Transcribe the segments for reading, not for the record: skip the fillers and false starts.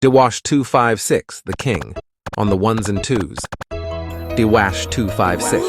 Dewash 256, the king, on the ones and twos. Dewash 256.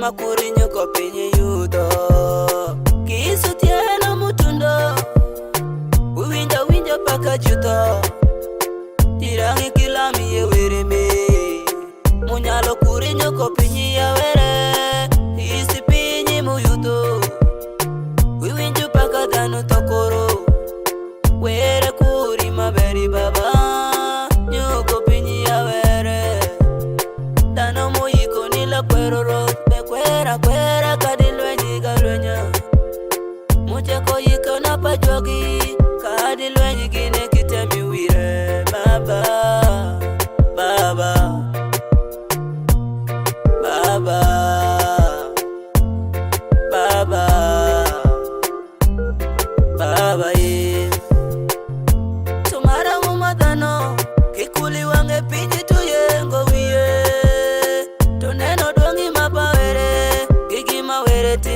Makuri nyoko pinye youth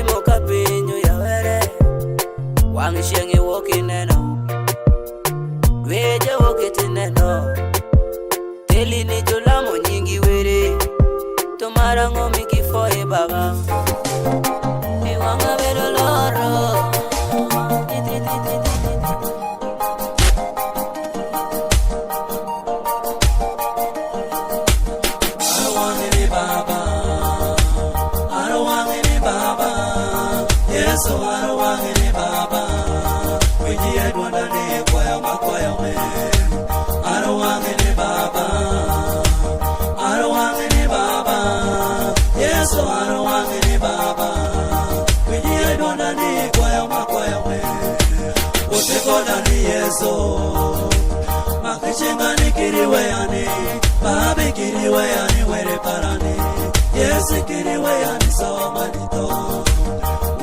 Timo kapinyo ya were Wang shengi woki neno Weja woki tineno Teli ni jolamo nyingi were Tomara ngomi kifoye baba Iwanga vero loro So I don't want any baba. We need one day, boy, my boy, man. I don't want any baba. I don't want any baba. Yes, so I don't want any baba. We need one day, boy, my boy, man. What they call a yeso. Makachingani kiriwayani. Baby kiriwayani, where the parani. Yes, kiriwayani, so manito.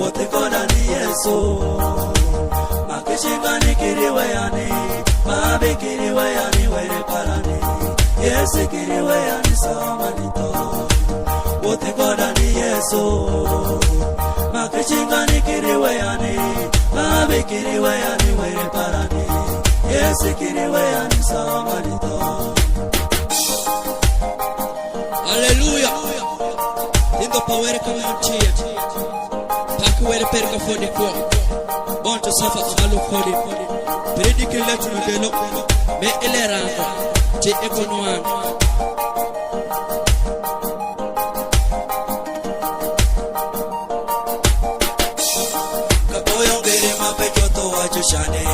Wote kona ni Yesu Makishingani kiriwayani Babi kiriwayani were parani Yesu kiriwayani samanito Wote kona ni Yesu Makishingani kiriwayani Babi kiriwayani were parani Yesu kiriwayani samanito Hallelujah. Ingo power community. Where perka fodi ko bonto safa alu fodi predike letu ngelo me eleranga je ekonoan kapoyo ngere mapejo to wachushane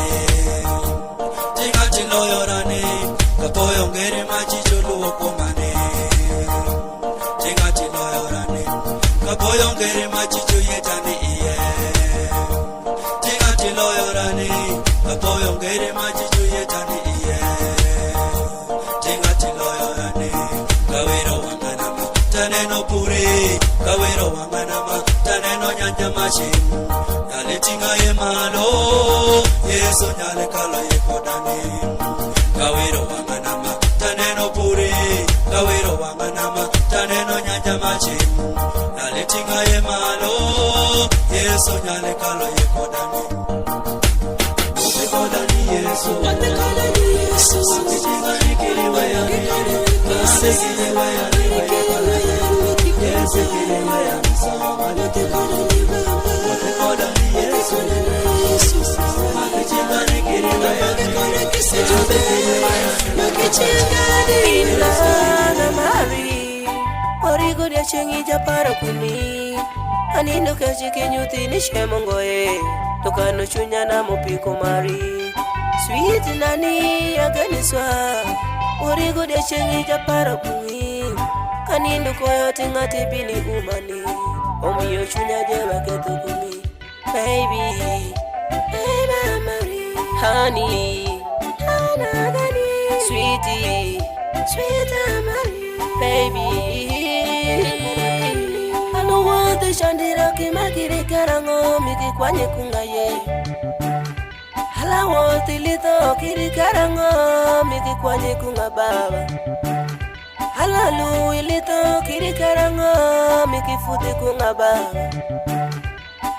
tinga chiloyorane kapoyo ngere machicho luo komane tinga chiloyorane kapoyo ngere machicho yetane Kapoyo ngere majijo yetani iye Tinga tiloyorane Kawero wanganama Taneno puri Kawero wanganama Taneno nyanja mashi Nyale tinga ye malo Yeso nyale kalo ye kodani Kawero wanganama Taneno puri Kawero wanganama Taneno nyanja mashi Nyale tinga ye malo Yeso nyale kalo ye kodani Yesu, what the color is Jesus? Makishingani kiriwayani, Babe kiriwayani, Yes kiriwayani, Samanito. What the color is Jesus? Makishingani kiriwayani, Babe kiriwayani, Inana Mari Origo de chengi japara kuni Anino kachi kenyuti ni shemongoe Tokano chunya na mupiko Mari Sweet nani aganiswa Origo de chengi japara kuni Kanindo koyo tingati bini umani Omiyo chunya jeba ketu kumi Baby Baby Mari Honey Hanagani Sweetie Sweet Mari Baby I don't want the shandira kimakiri karango miki kwanye kungaye I want the little kiri karango miki kwanye kunga baba Halalu little kiri karango miki fute kunga baba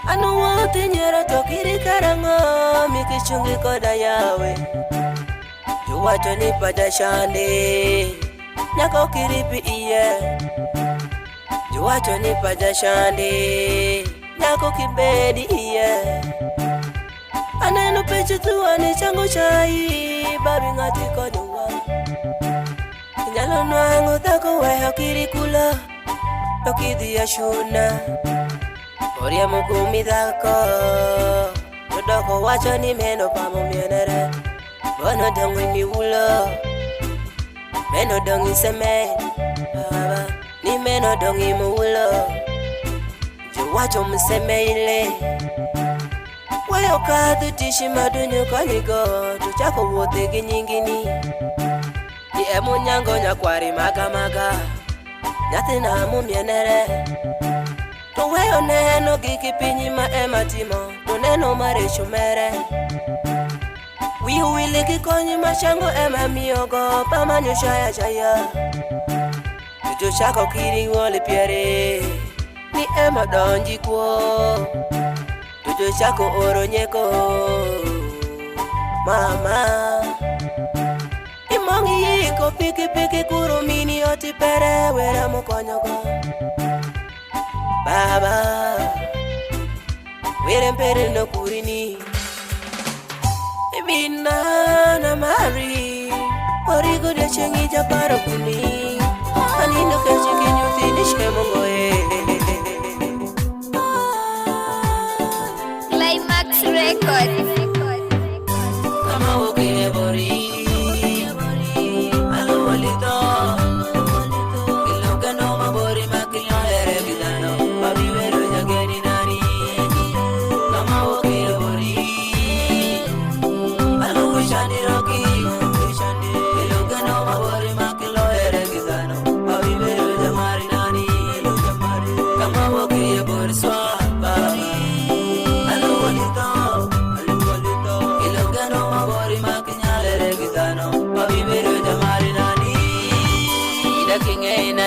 I don't want the nyera to kiri karango miki chungi koda yawe Juwacho nipa jashande Nyako kiripi iye Juwacho nipa jashande Nyako kibedi iye Aneno pechu tuwane chango chai Babi ngati kodunga Nyalo nwango tako weho kirikula Tokidi ya shuna Oria mukumi tako Nodoko wacho ni meno pamo mienere Bono dongi miwulo Meno dongi semen Baba Ni meno dongi muwulo Juwacho mseme ile Wayo kadu tishi madunyo kanyigo Tuchako wote ginyingini Ni emu nyango nyakwari maga maga Nyati na mumienere Tuweyo neno giki pinyi ma ema timo Tuneno maresho mere Wiwili kikonyi machango ema miyogo Pamanyo shaya shaya Tujo shako kiri wole piere ni ema donji kuo tujo chako oro nyeko mama imongi yiko piki piki kuro mini oti pere wera mokonyoko baba wera mpere no kurini ibina na mari origo de chengi japaro kuni anino kechi kinyuti nishkemongoe Climax Records. Kama ukile bori alo walito iloga no mabori makilyo ere bidano babi wero jageni nani kama ukile bori alo wishani roki iloga no mabori makilyo ere bidano babi wero jamari nani kama ukile bori swaba alo walito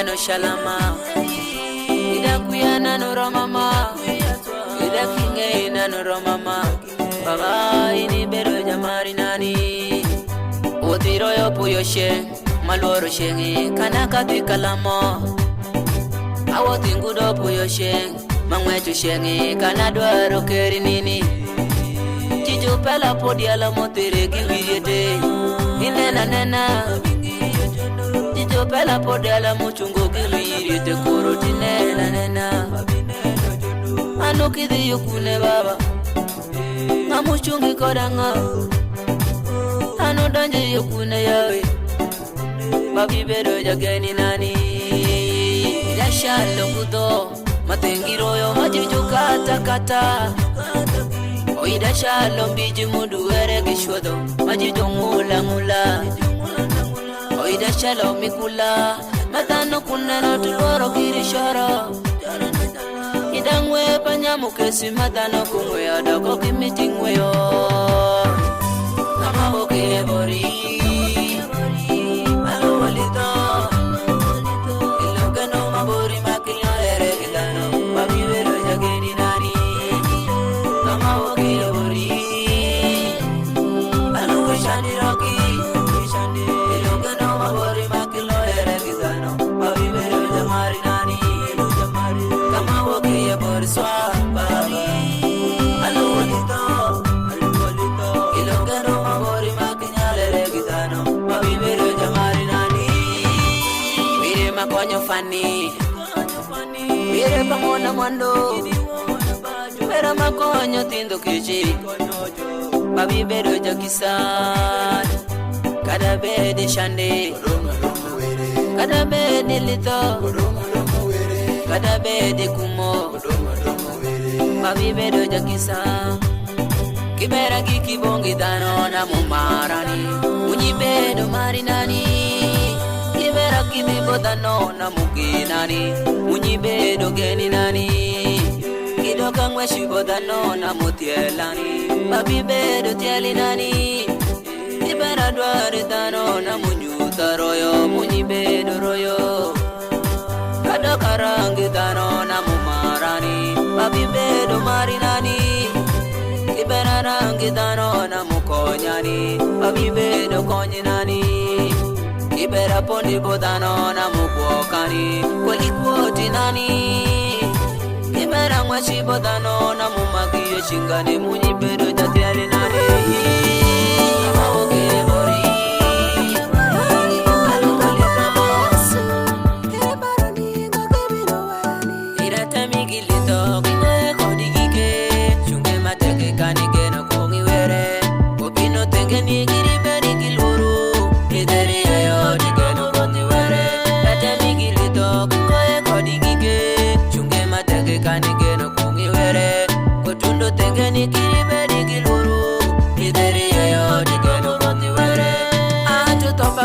no shalama ida kuyana no romama ida kinge no romama baba ini bero jamari nani otiro yo puyoshe maloro shengi kanaka bikalamo awoti ngudo puyoshe mangwetu shengi kanadwaro keri nini jijo pela podiala motere giwiyete inena nena pela podela muchungo giliri te korotine na nena ano kidi yukune baba ngamuchungi kodanga ano danje yukune yawe babi bedo jageni nani dashalo kudo matengiro yo majuju kata kata oida shalo mbiji mudu were gishodo majuju ngula ngula oida shalo mikula matano kuneno tuloro kirishoro idangwe panyamu kesi matano kungwe adoko kimitingwe yo kama bokile bori alo walito iloga no mabori makilyo ere gitano babi wero jageni nani kama bokile bori alo wishani roki swaba alo walito iloga no mabori makinyale regitano babi wero jamari nani wire makonyo fani wire pamona mwando wira makonyo tindo kichi babi wero jakisad kada bedi shande kada bedi lito kada bedi kumo babi bedo jakisa kibera kikibongi dano na mumarani unyi bedo marinani kibera kibibo dano na mukinani unyi bedo geni nani kidoka ngweshi bodano na mutielani babi bedo tieli nani kibera dwari dano na munyuta royo unyi bedo royo kadoka rangi dano na mumarani babi bedo marinani kibera rangi dano na mukonyani babi bedo konyinani kibera pondi bodano na mukwokani kwelikuoti nani kibera ngwashi bodano na mumagiyo chingani munyi bedo jatiali nani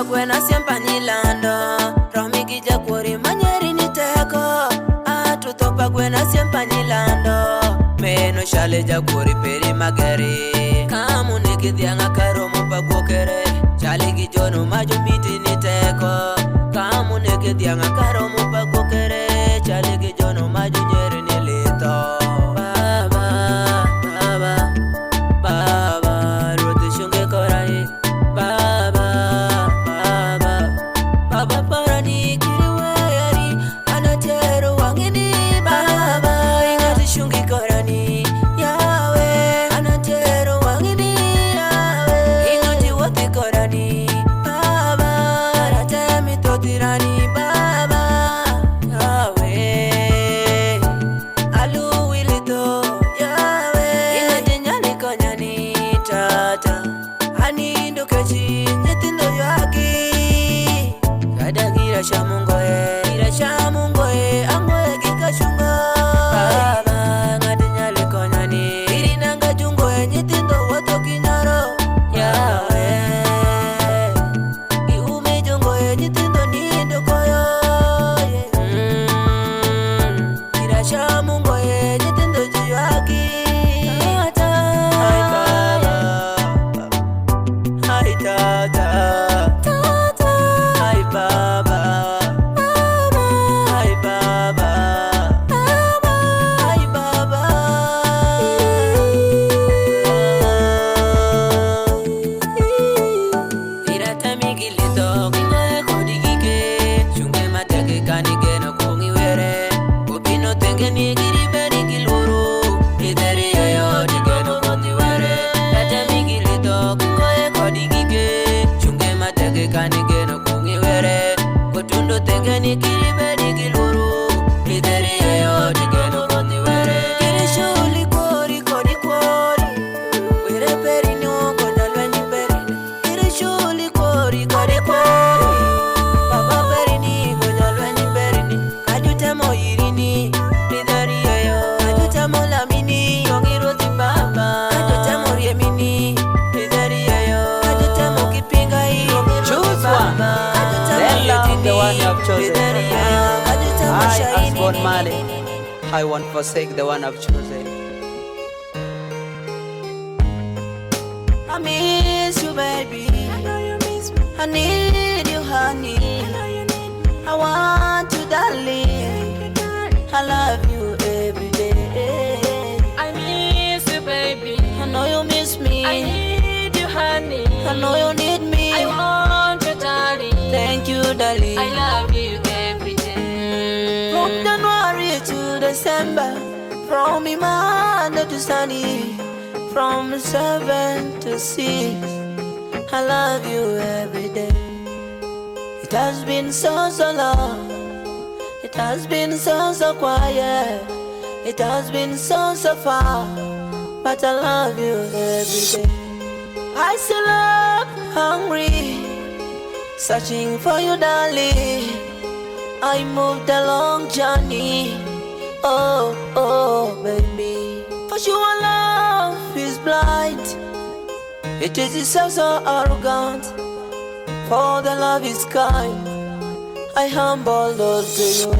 Gwena siempa nyilando Romigi jakwori manyeri niteko Atutopa gwena siempa nyilando Meno shale jakwori peri mageri Kamu nikidhianga karomo pagwokere Chale gijono majumiti niteko Kamu nikidhianga karomo pagwokere Chale gijono majunyeri I won't forsake the one I've chosen. I miss you, baby. I know you miss me. I need you, honey. I know you need me. I want you, darling. I love you every day. I miss you, baby. I know you miss me. I need you, honey. I know you need me. I want you, darling. Thank you, darling. I love you every day. From January to December, from Imanda to Sunny, from 7 to 6, I love you every day. It has been so long. It has been so quiet. It has been so far, but I love you every day. I still up hungry, searching for you, darling. I moved a long journey, oh baby. For sure love is blind, it is so arrogant. For the love is kind, I humble all to you,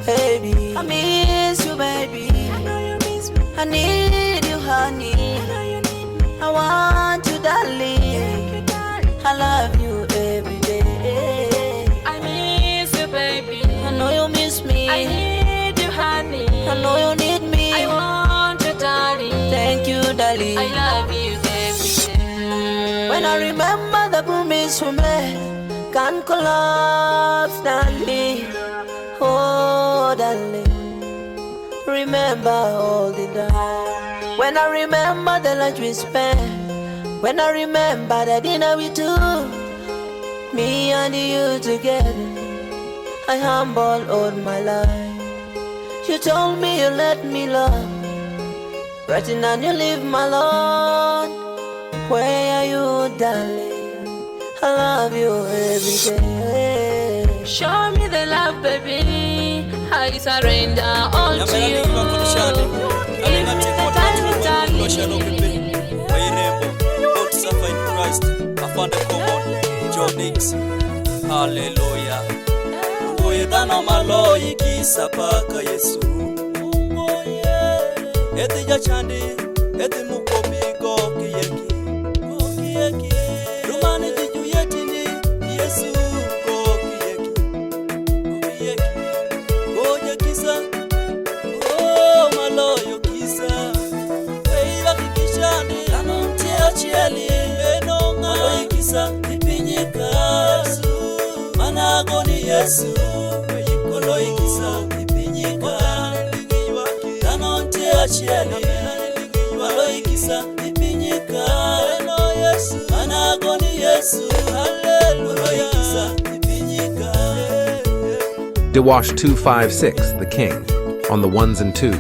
baby. I miss you, baby. I know you miss me. I need you, honey. I know you need me. I want you, darling. Thank you, darling. I love you every day. I miss you, baby. I know you miss me. I need you, honey. I know you need me. I want you, darling. Thank you, darling. I love you every day. When I remember the promise we made, can't collapse, darling. Oh, darling. Remember all the time. When I remember the lunch we spent, when I remember the dinner we took, me and you together, I humble all my life. You told me you let me love, right now you leave my Lord. Where are you, darling? I love you every day. Show me the love, baby. I surrender all to you. Even the tiny, tiny. Hallelujah. Uyedana maloyi kisa paka Yesu. Eti jachandi, eti mukomigo kiyeki. Rumani jiju yetini Yesu kiyeki. Goja kisa, oh maloyo kisa. Weila kikishandi, anontia chieli. Enonga maloyi kisa, ipinyika Yesu. Managoni Yesu, weyikolo ikisa ipinyika. Tanonte achieli, walo ikisa ipinyika. Managoni Yesu, hallelujah, ikisa ipinyika. Dewash 256, the king, on the ones and twos.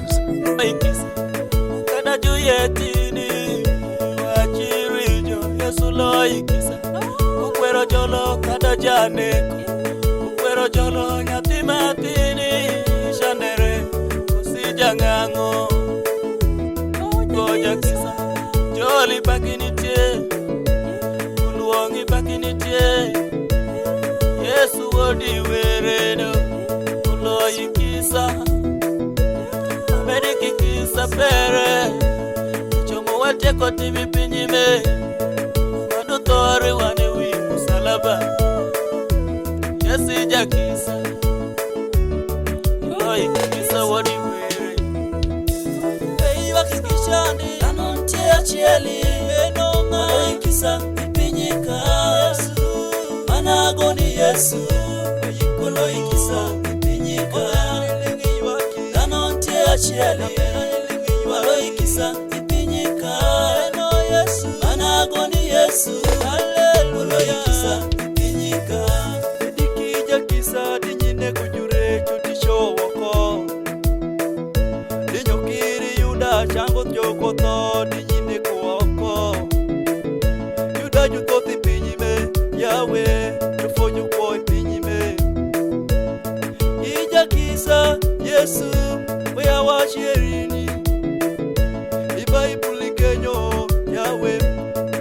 Kada juyetini, wachirijo, Yesu lo ikisa. Kukwero jolo kada janeko, kukwero jolo nyati matini, shandere kusija ngango. Goja kisa, joli bakinitie, uluongi bakinitie. Yesu wodi weredo, uloyi kisa, mediki kisa pere. Chomo wate koti vipinyime, madutori wane wimu salaba. Yesi jakisa, uloyi kisa wodi were. Weiwa kikishandi, anonte achieli. Enonga, uloyi kisa ipinyika Yesu. Managoni Yesu, weyikolo ikisa ipinyika. Anonte achieli, walo ikisa ipinyika. Managoni Yesu, hallelujah, ikisa ipinyika. Edikija kisa dinyine kujure chutisho woko. Dinyokiri Yuda chango joko to dinyine kuwoko. Yuda jutothi pinyime, Yahweh tufonyo kwa pinyime. Ija kisa Yesu, wea washerini. Ibaibuli kenyo, Yahweh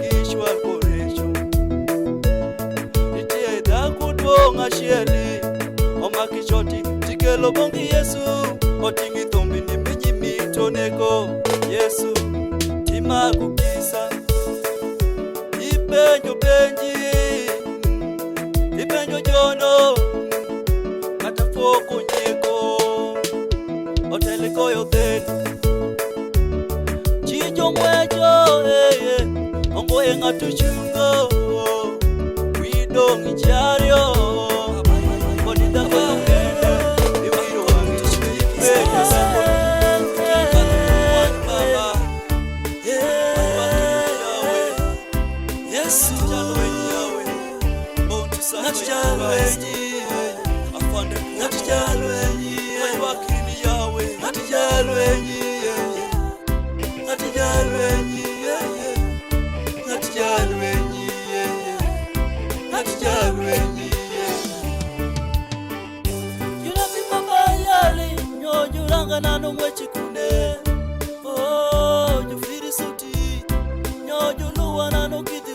kishwa koresho. Itie idha kudonga shieli, oma kishoti tikelo bongi Yesu, otingi thombi ni Yesu timagukisa ipenjo penji ipenjo jono katafoko nyeko oteliko yoten chijo mwejo ongoye ngatu chungo widong chario bodinda ngende iwiro wangi ipenjo sako Yesu jalwenyi bontu sa jalwenyi afande ngati jalwenyi wakini yawe ngati jalwenyi ngati jalwenyi ngati jalwenyi ngati jalwenyi yuna bimba yali nyojulanga nano mwechikune oh jufiri suti nyojuluwa nano kiti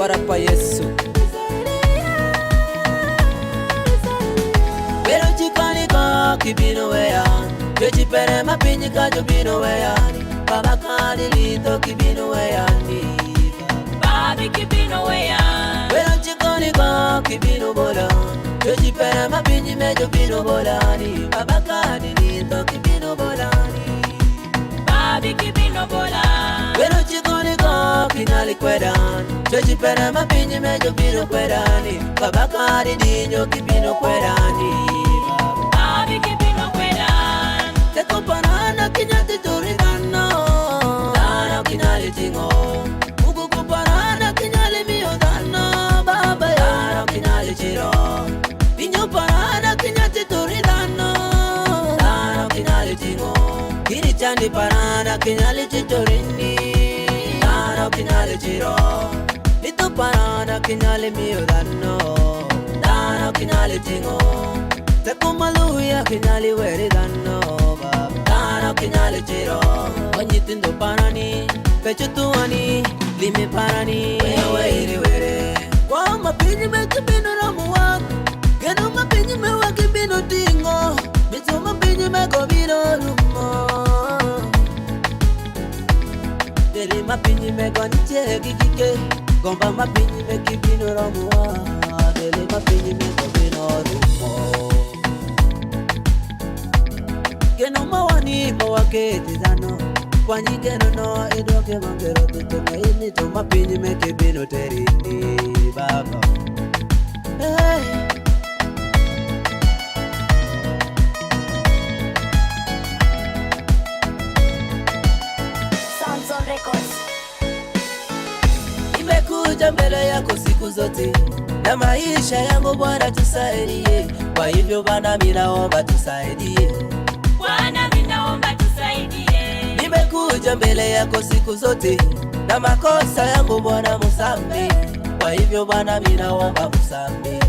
Warapa Yesu. Pero chikani ko kibino weya, pechi pere mapinyi kajo bino weya, baba kani lito kibino weya ni. Babi kibino weya. Pero chikani ko kibino bola, pechi pere mapinyi mejo bino bola ni, baba kani lito kibino bola ni. Babi kibino bola. Pero chikani ko kinali kwedan, pechi pere mapinyi mejo bino kwedani, baba kani dinyo kibino kwedani. Teko parana kinyati turidano, dano kinali tingo. Ugu kuparana kinyali miyo dano, baba dano kinali chiro. Inyo parana kinyati turidano, dano kinali tingo. Kiri chandi parana kinyali chitorini, dano kinali chiro. Nito parana kinyali miyo dano, dano kinali tingo. Teko maluya kinyali weri dano, dano kinyali chiro. Onyitindo parani, pecho tuani, lime parani, were were. Kwa mapinyi meki bino ramuwak, geno mapinyi mewaki bino tingo, mitu mapinyi meko bino lumo. Deli mapinyi meko niche gigike, gomba mapinyi meki bino ramuwak, deli mapinyi meko bino lumo. Geno mawani mawaketi dano, kwanyi geno no edoke mangero tutome ini to mapinyi meke bino terini baba. Hey. Samson Records. Nimekuja mbele yako siku zote, na maisha yangu Bwana tusaidie. Kwa hivyo Bwana mimi naomba tusaidie. Bwana mimi naomba tusaidie. Nimekuja mbele yako siku zote, na makosa yangu Bwana musamehe. Kwa hivyo Bwana mimi naomba musamehe.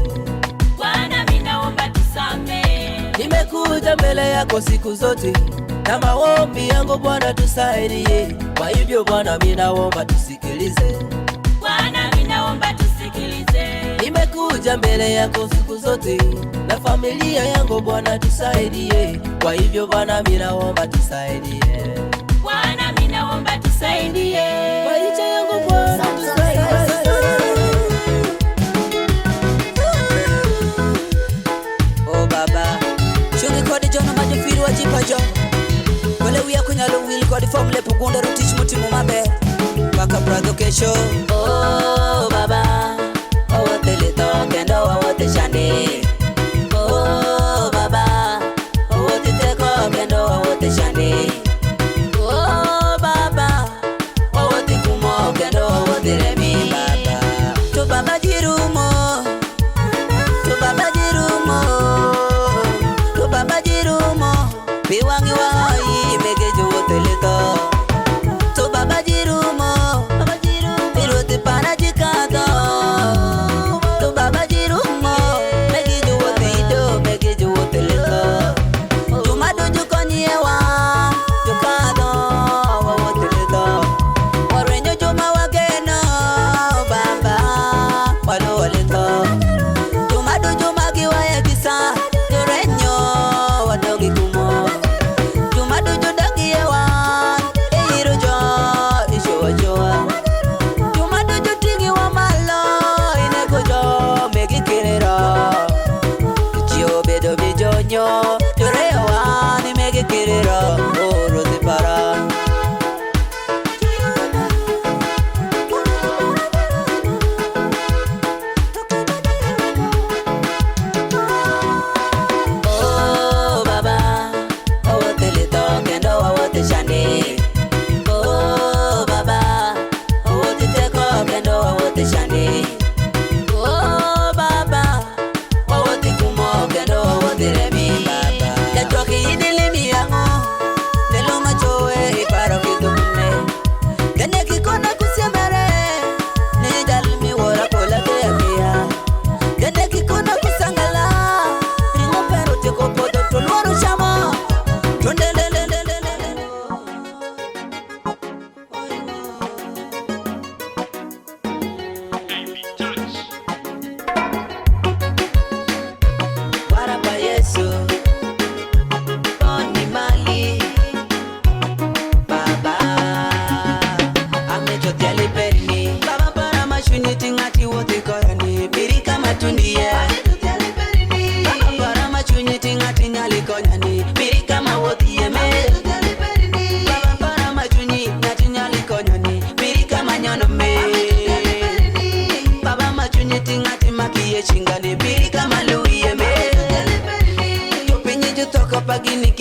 Bwana mimi naomba tusamehe. Nimekuja mbele yako siku zote, na maombi yangu Bwana tusaidie. Kwa hivyo Bwana mimi naomba tusikilize. Bwana mimi naomba tusikilize. Nimekuja mbele yako siku zote, na familia yangu Bwana tusaidie. Kwa hivyo Bwana mimi naomba tusaidie. Bwana mimi naomba tusaidie. Maisha yangu Bwana tusaidie. Oh baba, shungi kodi jono majofiri wajipajo. Wale uya kunyalo wili kodi formule pugunda rutich mutimu mabe. Baka brado kesho. Oh baba, owote lito kendo owote shani. Oh baba, owote teko kendo owote shani. Oh baba, owote kumo kendo owote remi baba. To baba jirumo, to baba jirumo, to baba jirumo. Biwangi wahai megejo wote lito. To baba jirumo, birote pana jikado. To baba jirumo, megejo wote ido, megejo wote lito. Jumado jukonyewa, jukado wote lito. Warenyo juma wageno baba,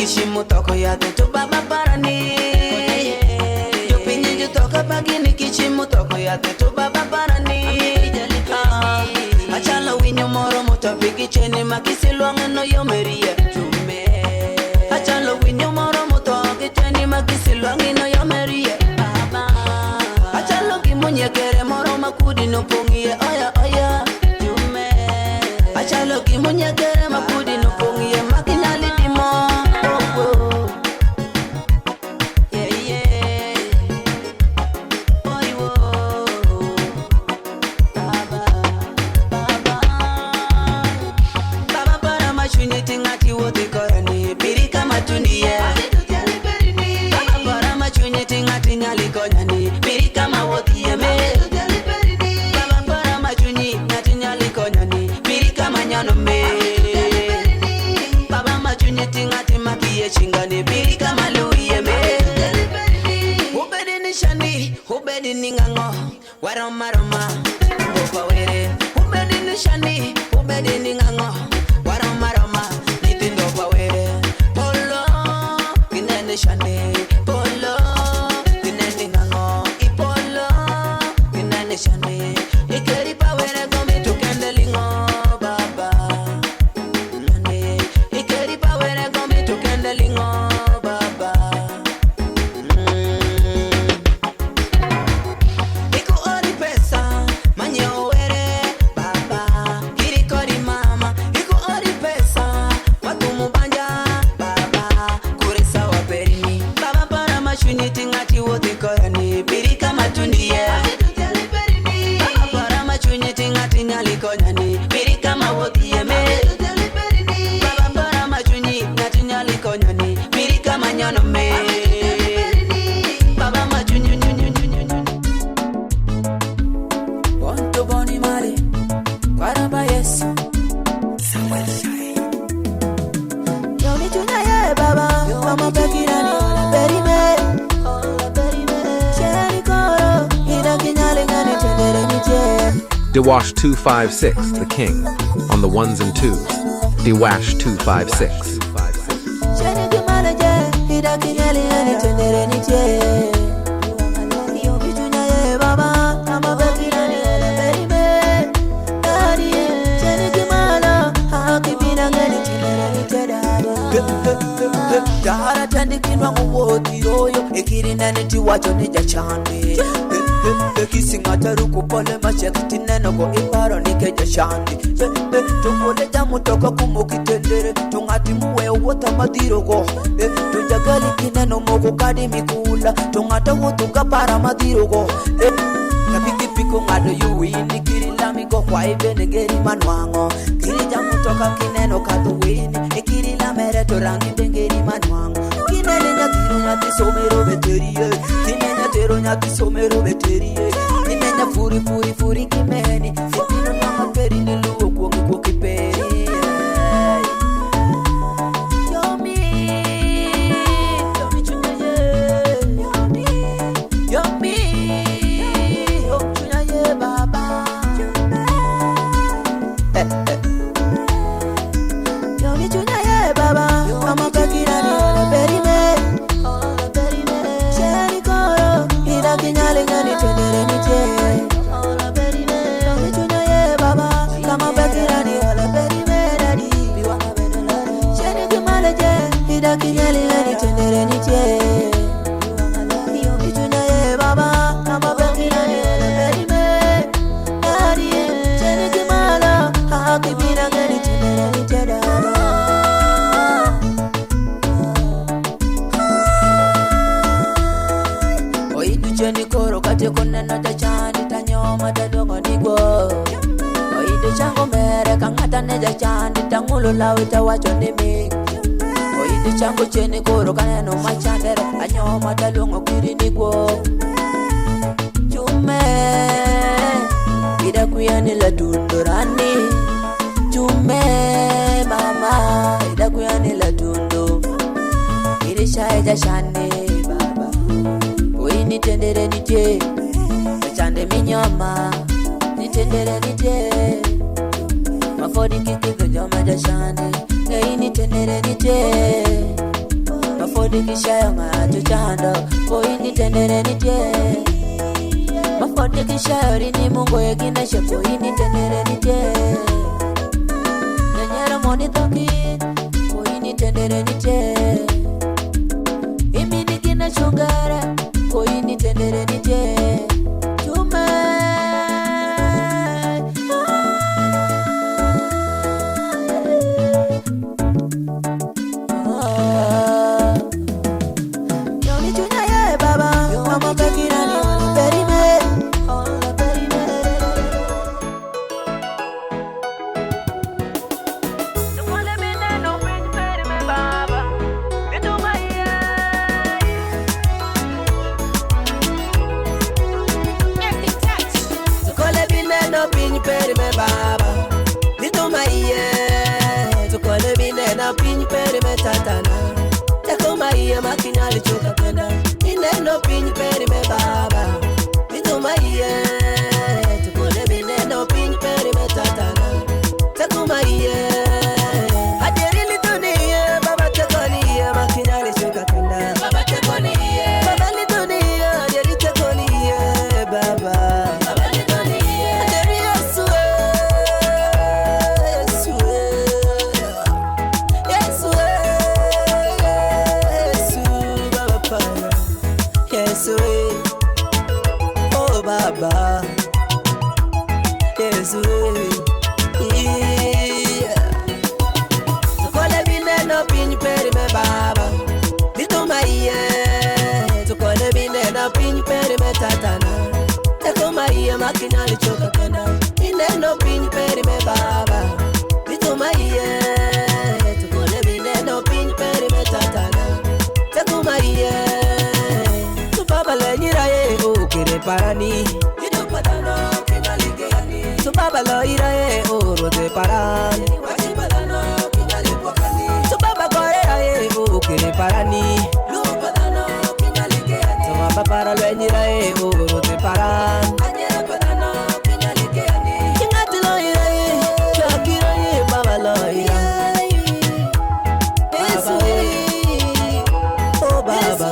kishimo toko yate to baba parani. Jopinyi jutoka bagini kishimo toko yate to baba parani. Achalo winyo moro motapiki cheni makisilwange no yomerie chume. Achalo winyo moro motapiki cheni makisilwange no yomerie baba. Achalo kimunye kere moro makudi no pongie oya oya chume. Achalo kimunye kere makudi no pongie makinali dimo. Oh, oh. Yeah, yeah. Oh, oh. Baba. Baba para machuni tingati wote korani pirika matunie. Baba para machuni tingati nyali konyani pirika mawoti yeme. Baba para machuni nyati nyali konyani pirika manyano me. Baba machuni tingati makiye chingani pirika malui yeme. Ubedi ni shani, ubedi ni ngango, waroma roma, bopa were. Ubedi ni shani, ubedi ni ngango, waroma roma, nitindo pa were. Polo, kinene shani, polo, kinene ngango, ipolo, kinene shani. Ikeri pa were gomi tukende lingo, baba. Nane, ikeri pa were gomi tukende lingo, baba. Iku ori pesa, manye owere, baba. Kiri kori mama, iku ori pesa, watu mubanja, baba. Kuresa waperini, baba para machuni tingati wote korani, pirika matundie. Baba para machuni tingati nyali konyani, pirika mawoti yeme. Baba para machuni nyati nyali konyani, pirika manyano me. Baba machuni Bonto boni mali, kwaramba yes. Yoni chuna ye baba, mama pekirani, perime. Cheri koro, ina kinyale ngani tendere niche. Dewash 256, the king, on the ones and twos. Dewash 256. Cheri kimale je, ina kinyale ngani tendere niche. Yoni chuna ye baba, mama pekirani, perime. Cheri kimala, hakibina ngani tendere niche dada. Dara tandikinwa ngwoti royo, ekirina neti wacho ni jachande. Kisingata rukupole machekiti neno ko iparo nike jashandi. Tukole jamu toka kumukitendere, tungati muwe wota madiro go. Tujagali kineno mogo kadi mikula, tungata wotuka para madiro go. Kapiki piko ngado yuwini, kiri lami go kwa ibe negeri manwango. Kiri jamu toka kineno kadu wini, ekiri lamere torangi bengeri manwango. Kinele nyatiro nyati somero veterie, kinenya tero nyati somero veterie. Kinenya furi furi furi kimeni, fitino nama peri niluo kuongi kwa kiperi. Yomi chunyaye, yomi chunyaye baba. Yomi chunyaye baba, mama pekirani perime. Cheri koro, ina kinyale ngani tendere niche. Yomi chunyaye baba, mama pekirani perime dadi. Cheri kimale je, ina kinyale ngani tendere niche. Yomi chunyaye baba, mama pekirani perime dadi. Cheri kimala, hakibina ngani tendere niche dada. Oidu cheni koro kate koneno jachandi tanyoma tadongo nigo. Oidu chango mere kangata ne jachandi tangulo lawe tawacho ni mi. Oidu chango cheni koro kaneno machandere anyoma talongo kiri nigo. Chume ida kuyani la tundurani. Chume mama ida kuyani la tundu. Irisha jashani baba. Oi nitendere nije, chande minyama. Nitendere nije, mafodi kiki kujoma jashani. Oi nitendere nije, mafodi kishayo ng'ato chando koini tendere nitie mafodi kishayo rini mungu yegineshe koini tendere nitie nanyera moni toki koini tendere nitie imini gina chungara koini tendere nitie tume makinyali choka penda ineno pinyi peri me baba mituma iye tukole bineno pinyi peri me tatana takuma iye aderi lituniye baba tekoniye makinyali choka penda baba tekoniye baba lituniye aderi tekoniye baba baba lituniye aderi yesue oh baba Yesu yeah tukole bineno pinyi peri me baba lituma iye tukole bineno pinyi peri me tatana takuma iye makinyali choka penda bineno pinyi peri me baba lituma iye tukole bineno pinyi peri me tatana takuma iye baba le nyiraye o kere parani ido padano kinaligeani so baba lo iraye o rote parani wachi padano kinale pokani so baba gore aye o kere parani lo padano kinaligeani so baba para le nyiraye o rote parani anyera padano kinaligeani kingati lo iraye chakira ye baba lo iraye Yesu oh baba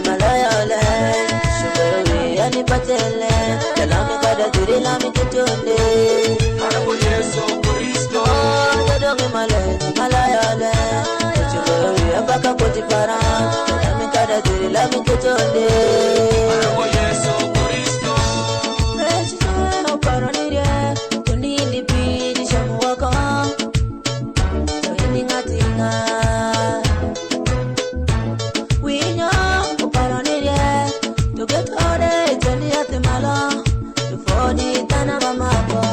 Malaya chande Arabo Yesu Kristo Rechino paronirie Tunini pidi shamu wako Toini ngatinga Winyo uparonirie Tuget ode chandi yatimala Tufoni tana mamako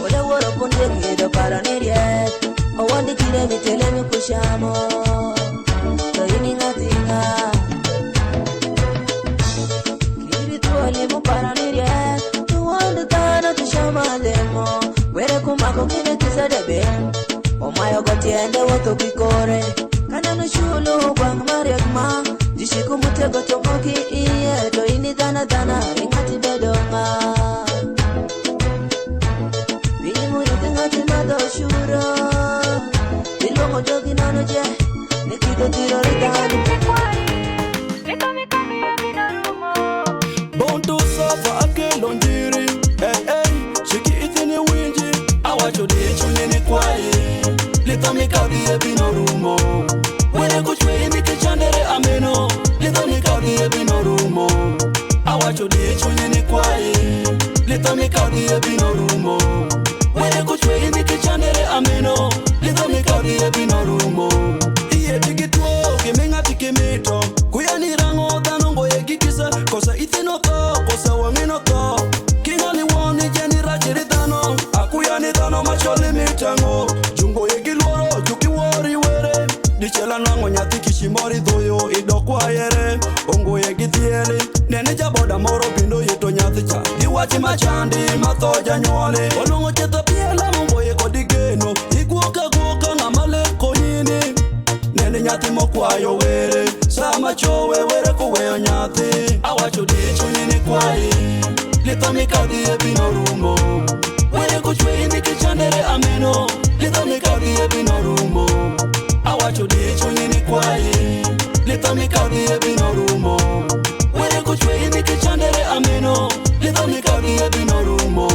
Oda woro punde kido paronirie Owandi kire mitelemi kushamo Toini ngatinga Kiri tuwali muparanirie Tuwandi tana tushama lemo Were kumako kine kisadebe Omayo gotiende woto kikore Kanano shulu kwang mariagma Jishiku mutego tomoki iye Toini tana tana ringati bedonga Bimu itingati mado shuro Ilongo jogi nano je Nikido tiro ritani Bonto safa akelo njiri Shiki itini winji Awacho dicho nini kwae Litami kagie bino rumo Wene kuchwe imike chandere ameno Litami kagie bino rumo Awacho dicho nini kwae Litami kagie bino rumo Wene kuchwe imike chandere ameno Litami kagie bino rumo Iye tikituo kimenga tikimito Kuyani rango danongo ye gikisa Kosa itino to, kosa wangino to Kingani wani jeni rachiri dano Akuyani dano macholi mitango Jungo ye gilwaro, juki wari were Dichela nango nyati kishimori doyo idokwa yere Ongo ye githieli Nene jaboda moro bindo yeto nyati cha Iwachi machandi mathoja nyole Olongo cheta piela mumbo ye kodigeno Iguoka guoka ngamale konyini Nene nyati mokwayo were Sama chowe were kuweyo nyati Awacho dicho nini kwae Litami kagie bino rumo Were kuchwe imike chandere ameno Litami kagie bino rumo Awacho dicho nini kwae Litami kagie bino rumo Were kuchwe imike chandere ameno Litami kagie bino rumo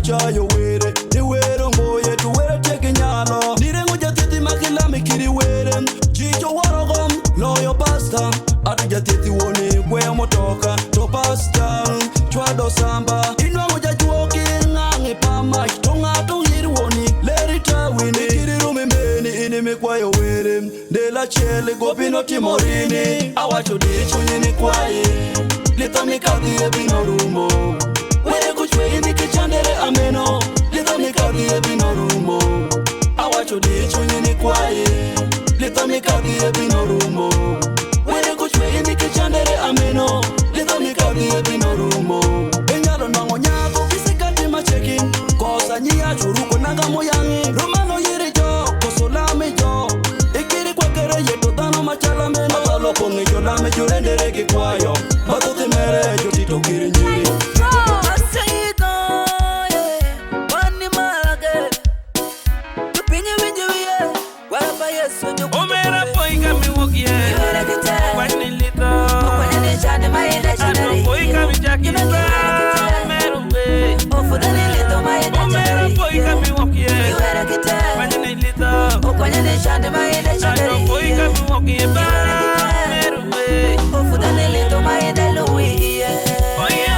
Chayo were, ni were ngoye tu were teki nyalo Nirengo jatiti makila mikiri were Jicho warogom, loyo pasta Atu jatiti woni kwe motoka To pasta, chwado samba Inwango jajuoki ngangi pama Tonga tungiri woni, leri tawini Nikiri rumi meni ini mikwayo were Dela chele gopino timorini Awacho dicho nini kwae Litami kagie bino rumo Were kuchwe imike chandere ameno Litami kagie bino rumo Awacho dicho nini kwae Litami kagie bino rumo Were kuchwe imike chandere ameno Litami kagie bino rumo Enyalo nango nyako kisikati macheki Kosa nyia churuko nanga moyangi Romano yiri jo, kosolame jo Ikiri kwa kere yeto dano machala meno Matalo pongi jo lame jo rendere kikwayo Batote mere jo tito kiri njiri Omera poi kami wokie Kwani lito Ano poi kami jakita Merumbe Omera poi kami wokie Kwani lito Ano poi kami wokie Merumbe Oh yeah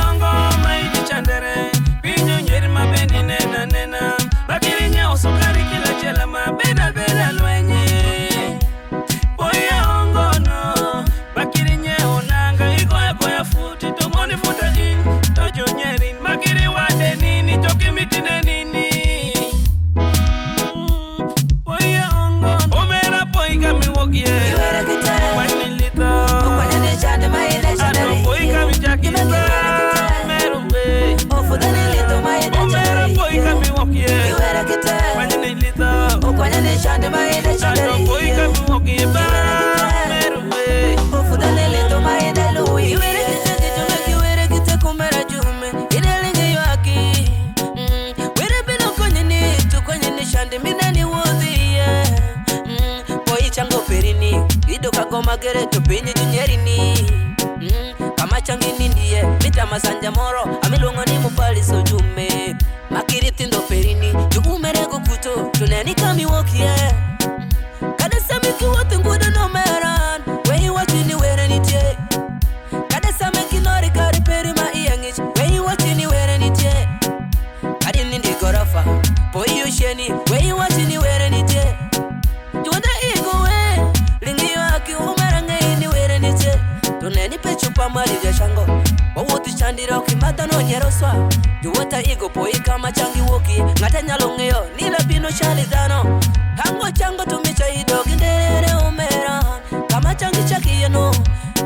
masanja moro amilongo ni mupali so jume makiriti ndo ferini jukumere kukuto tuneni kami wokie kada sami kuwote ngudo no meran we watching where ni tie kada sami kinori kari peri ma iangich we watching where ni tie kadi nindi gorofa poyo sheni we watching where ni tie juonda ego we lingi waki umera ngai ni where ni tie tuneni pechupa mali ya shango wawuti chandira ukimata no nyeroswa juwota ego poi kama changi woki ngata nyalongeyo nila bino shali dhano hango chango tumicha idogi nderere umera kama changi chaki yeno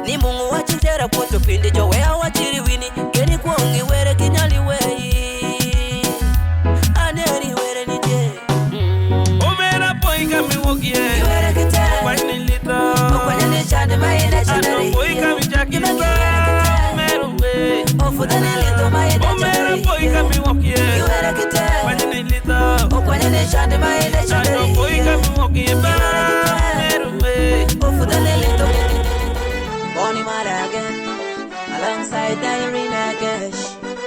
ni mungu wachintera poto pindi jo wea wachiri wini geni kuongi were kinyali wei aneri were ni je umera poi kami woki were kitera kwani lito kwani ni chande maile chandari poi kami chaki umera poi kami woki were kitera kwani lito kwani ni chande maile chandari poi kami woki Bonnie Mara again, alongside Irina Cash,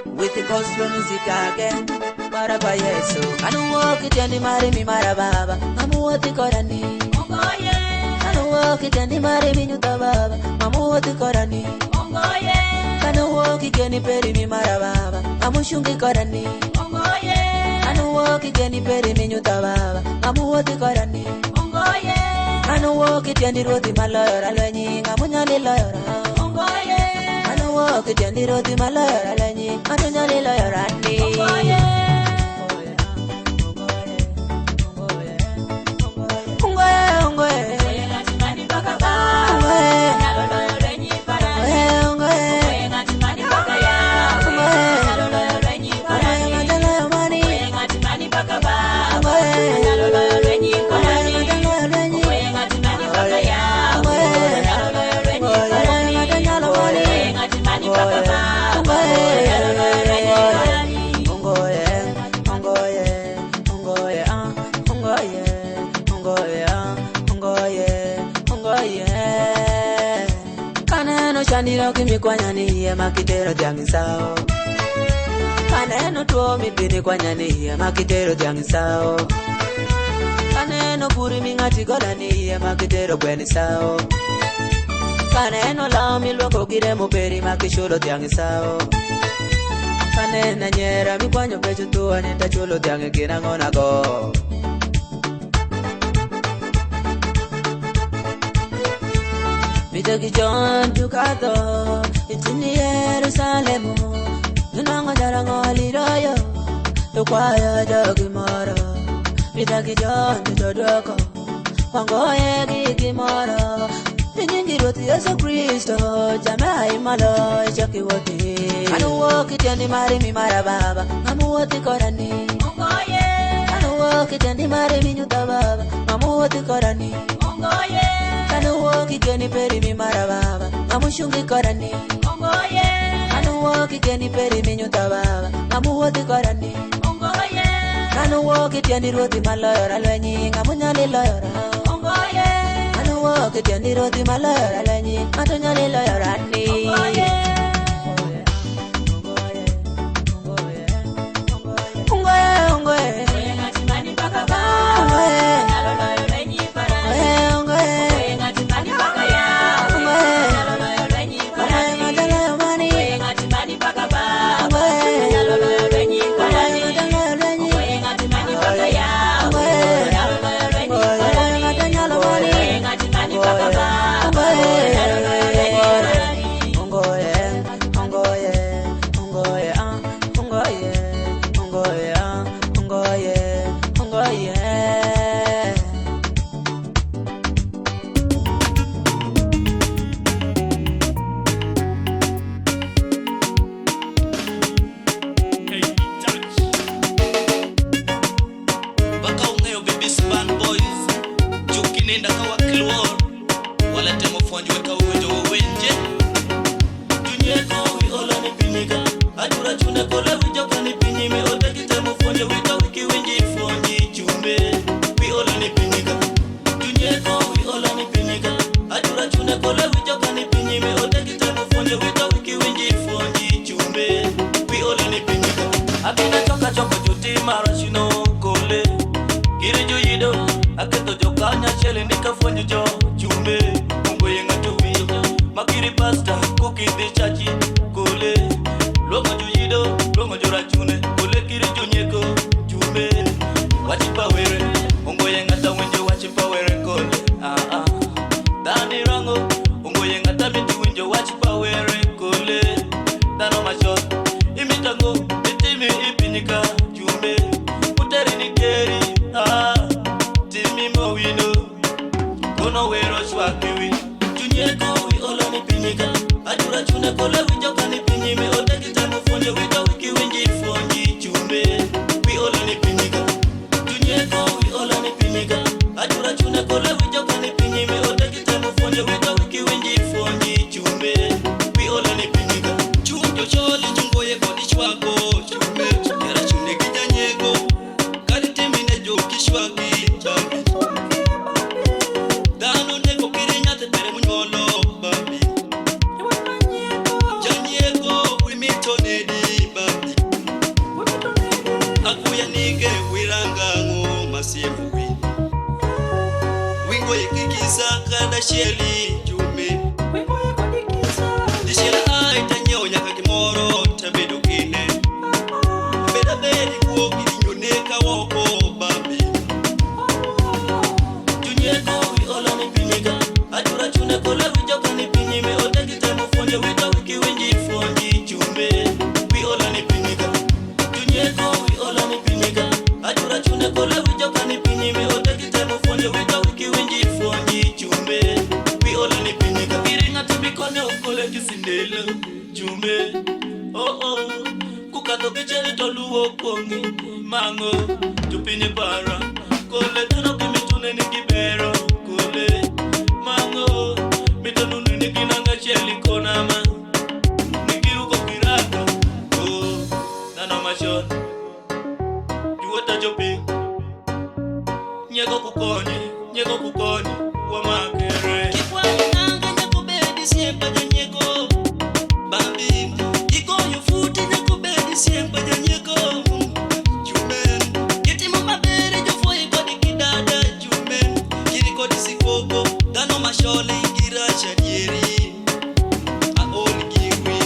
with the gospel music again. Maraba yeso, anu walk it and marry me marababa. Amu what the korani, anu walk it and marry me nuta baba. Amu what the korani, anu walk it and peri me marababa. Amu shungi korani, anu walk it and peri me nuta baba. Amu what the korani. Anu walk it and roti malora lenyi ngamunyali lora Anu walk it and roti malora lenyi ngamunyali lora ni Kaneno kimi kwanyani ya makitero jangisao Kaneno tuo mipini kwanyani ya makitero jangisao Kaneno puri mingati golani ya makitero kwenisao Kaneno lao milwako gire muperi makishulo jangisao Kanena nyera mikwanyo pechu tuwa nita chulo jangi kinangona go Mitaki John Ducato, itini Yerusalemu, Nunanga Jarango Aliroyo, Tukwaya Jogimoro, Mitaki John Dodoko, Wangoye Gigimoro, Ninyingiroti Yesu Kristo, Jamai Malo, Chakiwoti, Anu walk it and marry me marababa, Amu woti korani, Anu walk it and marry me nutababa, Amu woti korani, Anu walk it and peri me marababa, Amu shungi korani, Anu walk it and peri me nutababa, Amu woti korani, Anu walk it and roti malora lenyi, Amunyali lora, Anu walk it and roti malora lenyi, Atunyali lora ni. chachi kole lomo juyido lomo jorachune kole kiri jonyeko jume wachi pawere ongoye ngata wenjo wachi pawere kole dani rango ongoye ngata mitu wenjo wachi pawere kole dano machot imitango itimi ipinika jume uteri nikeri timi mowino kono wero shwakiwi junyeko wi olo ni pinika ajura chune kole wijoka ni pinyime otekita mufonje wijo wiki winji fonji chume wi olo ni pinika junyeko wi olo ni pinika ajura chune kole wijoka ni pinyime otekita mufonje wijo wiki winji fonji chume wi olo ni pinika chujo choli chungoye kodi chwako chume era chune kijanyego kadi timine jo kishwaki chambi dano neko kirinyate tere munyolo babi janyego wimitonedi babi akuya nige wirangango masiemu wi wingo yikikisa kada sheli jume dishela aitanyo nyaka kimoro tabedo kine beda bedi kuoki dinyoneka woko babi junyeko wi ola ni pinika ajura chune kole wijoka ni pinyime otekite mufonje wito wiki winji fonji chume wi ola ni pinika junyeko wi ola ni pinika ajura chune kole wijoka ni pinyime otekite mufonje wito wiki winji fonji chume wi ola ni pinika iringa tibikone ukole kisindelo chume kukato kicheli toluo kongi mango tupinye para kole tano kimitune ni kibero kole mango mitonunu ni kinanga cheli konama nikiruko kiraka nana mashon juwata jopi nyego kukonyi wa makere kikwani nanga nyako bedi siempa janyego babi iko yufuti nyako bedi siempa janyego jumen kitimo mabere jofoye kodi kidada jumen kiri kodi sikogo dano mashole ingira chadieri aoni kiwi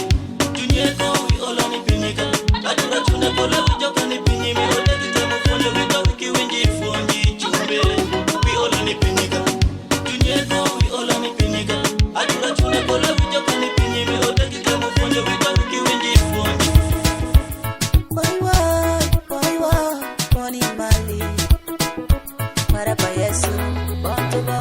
junyeko wi ola ni pinika ajura chune kole wijoka ni pinyime otekite mufonje wito wiki winji fonji chume wi ola ni pinika junyeko wi ola ni pinika ajura chune kole wijoka ni pinyime otekite mufonje wito wiki winji fonji Boni mali marapa Yesu bontoba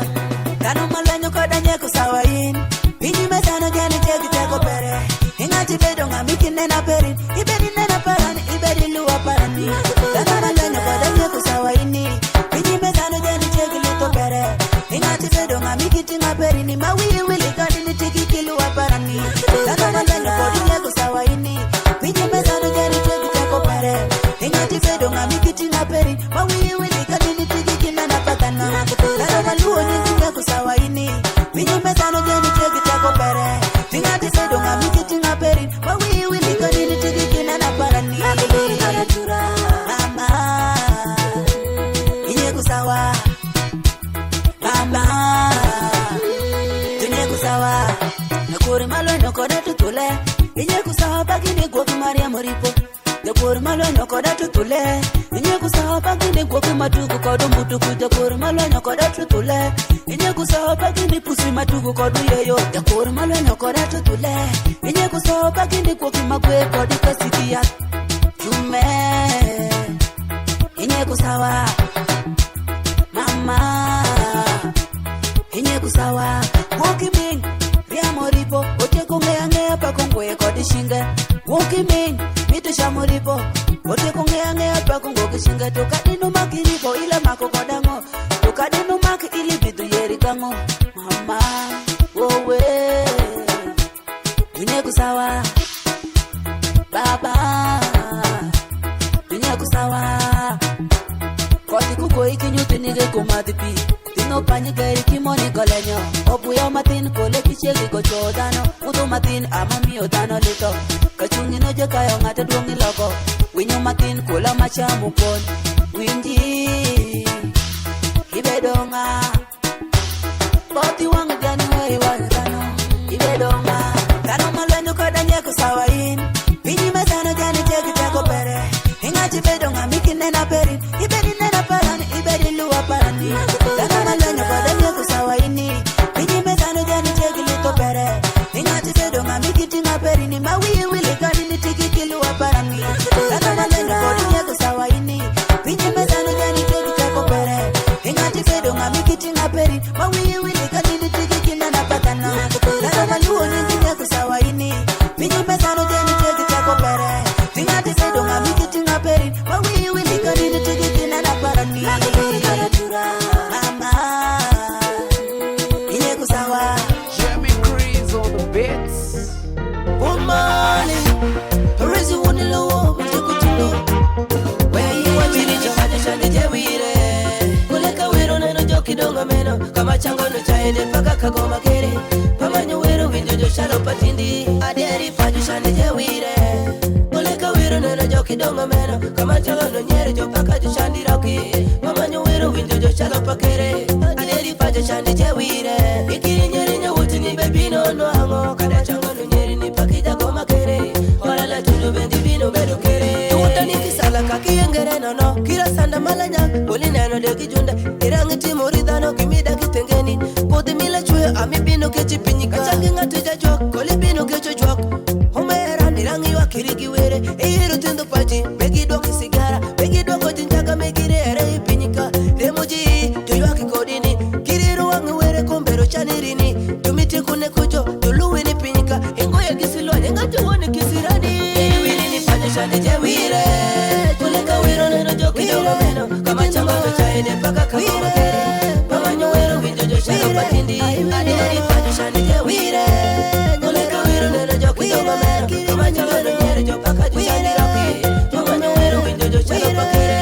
kanu malenyo koda nyeko sawain pinyi mesano geni tegi tego pere ingati bedo ngamiki nena perin ibedi nena parani ibedi luwa parani kanu malenyo koda nyeko sawaini pinyi mesano geni tegi lito pere ingati bedo ngamiki tinga perini mawili wili kadi nitiki kiluwa parani kanu malenyo koda nyeko sawaini pinyi mesano geni tegi tego pere ingati bedo ngamiki tinga perini mawili wili kadi nitiki kinana patana kanu maluo nyingi kusawaini pinyi mesano geni tegi tego pere ingati bedo ngamiki tinga perini mawili wili kadi nitiki kinana parani mama inye kusawa mama inye kusawa nakuri malo nokoda tutule inye kusawa bagini gwoki Maria moripo nakuri malo nokoda tutule inye kusawa bagini gwoki matuku kodu mbutuku nakuri malo nokoda tutule inye kusawa bagini pusi matuku kodu yeyo nakuri malo nokoda tutule inye kusawa bagini gwoki magwe kodu kasikia jume inye kusawa mama inye kusawa woki ming ria moripo oteko ngea pakongwe kodi shinge woki ming mitu shamoripo oteko ngea pakongwe shinge tokadino makiripo ile mako kodango tokadino mak ili bidu yeri kango mama wowe inye kusawa baba inye kusawa koti kuko ikinyuti nige kumadipi tino panyige ikimoni golenyo obuya matin kole kichegi gochodano udo matin amami odano lito kachungi noje kayo ngate duongi loko winyo matin kola machamu pon winji ibedonga boti wang gani wei wang gano ibedonga kano malenyo peri ni mawi wili kani ni tiki kilu wa parami. Laka maneno kodi nyeko sawa ini. Pinji mezano jani tegi chako pere. Ingati pedo ngamiki tinga peri. Mawi wili kani ni tiki kina na patana. Laka maluo ni nyeko sawa ini. Pinji mezano jani tegi chako pere. Ingati pedo ngamiki tinga peri. Mawi wili kani ni tiki kina na parani. Mama. Inyeko sawa. Jimmy Crease on the beats. Woman, raise you one low, but you could know. Where you want me to have the Jawire. Kuleka wero na no joki donga meno. Kama chango no chaende paka kagoma kere. Pamanyo wero winjo jo shalo patindi. Aderi faju shande Jawire. Kuleka wero na no joki donga meno. Kama chango no nyere jo paka jo shandi roki. Pamanyo wero winjo jo shalo pakere. Aderi faju shande Jawire. Ikiri nyere nyawuti ni baby no no ango. Kada chango no nyere ni pakija goma kere. Hola la tudo bendi vino bedo kere. Tuta ni kisala kaki engere no no. Kira sanda malanya. Kuli neno de kijunda. Irangi timori dano kimida kitengeni. Podi mila chue ami bino kechi pinyika. Kachangi ngatu jajok. Koli bino kecho jok. Homera nirangi wa kiriki were. Eiru tindo paji. Megi doki sigara. Megi doko jinjaga megire ere pinyika. Remoji tuywa kikodini. Kiriru wangi were kombero chanirini. Tumiti kune kujo. Tuluwe ni pinyika. Ingo ya kisilwa. Ngatu wane kisirani. Wili ni paja shani Jawire. Kuleka wiro neno joki dongo meno. Kama chamba to chaene paka kagoma kere. Pamanyo wero winjo jo shalo patindi. Aderi paja shani Jawire. Kuleka wiro neno joki dongo meno. Kama chamba to nyere jo paka jo shani roki. Pamanyo wero winjo jo shalo pakere.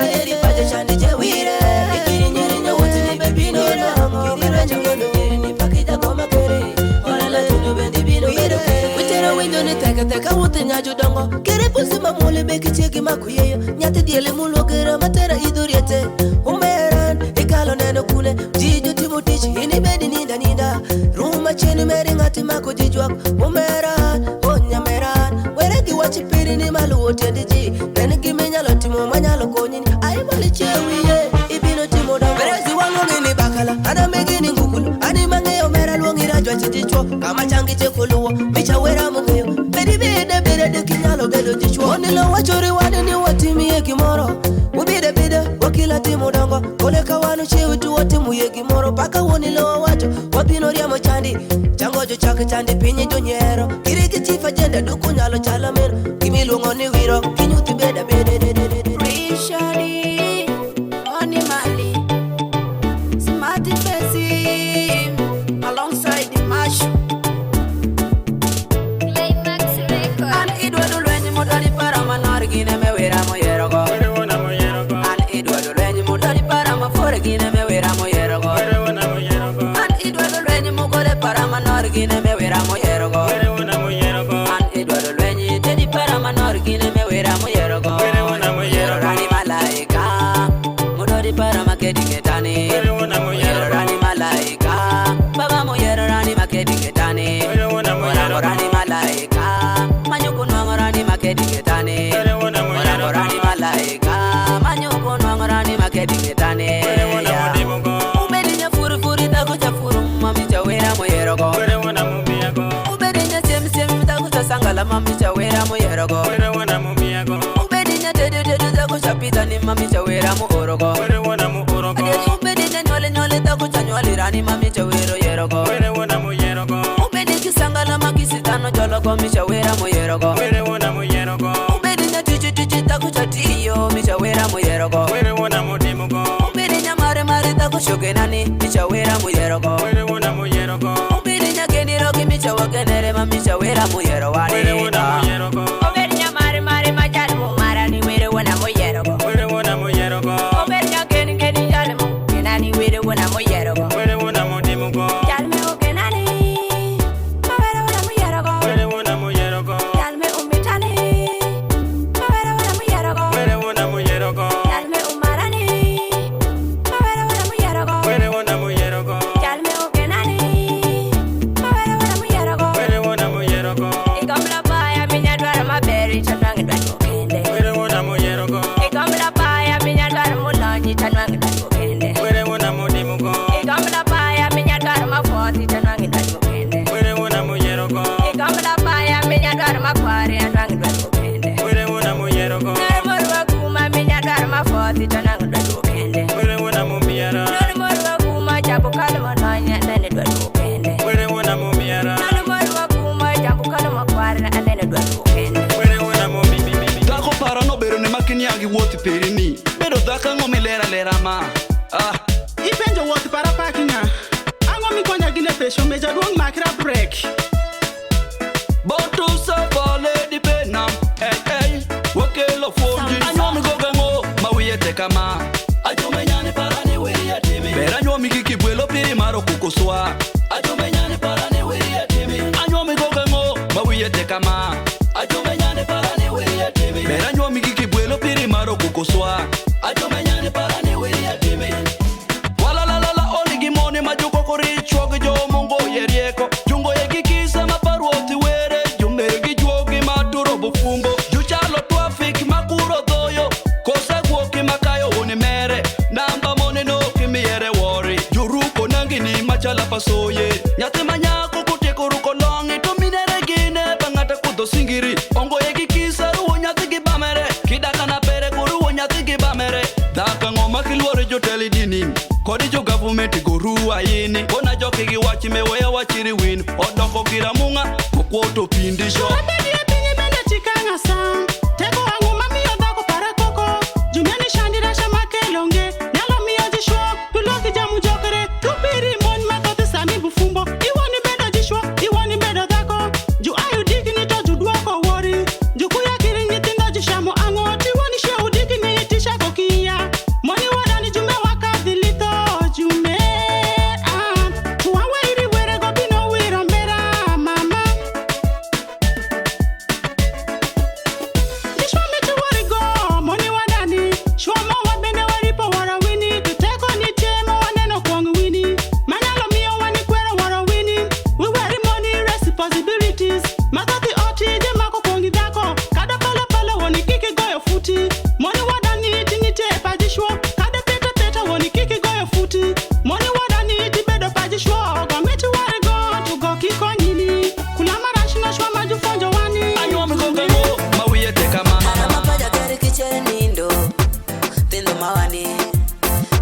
Aderi paja shani Jawire. Ikiri nyere nyawuti ni baby no no. Kiri chango no nyere ni pakija goma kere. Hola la tudo bendi bino bedo kere. Wichero winjo ni teka teka wuti nyajo dongo. Kere pusi mamule beki cheki makuyeyo. Nyati diele mulo kera matera iduriete. Umeran ikalo neno kune. Jijo timutichi ini bedi ninda. Ruma cheni meri ngati mako jijwak. Umeran onya meran. Weregi wachipiri ni malu otende ji. Nene kimi nyalo timo manyalo konyini. Ay mali chewiye ibino timo dongo. Werezi wango ngini bakala. Ana megini ngukulu. Ani mangeo mera luongi rajwa chichichwo. Kama changi chekuluwo. Micha wera mungeyo. Bedi bede kinyalo bedo jichwo. Onilo wachori wani ni watimi ye kimoro. Ubide wakila timu dongo. Koleka wanu chewe tu watimu ye kimoro. Paka wonilo wacho wapino riamo chandi. Chango jo chake chandi pinye jo nyero. Kiriki chifa jenda duku nyalo chalamero. Kimi luongo ni wiro kinyuti bede. Rishari, Money Mali, Smarty Facing, alongside the Mash. Climax Record. An idwado lwenyi modali para manor gine me wera moyero go. An idwado lwenyi modali para mafore gine me wera moyero go. An idwado lwenyi mugole para manor gine me wera moyero go. An idwado lwenyi tedi para manor gine me wera moyero go. Rani malaika modali para makedi getani. Rani malaika baba moyero rani makedi getani. Rani malaika manyuko no rani makedi getani. Rani malaika manyuko no rani makedi getani. Ubedinya furi takuja furu mami chawera moyero go. Ubedinya sem takuja sangala mami chawera moyero go. Ubedinya dede takuja pita ni mami chawera moyero go. Ubedinya nyole takuja nyole rani mami chawero yero go. Ubedinya sangala makisitano jolo go mi chawera moyero go. Ubedinya tichi takuja tiyo mi chawera moyero go. Ubedinya mare takuja genani mi chawera moyero go. Ubedinya geni roki mi chawagenere mami chawera moyero wale. Obedinya mare majal mo marani were wana moyero go. Obedinya geni jale mo genani were wana moyero go. Jalme o genani mawere wana moyero go. Jalme umitani mawere wana moyero go. Jalme umarani mawere wana moyero go. Jalme o genani mawere wana moyero go. Igamla baya minya dwar makware anwang dwar kende. Were wona moyero go. Nere morwa kuma minya dwar mafoti to nang dwar kende. Were wona momiara. Nere morwa kuma chapo kalo mononya nene dwar kende. Were wona momiara. Nere morwa kuma chapo kalo makware nene dwar kende. Were wona momi. Dako para no bero ne makini agi wuoth perini. Bedo dhaka ngomi lera ma. Ipenjo wuoth para pakinga. Ango mi konya gine pesho meja duong makra break. Boto sabale di penam. Hey, wakelo foji. Anyomi gogango, mawiye tekama. Ajume nyane para ne wiye timi. Bera nyomi kiki bwelo piri maro kukoswa. Ajume nyane para ne wiye timi. Anyomi gogango, mawiye tekama. Ajume nyane para ne wiye timi. Bera nyomi kiki bwelo piri maro kukoswa. Ajume nyane para ne wiye timi. Wala la la la onigi mone majuko korichwa gjo mongo yerieko. Jungo yekikisa maparuoti were. Jumeri juogi maturo bufungo. Juchalo traffic makuro doyo. Kosa guoki makayo unimere. Namba mone no kimiere wori. Juruko nangini machala pasoye. Nyate manyako kuteko ruko longi. Tuminere gine bangata kudo singiri. Ongo yekikisa ruo nyate gibamere. Kidaka na pere kuruo nyate gibamere. Daka ngoma kilwore joteli dini. Kodi jo government goru ayini. Bona joki gi wachi me weya wachiri win. Odoko gira munga kokwoto pindisho. Wabedi ya pingi mende chikanga sam. Teko hangu mami yodako para koko. Jumiani shandira shamake longe. Nyalo miyo jishwa. Tuloki jamu jokere. Tupiri mon makote sami bufumbo. Iwani bedo jishwa. Iwani bedo dhako. Ju ayu diki ni to juduoko wori. Jukuya kiri nyitindo jishamo ango. Tiwani sheu diki ni itisha kokia. Moni wadani jume wakadhi lito. Jume tuwawe iri were gobino wiro mbera mama. Dishwa mitu wari go. Moni wadani. Shwa mo wabende wari po wara wini. Tuteko ni chemo waneno kuang wini. Manalo miyo wani kwera wara wini. We wari money responsibilities. Matati oti je mako kongi dhako. Kada pala pala wani kiki goyo futi. Moni wadani tingite pajishwa. Kada peta peta wani kiki goyo futi. Moni wadani tibedo pajishwa. Gomiti wari go tugo kiko nyini. Kulama rashina shwa majufonjo wani. Anyomi gogango, mawiye tekama. Mapaja kari kichere nindo Tindo mawani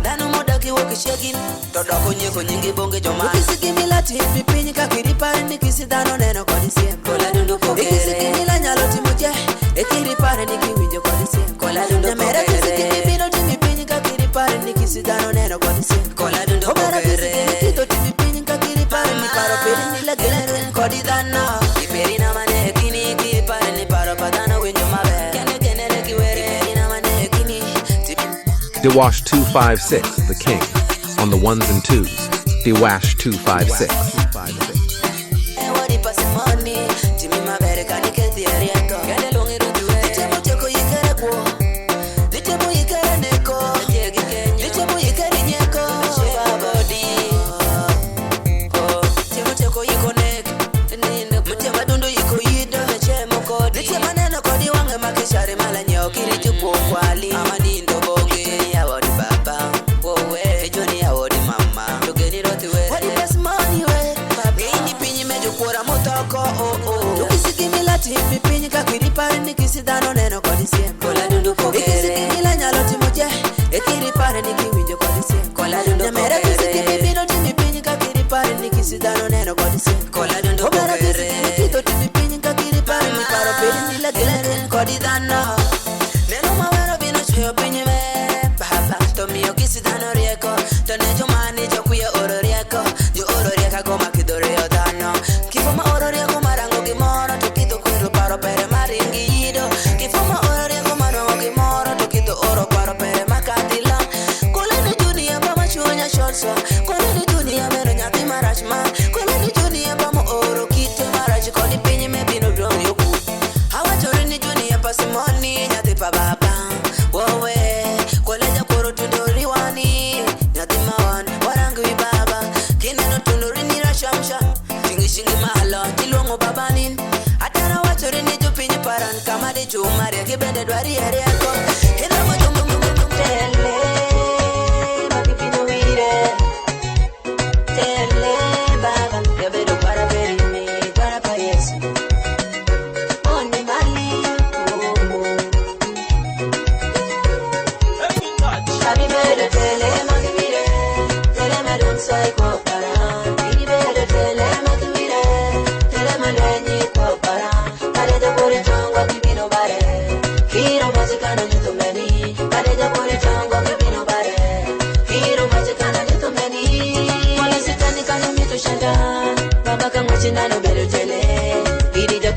Danu moda kiwo kishegin Todoko nyeko nyingi bonge jomani Ikisiki mila tipi pinyi kakiripari Nikisi dano neno kodi siem Kola dundu pokere Ikisiki mila nyalo timuje Ekiripari nikiwinjo kodi siem Kola dundu pokere Nyamere kisiki mibino timi pinyi kakiripari Nikisi dano neno kodi siem Kola dundu pokere Omera kisiki mikito timi pinyi kakiripari Nikaro peri nila gilere kodi dana Kiperi na mane kini kipari Niparo padana winjo mabe Kene kene neki were Kiperi na mane kini Dewash 256, the king. On the ones and twos, Dewash 256. Wadi pasimoni Timi mabere kani keti erieko Kene longi rujuwe Nitemo teko yikere kuo Nitemo yikere neko Nitemo yikere nyeko Shiva body Nitemo teko yiko nek Mutema dundu yiko yido Nitemo kodi Nitema neno kodi wange makishari mala nyeo Kiri tupo kwali Amani ndo bonge Ya wadi baba Wowe Joni ya wadi mama Tugeni roti we Wadi pasimoni we Nini pinyi mejo kura motoko Nukisiki mila tipi pinyi kakiripari Nikisidano neno kodi siem Kola dundu pokere Ikisiki mila nyalo timuje Ekiripari nikiwinjo kodi siem Kola dundu pokere Nyamere kisiki mibino timi pinyi kakiripari Nikisidano neno kodi siem Kola dundu pokere Omera kisiki mikito timi pinyi kakiripari Nikaro peri nila gilere kodi dana Neno mawero bino choyo pinyi me Baba Tomiyo kisidano rieko Tonejo mani chokuya oro rieko Jo oro rieka goma kidore yodano Kifoma oro rieko marango gimoro Tokido kwero paro pere maringi yido Kifoma oro rieko marango gimoro Tokido oro paro pere makadila Kuleni dunia pama chunya shorso Kuleni dunia mero nyati marashma Kuleni dunia pama oro kite marash Kodi pinyi me bino drone yoku Hawa chorini dunia pasimoni Nyati pa baba Wowe Kweleja koro tundori wani Nyati mawan Warangu ibaba Kineno tundori nira shamsha Shingi shingi mahalo Tilongo babanin Atara wachorini jupinyi paran Kama di chumari Kibende dwari eriako Hidra Tele Makipino wire Tele Baba Yabedo para perime Para pa Yesu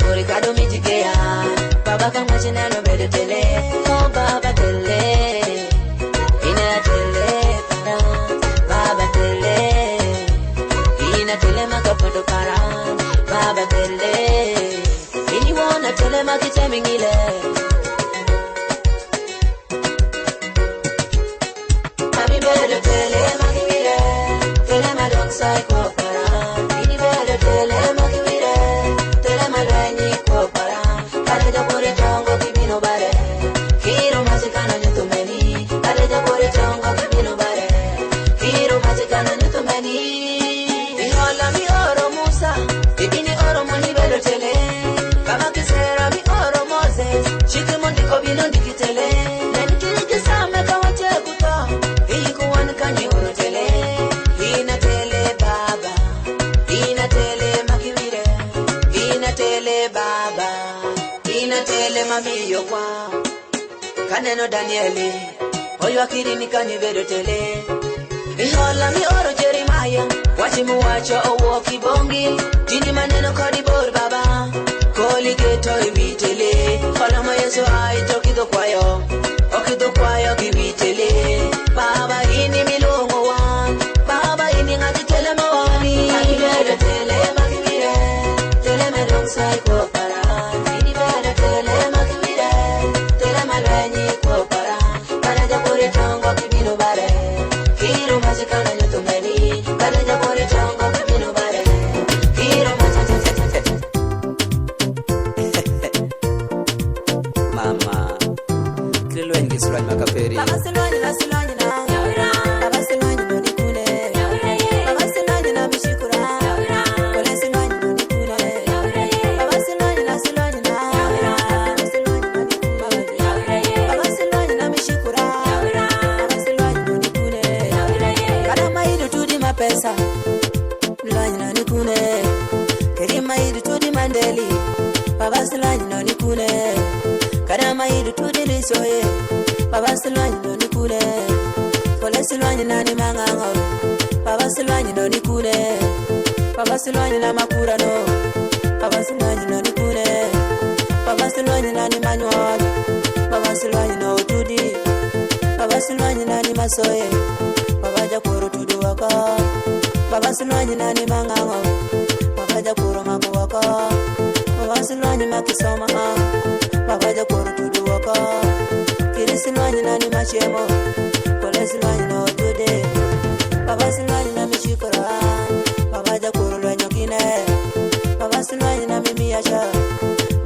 kuri kado mijikea baba kama china no bedo tele oh baba tele ina tele para baba tele ina tele makapodo para baba tele ini wana tele makitemingile mami bedo tele makimile tele madonsai kwa para ini bedo tele makimile tele malwenyi kwa para kale japore tongo kibino bare kiro masikana nyutumeni kale japore tongo kibino bare kiro masikana nyutumeni ihola mi oro musa ibini oro moni bedo tele kama kisera mi oro moses chikimondi kobino ndikitele nani kirike same kawache kuto ikuwan kanyi oro tele ina tele baba ina tele makiwire ina tele baba ina tele mamiyo kwa kaneno danieli oyo akiri ni kanyi bedo tele ihola mi oro Jeremiah wachimu wacho owo kibongi jini maneno kodi bor baba koli geto ibitele kola mo yeso ai tokido kwayo okido kwayo kibitele baba ini milongo wan baba ini ngati tele mawani ani bedo tele makimire tele medong sai ko para ini bedo tele makimire tele malwenyi ko para kana japore tongo kibino bare kiro masikana nyotumeni kana japore tongo kibino bare kiro mama kilwengi sura makaperi baba silwani na silwani na baba silwani no nikune baba silwani na mishikura kole silwani no nikune baba silwani na silwani na baba silwani no nikune baba silwani na mishikura baba silwani no nikune kada maidu tudi mapesa silwani no nikune keri maidu tudi mandeli baba silwani no nikune kada maidu tudi lisoye baba silwani no nikune kole silwani nani mangango baba silwani no nikune baba silwani na makura no baba silwani no nikune baba silwani nani manywal baba silwani no tudi baba silwani nani masoye baba jakoro tudu waka baba silwani nani mangango baba jakoro mako waka baba silwani makisoma baba jakoro tudu waka kiri silwani nani machemo kole silwani no tude baba silwani na mishikora baba jakoro lwenyokine baba silwani na mimi yasha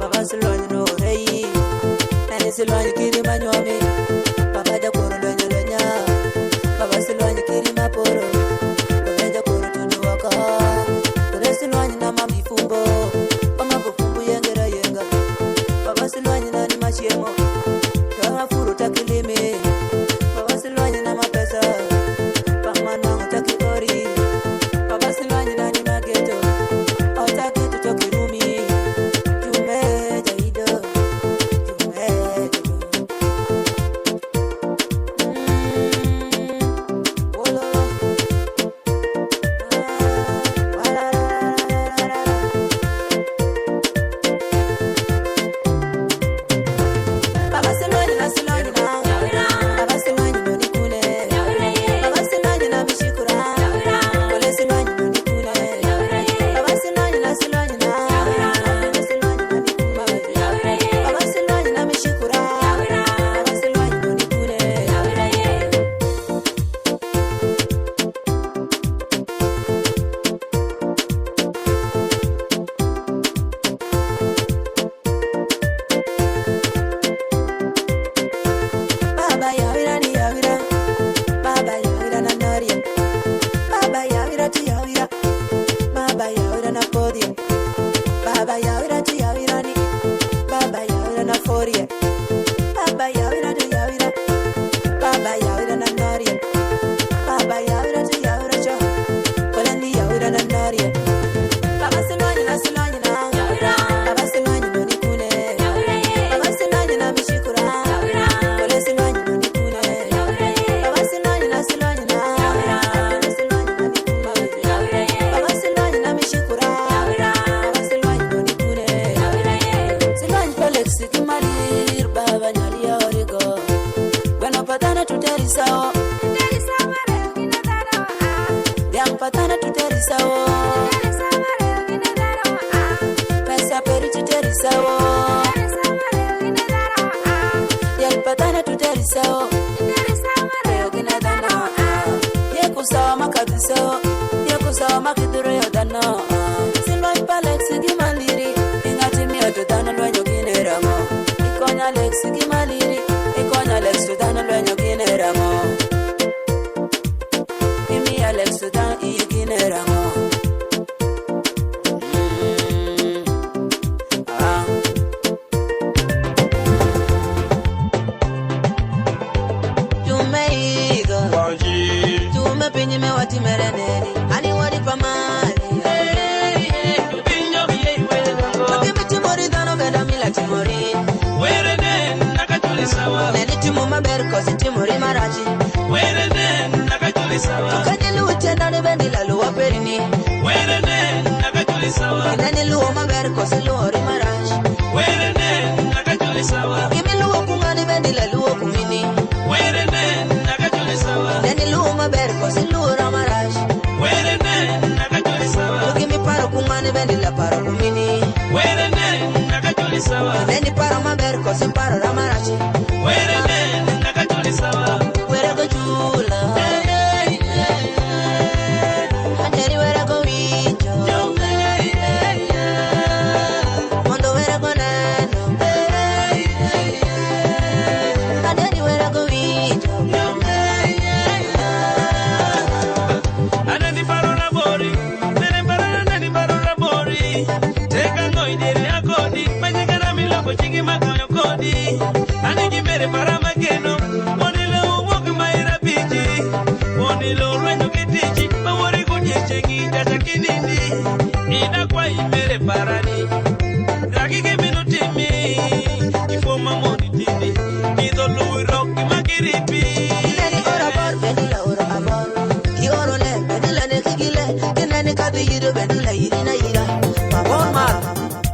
baba silwani no rei nani silwani kiri manyomi baba jakoro lwenyolwenya baba silwani kiri maporo baba jakoro tudu waka kole silwani na mamifumbo mama bufumbu yengera yenga baba silwani nani machemo kama furu takilimi baba silwani na mapesa pamano takikori baba silwani nani mageto otaketo tokirumi jume jaido jume dir baba nyali ya origo Bueno patana tuteri sao Yang patana tuteri sao Pesa peri tuteri sao Yang patana tuteri sao Kusama kabisa ya kusama kiduro ya dana Silwa ipalex gimaliri ingati mi otodana lwenyo gineramo Ikonya lex gimaliri ikonya lex todana lwenyo gineramo Imi alex todana iyo gineramo Penye me wati mereneri ani wadi pamali Oke timori dano beda mila timori Were den nakatuli sawa Neni timu maber kosi timori maraji Were den nakatuli sawa Tukani luwa tenda ni bendi la luwa perini Were den nakatuli sawa Neni luwa maber kosi luwa ri maraji Were den nakatuli sawa Kimi luwa kumani bendi la luwa kumini Were den nakatuli sawa Neni luwa maber kosi luwa ramaraji Were den nakatuli sawa Kimi paro kumani bendi la paro kumini Were den nakatuli sawa Neni paro maber kosi paro ramaraji Were den nakatuli sawa Were go chula Anjeri were go wicho Mondo were go nano Anjeri were go wicho Anani parola bori, nani parola bori. Teka ngoi dere akodi, majikana miloko chingi makoyo kodi. Ani gimere para makeno, monilo uwoki maira pichi. Monilo rwenyo kitichi, mawari kunyeche ngita kinindi. Ina kwa imere parani, raki kemino timi. Ifoma moni tindi, kido lui roki makiripi. Nani ora bor, benila ora abor Ki oro le, benila ne kigile Kinani kati yido, benila yirina yira Maboma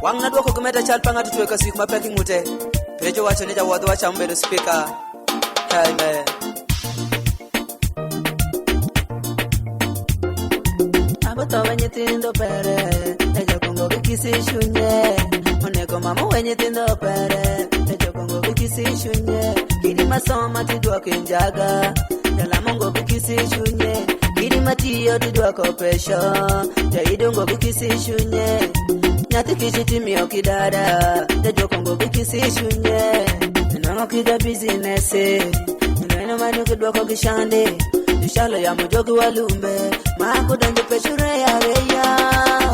Wang na duwako kumeta chalpanga tutuweka siku mapeki ngute Perejo wacho nija wadhu wacha mbele speaker Amen Abato wenye tindo pere Ejo kongo bikisi shunye Oneko mamu wenye tindo pere Ejo kongo bikisi shunye Kiri masoma tidwa kinjaga Jala mongo bikisi shunye Kiri matiyo tidwa kopesho Jaidongo bikisi shunye Nyati kichiti miyo kidada Ejo kongo bikisi shunye Nango kida business Neno manu kidwa kokishande Ishalo ya mujogi walumbe Mako danjo peshure ya reya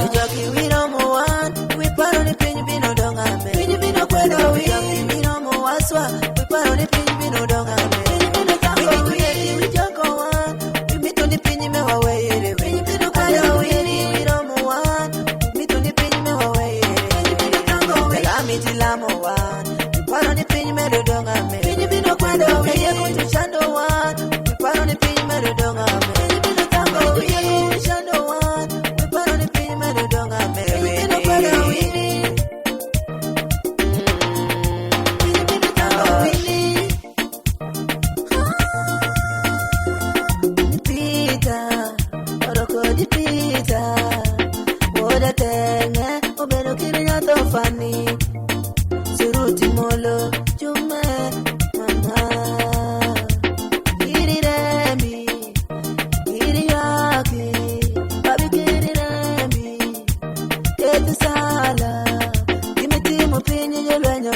Nijoki wino muwan Wiparo ni pinyi bino dongame Pinyi bino kweda wini Wino muwaswa Wiparo ni pinyi bino dongame Pinyi bino tango wini Wijoko wan Wimito ni pinyi mewa weyere Pinyi bino kweda wini Wino muwan Wimito ni pinyi mewa weyere Pinyi bino tango wini Elamiti lamo wan Wiparo ni pinyi medo dongame Pinyi bino kweda wini Eye kutu chando wan Wiparo ni pinyi medo dongame Suruti molo, chume, mama. Kiriremi, kiriyaki, babi kiriremi. Kete sala, kimitimu pinyi jelwenyo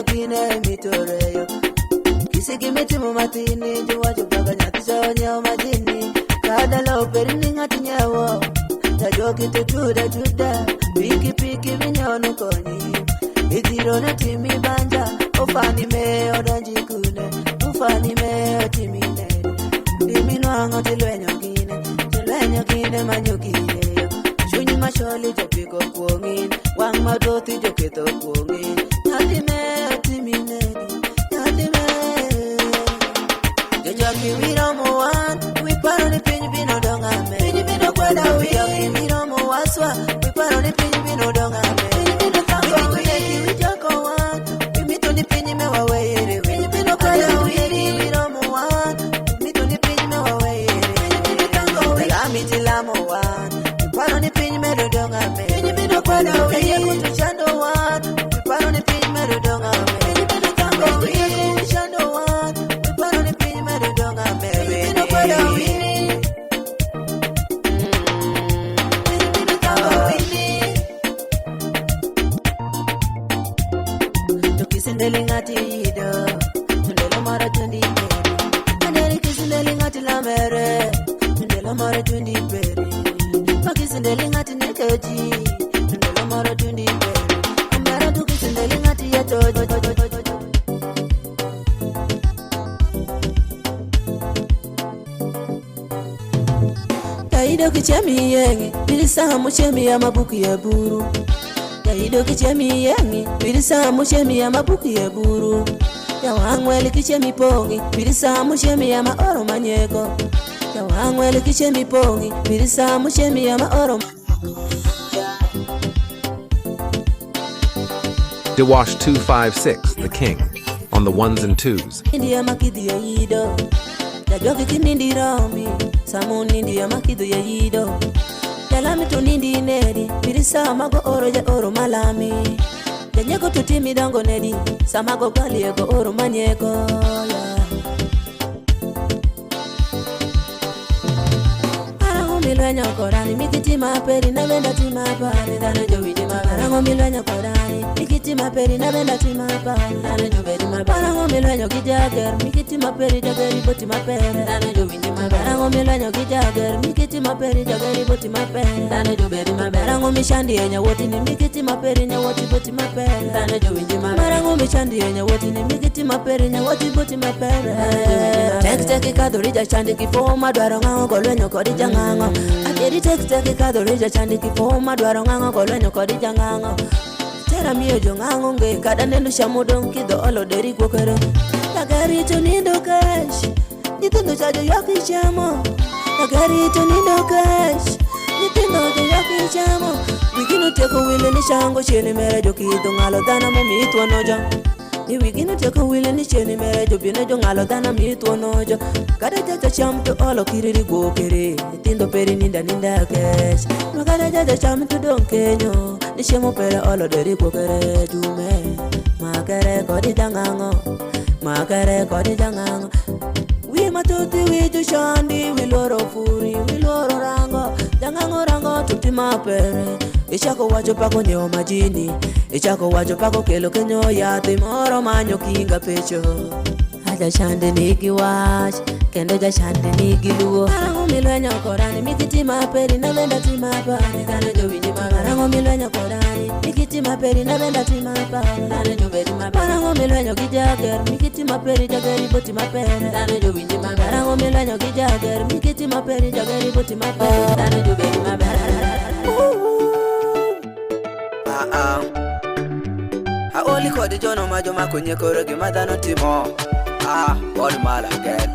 gine mitoreyo. Kisi kimitimu matini, juwajo baga nyatisa onyo majini. Kada lo perini ngati nyewo, tajoki tutuda juda. Piki piki vinyono koni Idiro na timi banja Ufani meo danjikune Ufani meo timine Dimino ango tilwenyo gine manyukine Shunyi masholi jopiko kuongin Wang madoti jokito kuongin Nyati meo timine Nyati meo Jojoki wino muwan Wiparo ni pinyi bino dongame Pinyi bino kweda wino Wino muwaswa Wiparo ni pinyi bino dongame Pinyi bino tango wini Wijoko wan kisindeli ngati yido ndelo mara tundi beri andeli kisindeli ngati lamere ndelo mara tundi beri kisindeli ngati nekeji ndelo mara tundi beri amara tu kisindeli ngati yato Kaido kichemi yengi bilisa muchemi ya mabuku ya buru Kaido kichemi yengi bilisa muchemi ya mabuku ya buru Ya wangwele kichemi pongi bilisa muchemi ya maoro manyeko Ya wangwele kichemi pongi bilisa muchemi ya maoro Dewash 256, the king, on the ones and twos. India makidi ya yido Jajoki kinindi rombi Samu nindi ya makido ya yido Jalami tu nindi nedi Birisa mago oro ja oro malami Janyeko tutimi dongo nedi Samago gali ego oro manyeko yeah. Arango milwenyo korani Mikiti maperi na benda tima pari Dana jo vidi mapari Arango milwenyo korani Mikiti maperi na benda tima pari Dana jo vidi mapari Arango milwenyo kijager Mikiti maperi jageri boti maperi Dana jo vidi mapari Arango milwenyo kijager Mikiti maperi jageri boti maperi Dana jo vidi mapari Arango mishandi enya woti ni Mikiti maperi nya woti boti maperi Dana jo vidi mapari Arango mishandi enya woti ni Mikiti maperi nya woti boti maperi Tek kadorija chandi kifoma Dwaro ngango kolwenyo kodija ngango Aderi tek kadorija chandi kifoma Dwaro ngango kolwenyo kodija ngango Tera miyo jo ngango nge Kada nendo shamudong kido olo deri kwokere Lagari to nindo cash Nitindo chajo yoki chamo Lagari to nindo cash Nitindo jo yoki chamo Wikino teko wile ni shango Chini mere jo kido ngalo dana mo mitwa nojo Ni wikino teko wile ni chini mere jo Bine jo ngalo dana mitwa nojo Kada jaja cham to olo kiriri kwokere Nitindo peri ninda cash Makada jaja cham to don kenyo Nishemo pere olo deri kwokere Dume Makere kodi jangango Makere kodi jangango We matuti we jo shandi We loro furi, we loro rango Jangango tuti mapere Ichako wajo pako nyo majini Ichako wajo pako kelo kenyo yati Moro manyo kinga pecho Haja shandi niki wash Kendo ja shandi niki luo Arango milwenyo korani Mikiti maperi na benda timapari Dana jo vini mapari Arango milwenyo korani Mikiti maperi na benda timapari Dana jo vini mapari Arango milwenyo kijager Mikiti maperi jageri boti maperi Dana jo vini mapari Arango milwenyo kijager Mikiti maperi jageri boti maperi Dana jo vini mapari Aoli kodi jono majo makonye koro gima dhano timo Body mala again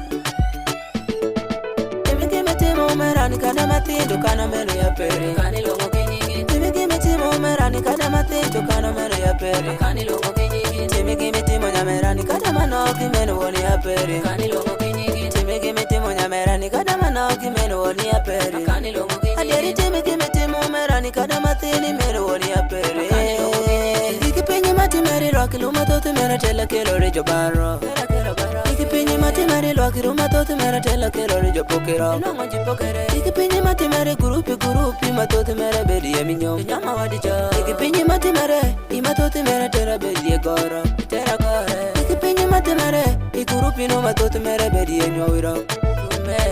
Timiki timo merani kada matindo kana meno ya pere Kani longo kinyigi Timiki timo merani kada matindo kana meno ya pere Kani longo kinyigi Timiki timo nyamerani kada manoki meno woni ya pere Kani longo kinyigi Timiki timo nyamerani kada manoki meno woni ya pere Kani longo kinyigi Aderi timiki timo merani kada matini meno woni ya pere Kani longo kinyigi Ikipenye mati meri roki lumatote mera tela kelo rejo barro Ikipinyi mati meri loki rumatote mera tela kelo rejo pokero Ikipinyi mati meri gurupi matote mera bedi ya minyo Nyama wadicho Ikipinyi mati meri imatote mera tera bedi ya goro Ikipinyi mati meri igurupi no matote mera bedi ya nyowiro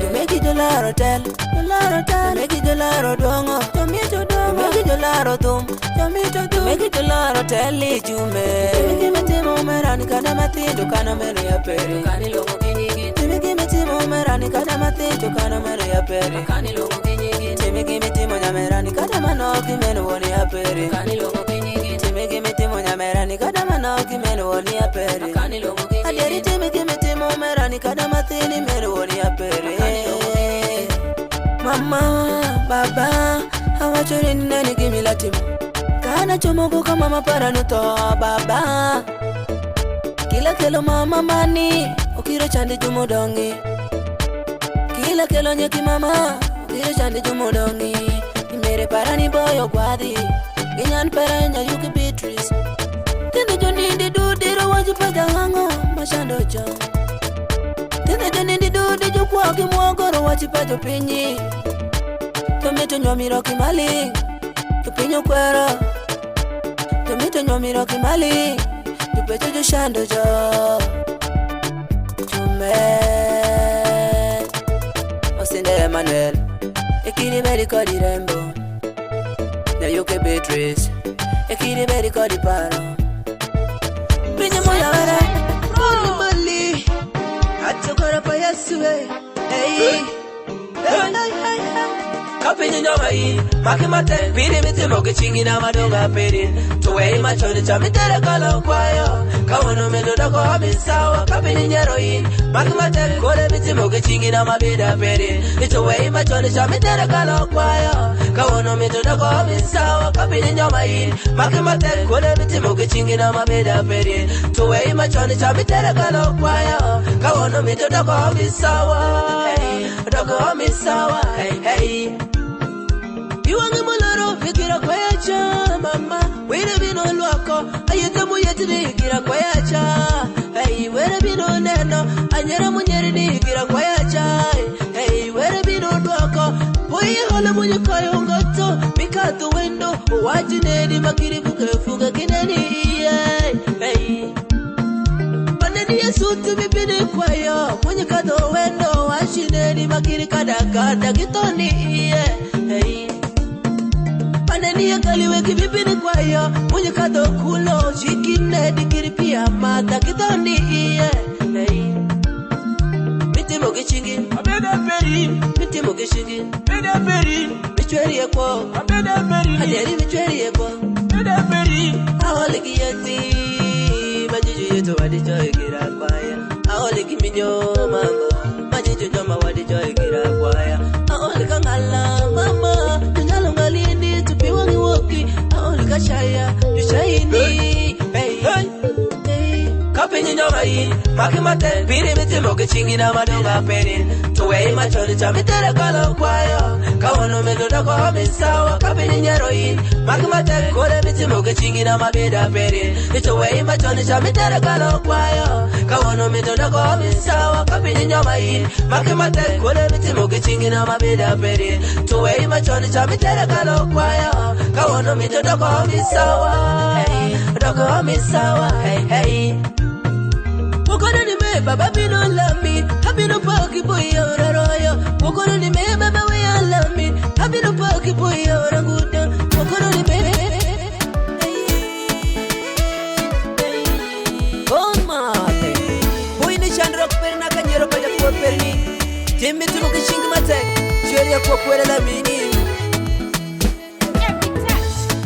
Tumeki dolaro tel Tumeki dolaro dongo Tumeki dolaro tum Tumeki dolaro teli jume Tumeki metimo merani kada matindo kana meno ya pere Kani longo kinyigi Tumeki metimo merani kada matindo kana meno ya pere Kani longo kinyigi Tumeki metimo nyamerani kada manoki meno woni ya pere Kani longo kinyigi Tumeki metimo nyamerani kada manoki meno woni ya pere Kani longo kinyigi Aderi tumeki metimo merani kada matini meno woni ya pere Mama, baba, hawachori nani gimila timu Kana chomogo kama maparano to baba Kila kelo mama mani, okiro chande jumodongi Kila kelo nyeki mama, okiro chande jumodongi Imere parani boyo kwadi, ginyan paranya yuki Beatrice Tende jonindi dudiro wajipada hango, mashando cho Tende jonindi dudiro kwa kimwagoro wajipada pinyi Tomito nyomiro kimali, tupinyo kwero Tomito nyomiro kimali, Chupecho jo shando jo Chume Osinde Emmanuel Ekini meri kodi rembo Na yuke Beatrice Ekini meri kodi paro Minye moya wera Roni mali Atokora pa yasuwe Hey Kapini nyoma hii Makimate Piri miti moge chingi na madonga peri Tuwe machoni chamitere kala kwayo Kawono medoda kwa hamisawa Kapini nyero hii Makimate Kore miti moge chingi na mabida peri Tuwe machoni chamitere kala kwayo Kawono medoda kwa hamisawa Kapini nyoma hii Makimate Kore miti moge chingi na mabida peri Tuwe machoni chamitere kala kwayo Kawono medoda kwa hamisawa Hey, dogo hamisawa Hey, hey Iwangi mularo fikira kwa yacha mama Were bino lwako ayete muyeti fikira kwa yacha Hey were bino neno anyera munyeri fikira kwa yacha Hey were bino lwako Boye hola munye kayo ngoto Mikatu wendo wajinedi makiri fuga kineni Hey Paneni yesu tumipini kwa yo Munye kato wendo wajinedi makiri kadakada kitoni Hey Paneni ya kaliwe kibibini kwa yo Mwenye kato kulo Shikine dikiri pia mata Kitoni iye Hey Miti moge chingi Abeda peri Miti moge chingi Abeda peri Michweri ya kwa Abeda peri Aderi michweri ya kwa Abeda peri Awaliki yati Majiju yeto wadijoy gira kwaya Awaliki minyo mango Majiju joma wadijoy gira kwaya Awalika ngala mama Tunalungalini tupiwangi woki Awalika shaya Tushaini Hey hey Kapini nyoma hii Makimate Piri miti moge chingi na madonga peri Tuwe machoni chamitere kala kwayo Kawono medoda kwa hamisawa Kapini nyero hii Makimate Kore miti moge chingi na mabida peri Tuwe machoni chamitere kala kwayo Kawono medoda kwa hamisawa Kapini nyoma hii Makimate Kore miti moge chingi na mabida peri Tuwe machoni chamitere kala kwayo Kawono medoda kwa hamisawa Hey, dogo hamisawa Hey, hey Wokona ni me baba bino lami Habino paki boya uraroyo Wokona ni me baba wea lami Habino paki boya uranguda Wokona ni me Gomate Boy ni chandro kuperi na kanyero kaja kuwa perni Timi tumu kishingi matek Shweri ya kuwa kwere la mini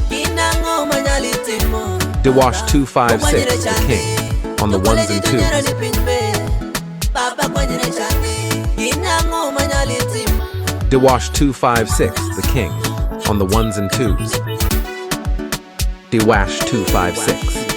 Kinango manyali timo Dewash 256, the king, on the ones and twos. Dewash 256, the king, on the ones and twos. Dewash 256.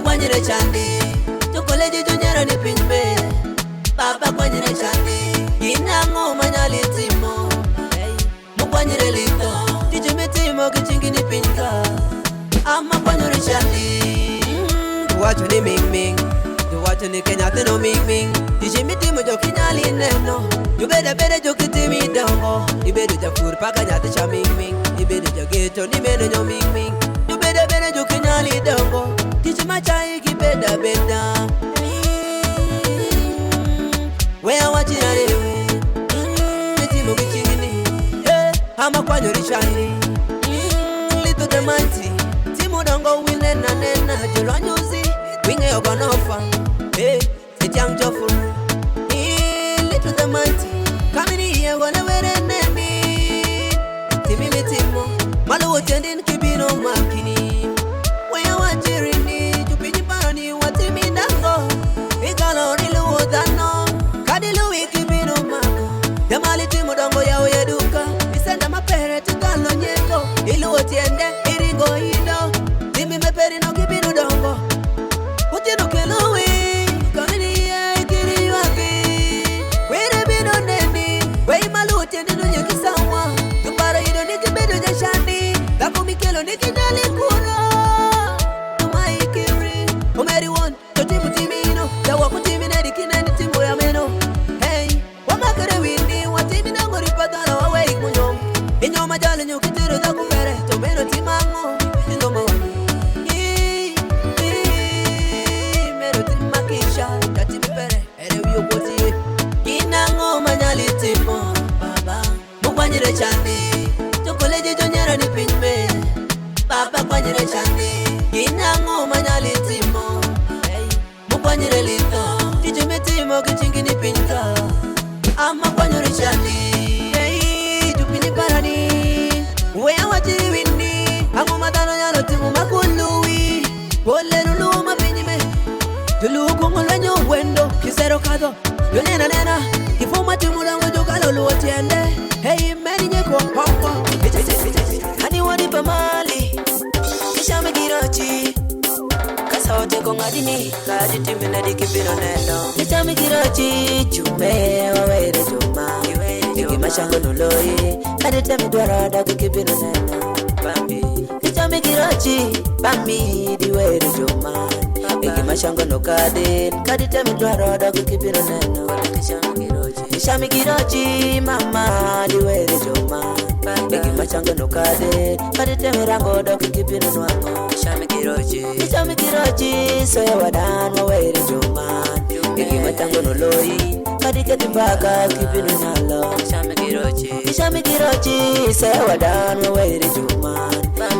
Kwanyere chandi Chokoleji junyera ni pinbe Baba kwanyere chandi Inango manyali timo Mukwanyere lito Tijimiti kichingi ni pinka Ama kwanyere chandi Tuwacho ni ming ming Tuwacho ni kenyate no ming ming Tijimiti mojo kinyali neno Jubede bede jokiti mi dongo Ibedu jafur paka nyate cha ming ming Ibedu jogeto ni meno nyo ming ming Jubede bede jokinyali dongo Tichimachai kibeda beda Wea wachinarewe Mitimu kichingini Hama kwanyo rishani Lito the mighty Timu dongo winena nena Jolo nyuzi Winge yogonofa Sitiang jofu Lito the mighty Kamini yegone were nemi Timi mitimu Malu wotendin kibino makini Wea wachirini Kadilu wiki bino mako Jamali timu dongo ya uyeduka Isenda mapere tukalo nyeko Ilu otiende irigo hido Timi meperi no kibino dongo Utinu kiluwi Kamini ye kiri waki Wire bino neni Wei malu otiende nunye kisawa Tuparo hido nikibido jashani Taku mikelo nikinali kuro Tumaikiri pinka ama kwanyori chandi hey tupini parani wea watiri windi amu matano yano timu makului wole nulu mapinyime tulu kungolwenyo wendo kisero kato yonena nena kifuma timula mwejo kalolu otiende hey meni nyeko popo hani wanipa mali kisha migirochi kasaote kongadini kadi timina dikipino neno kisha migirochi chume wawere chuma iki mashango noloyi kadi temi dwarada kikipino neno bambi kisha migirochi bambi diwere chuma iki mashango no kadi temi dwarada kikipino neno kisha migirochi mama diwere chuma iki mashango no kadi temi rango do kikipino nwango kisha migirochi soya wadan wawere chuma iki mashango noloyi kadi ketibaka kipino nalo kisha migirochi soya wadan wawere chuma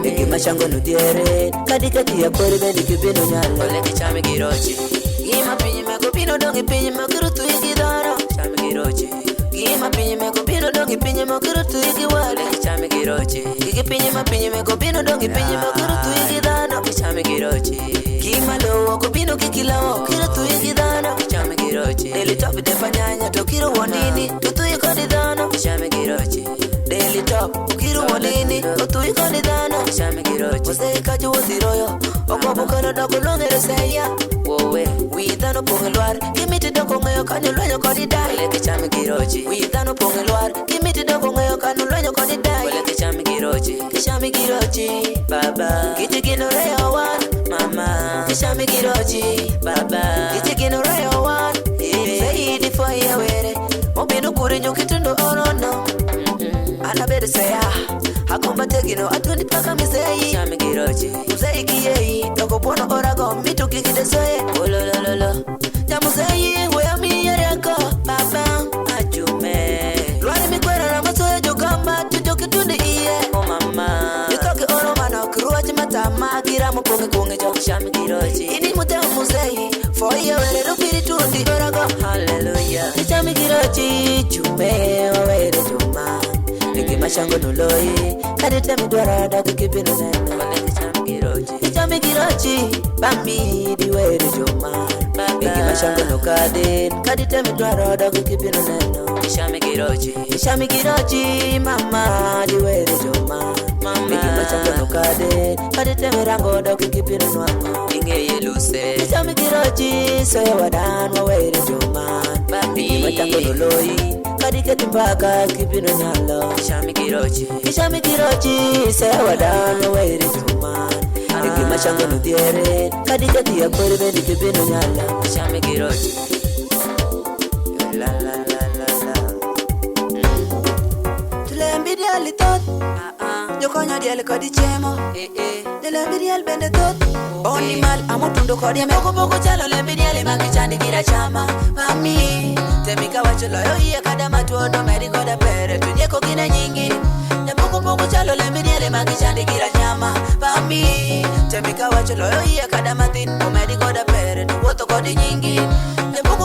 iki mashango no diere kadi ketiya kori bendi kipino nalo kisha migirochi Gima pinyi meko pino dongi pinyi mekuru tu iki dara Chami girochi Gima pinyi meko pino dongi pinyi mekuru tu iki wale Chami girochi Iki pinyi ma pinyi meko pino dongi pinyi mekuru tu iki dara Chami girochi Gima lowo ko pino kikilawo kira tu iki dara Chami girochi Daily top defa nyanya to kiro wonini Tutu iko di dara Chami girochi Daily top kiro wonini Tutu iko di dara Chami girochi Ose kaji woziroyo Oko bukano dako longere seya Wowe Witano pongelwar Kimiti doko ngayo kanyo lwenyo kodi dai Wele kichami girochi Witano pongelwar Kimiti doko ngayo kanyo lwenyo kodi dai Wele kichami girochi Baba Kichi gino reyo wan Mama Kichami girochi Baba Kichi gino reyo wan Sayidi foye were Mobino kuri nyukitundo orono Anabede seya Hakomba tegino atundi paka miseyi Chami girochi Museyi kiyeyi Doko pono orago mitu kikide soye Ololololo Jamuseyi wea miyereko Baba ajume Lwari mikwera na masoye jokamba Tujoki tundi iye O mama Yutoke oro mano Kiruwaji matama Gira muponge kunge joki Chami girochi Ini mute museyi Foye wele rupiri tundi orago Hallelujah Chami girochi Chume wawere juma Iki mashango noloyi Kadi temi dwarada kikipino neno Kichami girochi Bambi diwere joma Iki mashango no kadi temi dwarada kikipino neno Kichami girochi Mama diwere joma Iki mashango no kadi temi rango do kikipino nwango Ingeye luse Kichami girochi Soya wadan wawere joma Iki mashango noloyi Kadi ketibaka kipino nalo Kichami girochi Sewa wadano wairi tuman Iki mashango nudiere Kadi ketiya kori bendi kipino nalo Kichami girochi La la la la la Tulembi diali tot Jokonyo diali kodi chemo Tulembi diali bende tot Oni mal amotundo kodi eme Poko chalo lembi diali makichandi kira chama Mami Temika wachulo yo iye kada matuodo meri koda pere Tunyeko kine nyingi Poko chalo lembi diali makichandi kira chama Mami Temika wachulo yo iye kada matin Omeri koda pere Tuwoto kodi nyingi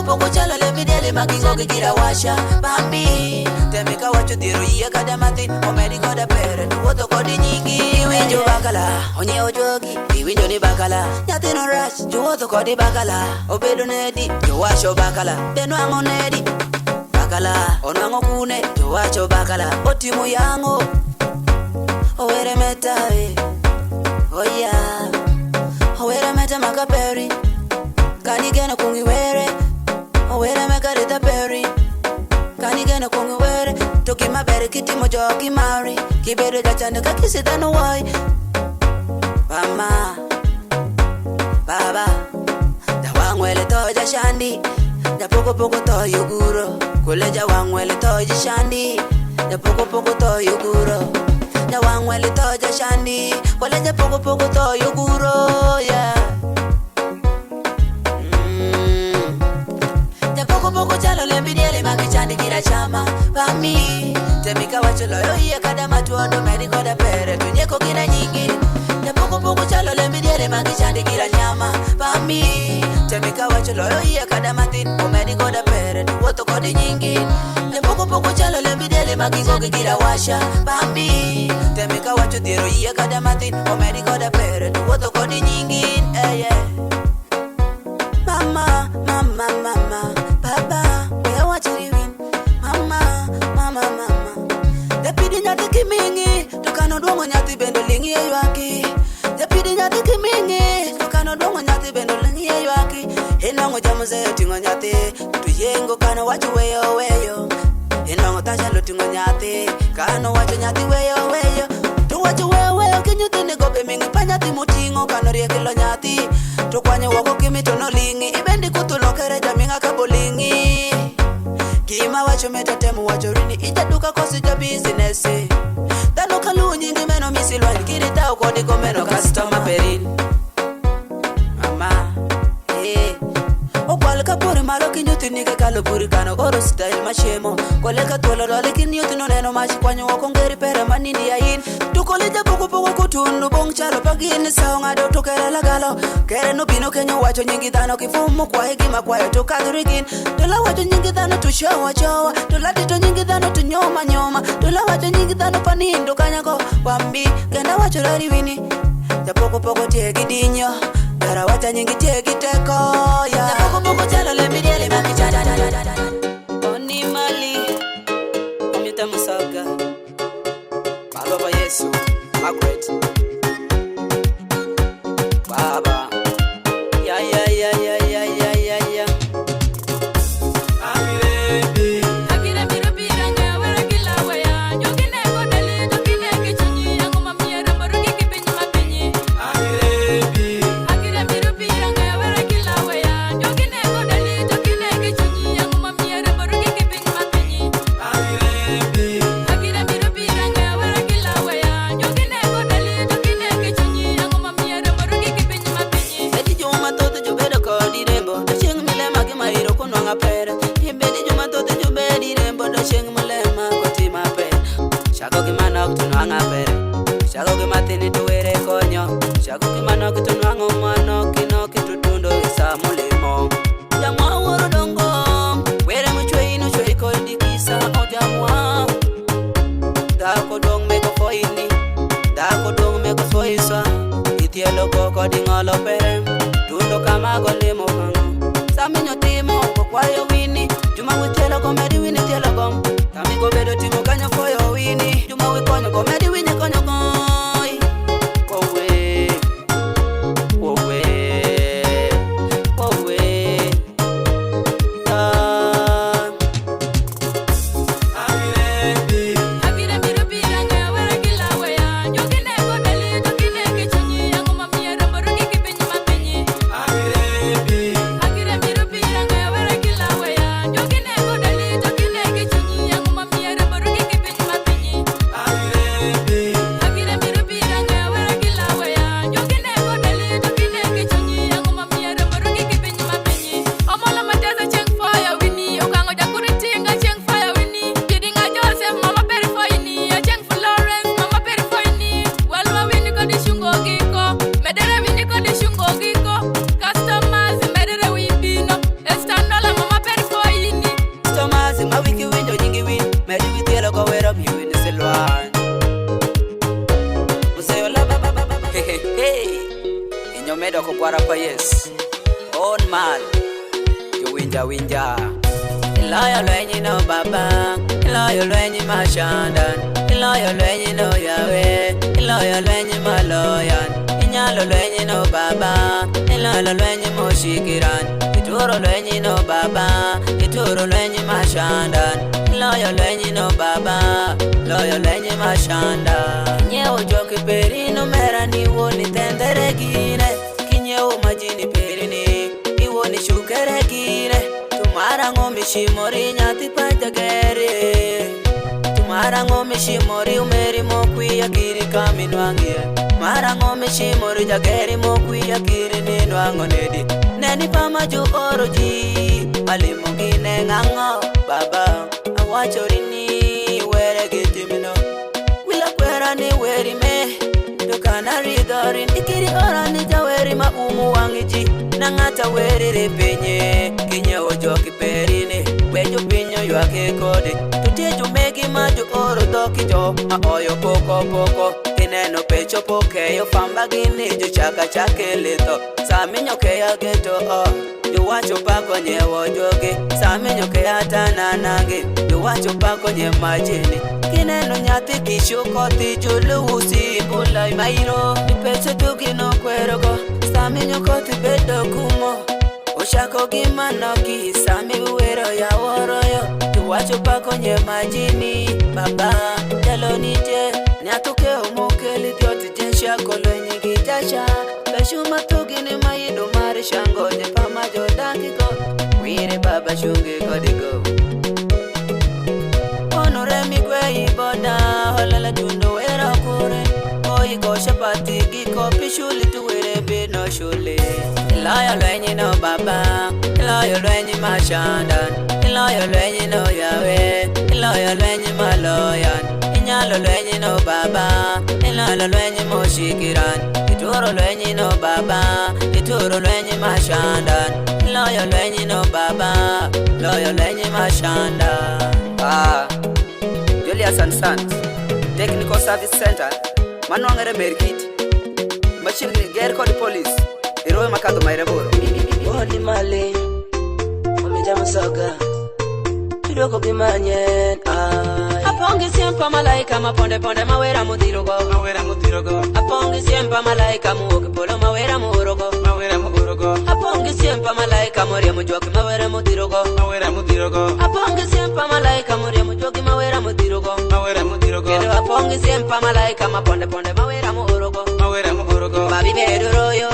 Poko chalo lembi diali makingogi kira washa Mami Temika wachu diru iye kada matin Omeri koda pere Tuwoto kodi nyingi Winjo bakala Onye ojogi Winjo ni bakala Nyati no rush Juwoto kodi bakala Obedo nedi Jowasho bakala Deno ango nedi Bakala Onwango kune Jowacho bakala Otimu yango Owere meta Oh yeah Owere meta makaperi Kanigena kungi were Owere mekarita peri Kanigena kungi were Toki mabere kiti mojoki mari Kibere gachande kakisita no wai Mama Baba Jawangwele toja shandi Japoko to yuguro Kule jawangwele toja shandi Japoko to yuguro Jawangwele toja shandi Kule japoko to yuguro Yeah Japoko chalo lembi diele makichandi kira chama Bami Temika wachulo yo iye kada matuondo meri koda pere Tunyeko kina nyingi Poko chalo lembi diele makichandi kira nyama Bami temika wacho loyo iya kada matin omedi koda pere duwoto kodi nyingi lepoko poko chalo lembidele magigo gigira washa bambi temika wacho dhiero iya kada matin omedi koda pere duwoto kodi nyingi mama mama mama baba we wachiriwin mama mama mama depidi nyati kimingi tokano duongo nyati bendo lingi ywaki depidi nyati kimingi tokano duongo nyati bendo lingi ywaki inongo jamuze tingo nyati tuyengo kano wacho weyo weyo inongo tachalo tingo nyati kano wacho nyati weyo weyo tu wacho weyo weyo kinyuti ni gobe mingi pa nyati mutingo kano riekilo nyati tu kwanye wako kimi tono lingi ibendi kutulo kere jaminga kabo lingi kima wacho metatemu wacho rini ija duka kosi ja business dano kalu nyingi meno misilwani kirita ukodi komeno customer perin mama okwal kapuri malo kinyuti nike kalo puri kano oro style mashemo kole katolo role kinyuti no neno machi kwanyo wako ngeri pere manini ya in tukolija puku puku kutunu bong chalo pagini saunga do tukere lagalo kere no bino kenyo wacho nyingi dhano kifumu kwa hekima kwa yoto kadhurikin tula wacho nyingi dhano tushowa chowa tula tito nyingi dhano tunyoma nyoma tula wacho nyingi dhano panindo kanyako wambi kenda wacho rari wini ja puku puku tiegi dinyo Dara wacha nyingi teki teko ya Poko poko chalo lembidele makichada Oni mali Omita musaga Baba Yesu Margaret Baba Ya ya ya ya ya ya ya ya Akirebe Akira miro piranga wera kila waya Jogine kodele jogine kichunyi Yangu mamia rambarugi kipinyi mapinyi Akirebe Akira miro piranga wera kila waya Jogine kodele jogine kichunyi Yangu mamia rambarugi kipinyi mapinyi Akirebe Akira miro piranga wera kila waya Jogine kodele jogine kichunyi Yangu mamia rambarugi kipinyi mapinyi Bedi juma tote jubedo kodi rembo Do sheng milema kima hiro kunwanga pere Bedi juma tote jubedi rembo Do sheng milema koti mapere Shako kimanok tunwanga pere Shako kimatini tuwere konyo Shako kimanok tunwanga umano Kino kitutundo isa mulimo Jamwa uoro dongo Were mchwe ino chwe kodi kisa o jamwa Dako dong meko foini Dako dong meko foiswa Itielo koko di ngolo pere Tundo kama golimo kango Saminyo timo kwa wini Juma witielo komedi wini tielo kom Kami gobedo timo kanyo foyo wini Juma wikonyo komedi wini konyo koi Kowe Kowe Kowe Akirebe Akira miro piranga wera kila waya Jogine kodele jogine kichunyi Yangu mamia rambarugi kipinyi mapinyi Akirebe Akira miro piranga wera kila waya Jogine kodele jogine kichunyi Yangu mamia rambarugi kipinyi mapinyi Akirebe Akira miro piranga wera kila waya Jogine kodele jogine kichunyi Yangu mamia rambarugi kipinyi mapinyi Omola mateza cheng fire wini Okango jakuritinga cheng fire wini Kidinga Joseph mama peri foini Cheng Florence mama peri foini Walwa wini kodi shungo giko Medere wini kodi shungo giko Customers medere wibino Estanola mama peri foini Thomas mawiki winjo nyingi win Meri witielo ko wero miwini silwan Museo la baba baba Inyo medo ko kwara pa yes On mal Yo winja winja Iloyo lwenyi no baba Iloyo lwenyi mashandan Iloyo lwenyi no yawe Iloyo lwenyi maloyan Inyalo lwenyi no baba Iloyo lwenyi moshikiran Ituro lwenyi no baba Ituro lwenyi mashandan Iloyo lwenyi no baba Iloyo lwenyi mashandan Kinyewo joki perino mera niwo ni tendere gine Kinyewo majini perini Iwo ni shukere gine Tumara ngomi shimori nyati pajagere Tumara ngomi shimori umeri mokwi ya kiri kaminwangie Mara ngomi shimori jageri mokwi ya kiri ninwango nedi Neni pama ju oroji Malimo gine ngango baba Awachorini were gitimino Wila kwera ni weri me Dukana ridorin Ikiri orani jaweri ma umu wangiji Gina ngata werere penye Kinya ojo kiperine Wejo pinyo yuake kode Tutieju megi maju oro doki jo Aoyo poko poko Kineno pecho pokeyo Famba gini jo chaka chake lito Saminyo kea geto Yuwacho pako nye wojoge Saminyo kea tananage Yuwacho pako nye majini Kineno nyati kishuko tijulu usi Ulai mairo Nipeche tukino kwerogo Saminyo koti bedo kumo Oshako gimanoki Sami uwero ya woroyo Yuwacho pako nye majini Baba Jalo nije Nyatuke umukeli Dioti jensha kolo nyigi jasha Peshu matugini maido mari shango De pama jodaki go Wire baba shungi kodigo Onore migwe iboda Holala tundo wera kure Oyi go shapati Giko pishuli tuwere bino shule Iloyo lwenyi no baba Iloyo lwenyi mashandan Iloyo lwenyi no yawe Iloyo lwenyi maloyan Inyalo lwenyi no baba Iloyo lwenyi moshikiran Ituro lwenyi no baba Ituro lwenyi mashandan Iloyo lwenyi no baba Iloyo lwenyi mashandan Julius and Sons Technical Service Center Manuangere Merkit Machine Ger Code Police Iroe Makado Maireboro Bodi male Omija musoga Chidoko gimanyen Apongi siempa malaika maponde ponde mawera mutirogo Apongi siempa malaika muoki polo mawera murogo Apongi siempa malaika moria mujoki mawera mutirogo Apongi siempa malaika moria mujoki mawera mutirogo Kendo apongi siempa malaika maponde ponde mawera murogo Babi bedoroyo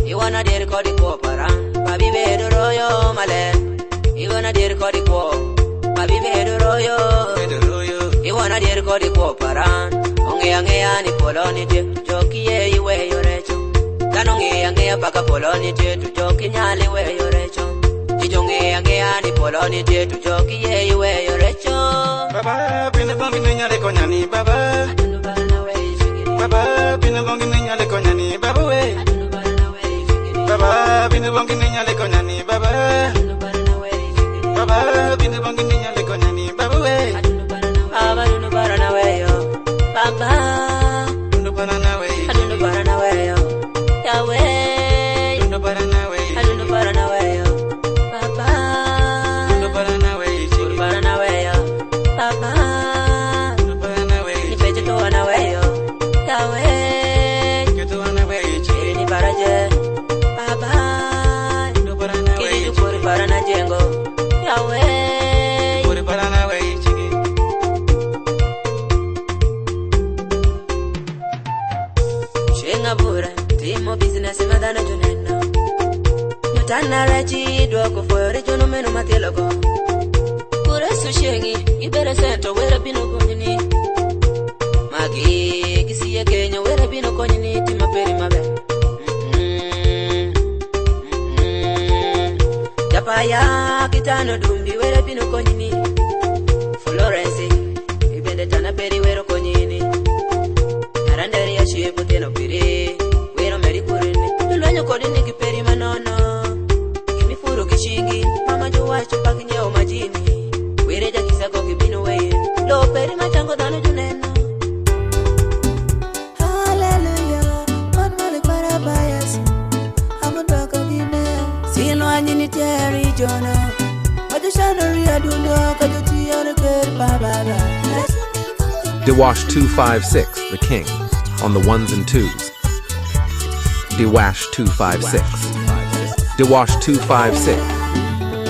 Iwana dir kodi ko paran Babi bedoroyo male Iwana dir kodi ko Babi bedoroyo Iwana dir kodi ko paran Onge ni poloni te Joki ye iwe yorecho Kano nge paka poloni te Tu joki nyali we yorecho Ijonge ni poloni te Tu joki ye iwe yorecho Baba pina bongi nyale konyani baba Adunu barana we shigiri Baba pina bongi nyale konyani baba we Baba bini bongi nyale konyani baba Adunu barana we shigiri Baba bini bongi nyale konyani baba we Adunu barana we yo Baba Adunu barana we Adunu barana we yo Yahweh Adunu barana we Adunu barana we yo Baba Adunu barana we Adunu barana we yo Baba Adunu barana we Nipeche to wana we yo Yahweh Ketu wana we Chiri ni baraje Baba Adunu barana we Kiri jukuri barana jengo Yahweh Puri barana we chigi Shinga bura Timo business madana juneno Nyutana rachi Dwako fore jono menu matilogo Kuresu shengi Ibere sento wera bino konyini Magi Kisiye Kenya wera bino konyini Tima peri mabe Japaya Kitano dumbi wera bino konyini Florence Ibende tana peri wero konyini Narandari ya shepu teno piri Wero meri kurini Lulwenyo kodini kiperi manono Kimifuru kishingi Mama juwa chupaki nyeo majini Wireja kisako kibino weye Lo peri machango dano juneno Hallelujah One malik parabayas Amundwako gine Silo anjini teri jono Majushano ria dundo Kajuti yore keri bababa Dewash 256, the king, on the ones and twos. Dewash 256. Dewash 256.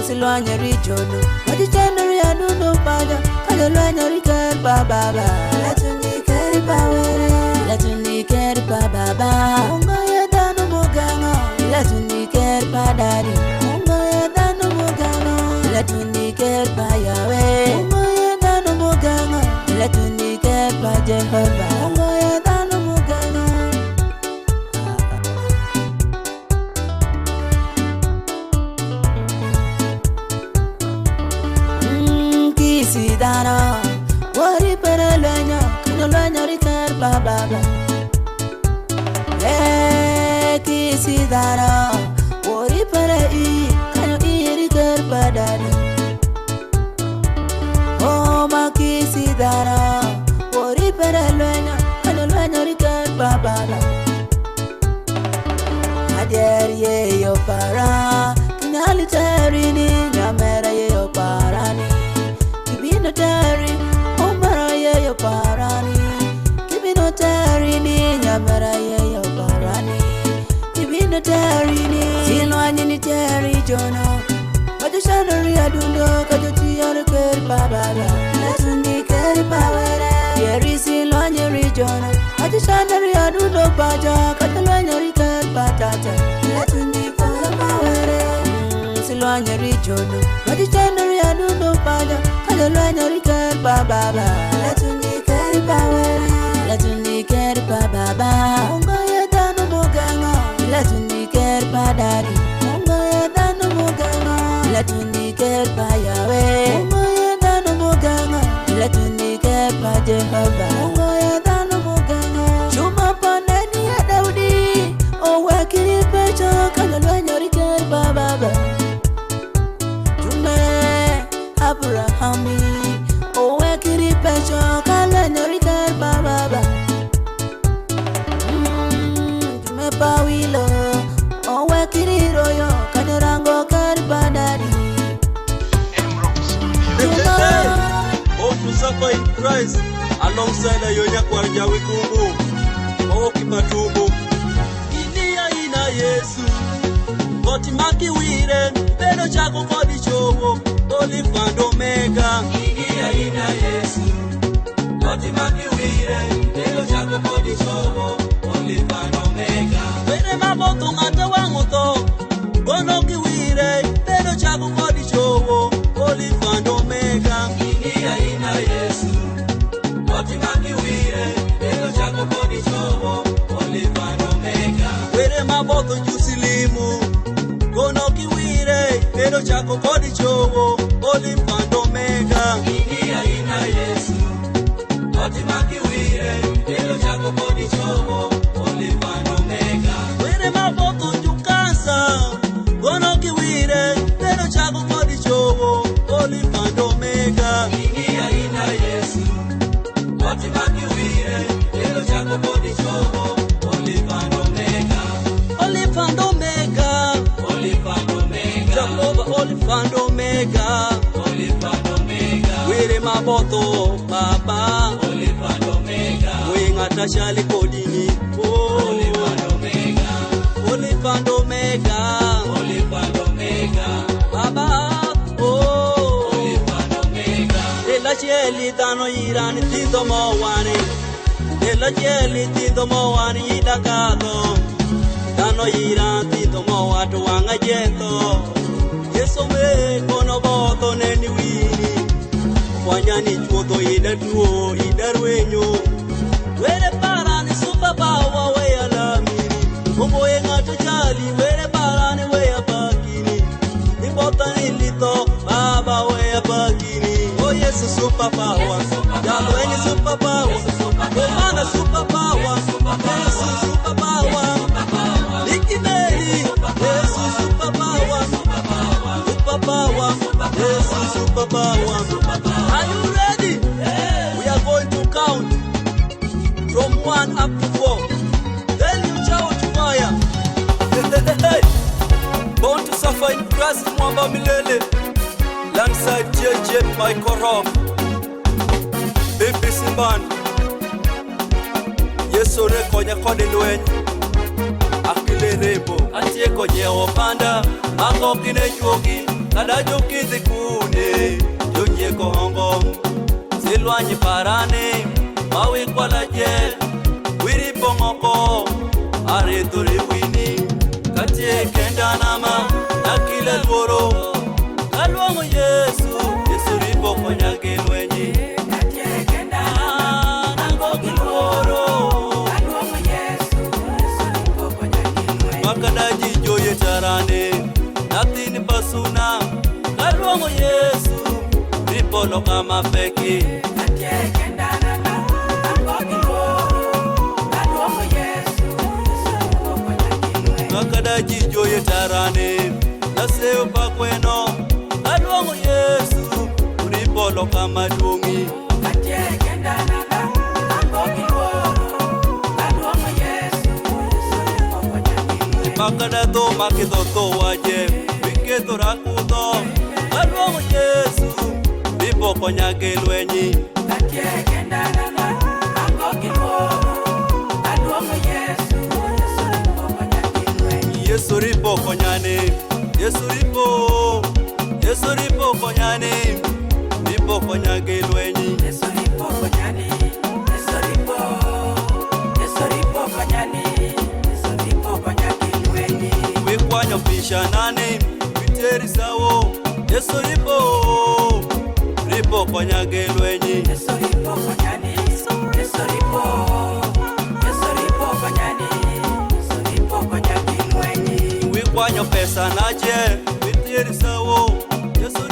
Silwanya rijono Majushano ria dundo pada Kajalwanya rikeri bababa Letuni keri bawere Letuni keri bababa Ungo ye dano mugano Letuni keri badari Ungo ye dano mugano Letuni keri bayawe Ungo ye dano mugano Letuni keri bajehova Ungo ye dano mugano Kisi dano Wari pere lwenyo Kino lwenyo rikeri bababa Kisi dano teri ye yo para Kinyali teri ni nyamera ye yo parani Kibino teri umara ye yo parani Kibino teri ni nyamera ye yo parani Kibino teri ni Silwanyi ni teri jono Majushanari adundo kajuti yore keri bababa Letundi keri bawere Yeri silwanyi rijono Majushanari adundo baja Katalwanyi rikeri batata Letundi keri bawere Silwanyi rijono Majushanari adundo baja Katalwanyi rikeri bababa Letundi keri bawere Letundi keri bababa Mungo yedano moganga Letundi keri badari Mungo yedano moganga Letundi keri bayawe Mungo yedano moganga Letundi keri bajehova Mungo yedano moganga Chuma paneni ya Daudi Owe kiri pecho Kagalwenyo rikeri bababa Jume Abrahami Owe kiri pecho Kagalwenyo rikeri bababa Jume Pawilo Owe kiri royo Kanyorango keri badari To suffer in Christ alongside Ayonya Kwarja Wikumbu Kipatubu Inia ina Yesu Goti maki wire Beno chako kodi chowo Olifa and Omega Inia ina Yesu Goti maki wire Beno chako kodi chowo Olifa and Omega Bene maboto ngata wangoto Gono kiwire Beno chako kodi chowo Olifa and Omega Inia ina Yesu Goti maki wire Beno chako kodi chowo Olifa and Omega Bene maboto njusilimu Gono kiwire Beno chako kodi chowo Olifa and Omega Inia ina Yesu Goti maki wire Beno chako kodi chowo Olifa and Omega Bene maboto njukansa Gono kiwire Beno chako kodi chowo Olifa and Omega Inia ina Yesu Goti maki wire Beno chako kodi chowo Olifa and Omega Olifa and Omega Olifa and Omega Jehovah Olifa and Omega Olifa and Omega Wire maboto baba Olifa and Omega Winga tashali kodini Olifa and Omega Olifa and Omega Olifa and Omega Baba Olifa and Omega Ela cheli tano irani tito mowani Ela cheli tito mowani idakato Tano irani tito mowatu wanga jeto Yeso me kono boto neni wini Wanyani chuoto ida tuo ida ruenyo Were parani super power we alamini Mungo yengato chali were parani we abakini Ibota nilito baba we abakini Oh Yesu super power Yalo eni super power Omana super power Yesu super power Ikimeli Yesu super power Super power Yesu super power Are you ready? We are going to count from 1 up to 4. Then you shout fire. Born to suffer in Christ Mwamba Milele. Landside JJ Michael Rock. Baby Simban. Yeso reko nyakode lwenye. Akile rebo. Atie konye opanda. Ako kine juogi. Kada joki zikune. Jonye kohongo. Silwanyi parane. Mawi kwa la jel. Wiri pongoko. Are turi wini. Katie kenda nama. Nakile lworo. Kalwango Yesu. Yesu ripo konya gelwenyi. Katie kenda nama. Nango kilworo. Kalwango Yesu. Yesu ripo konya gelwenyi. Makadaji joye tarane. Natini basuna. Kalwango Yesu. Ripo loka mafeki. Katie kenda nama. Nango kilworo. Kalwango Yesu. Yesu ripo konya gelwenyi. Makadaji joye tarane. Naseo pakweno. Kalwango Yesu. Ripo loka madungi. Katie kenda nama. Nango kilworo. Kalwango Yesu. Yesu ripo konya gelwenyi. makada to makido to waje wiketo rakudo alwo Yesu bipo konya gelwenyi katiege ndana ango kibo alwo Yesu konya gelwenyi Yesu ripo konyane Yesu ripo konyane bipo konya gelwenyi Yesu ripo konyane Yesu ripo konyane Yesu ripo konya gelwenyi wikwanyo pisha nane witeri sawo Yesu ripo konya gelwenyi Yesu ripo konyane Yesu ripo konyane Yesu ripo konya gelwenyi wikwanyo pesa naje witeri sawo Yesu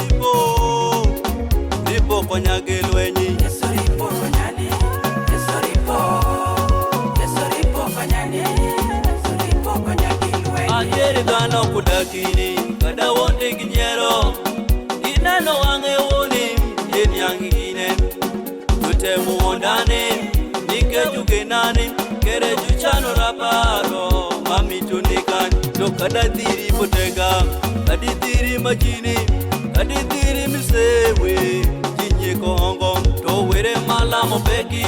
ripo konya gelwenyi Yesu ripo konyane Yesu ripo konyane Yesu ripo konya gelwenyi ajeri gano kudakini kada wonde ginyero inano wange woni yenyangine tutemu ondane nikejuge nane kere juchano raparo mami tunikan to kada diri potega kadi diri majini kadi diri misewe jinye kongo to were malamo begi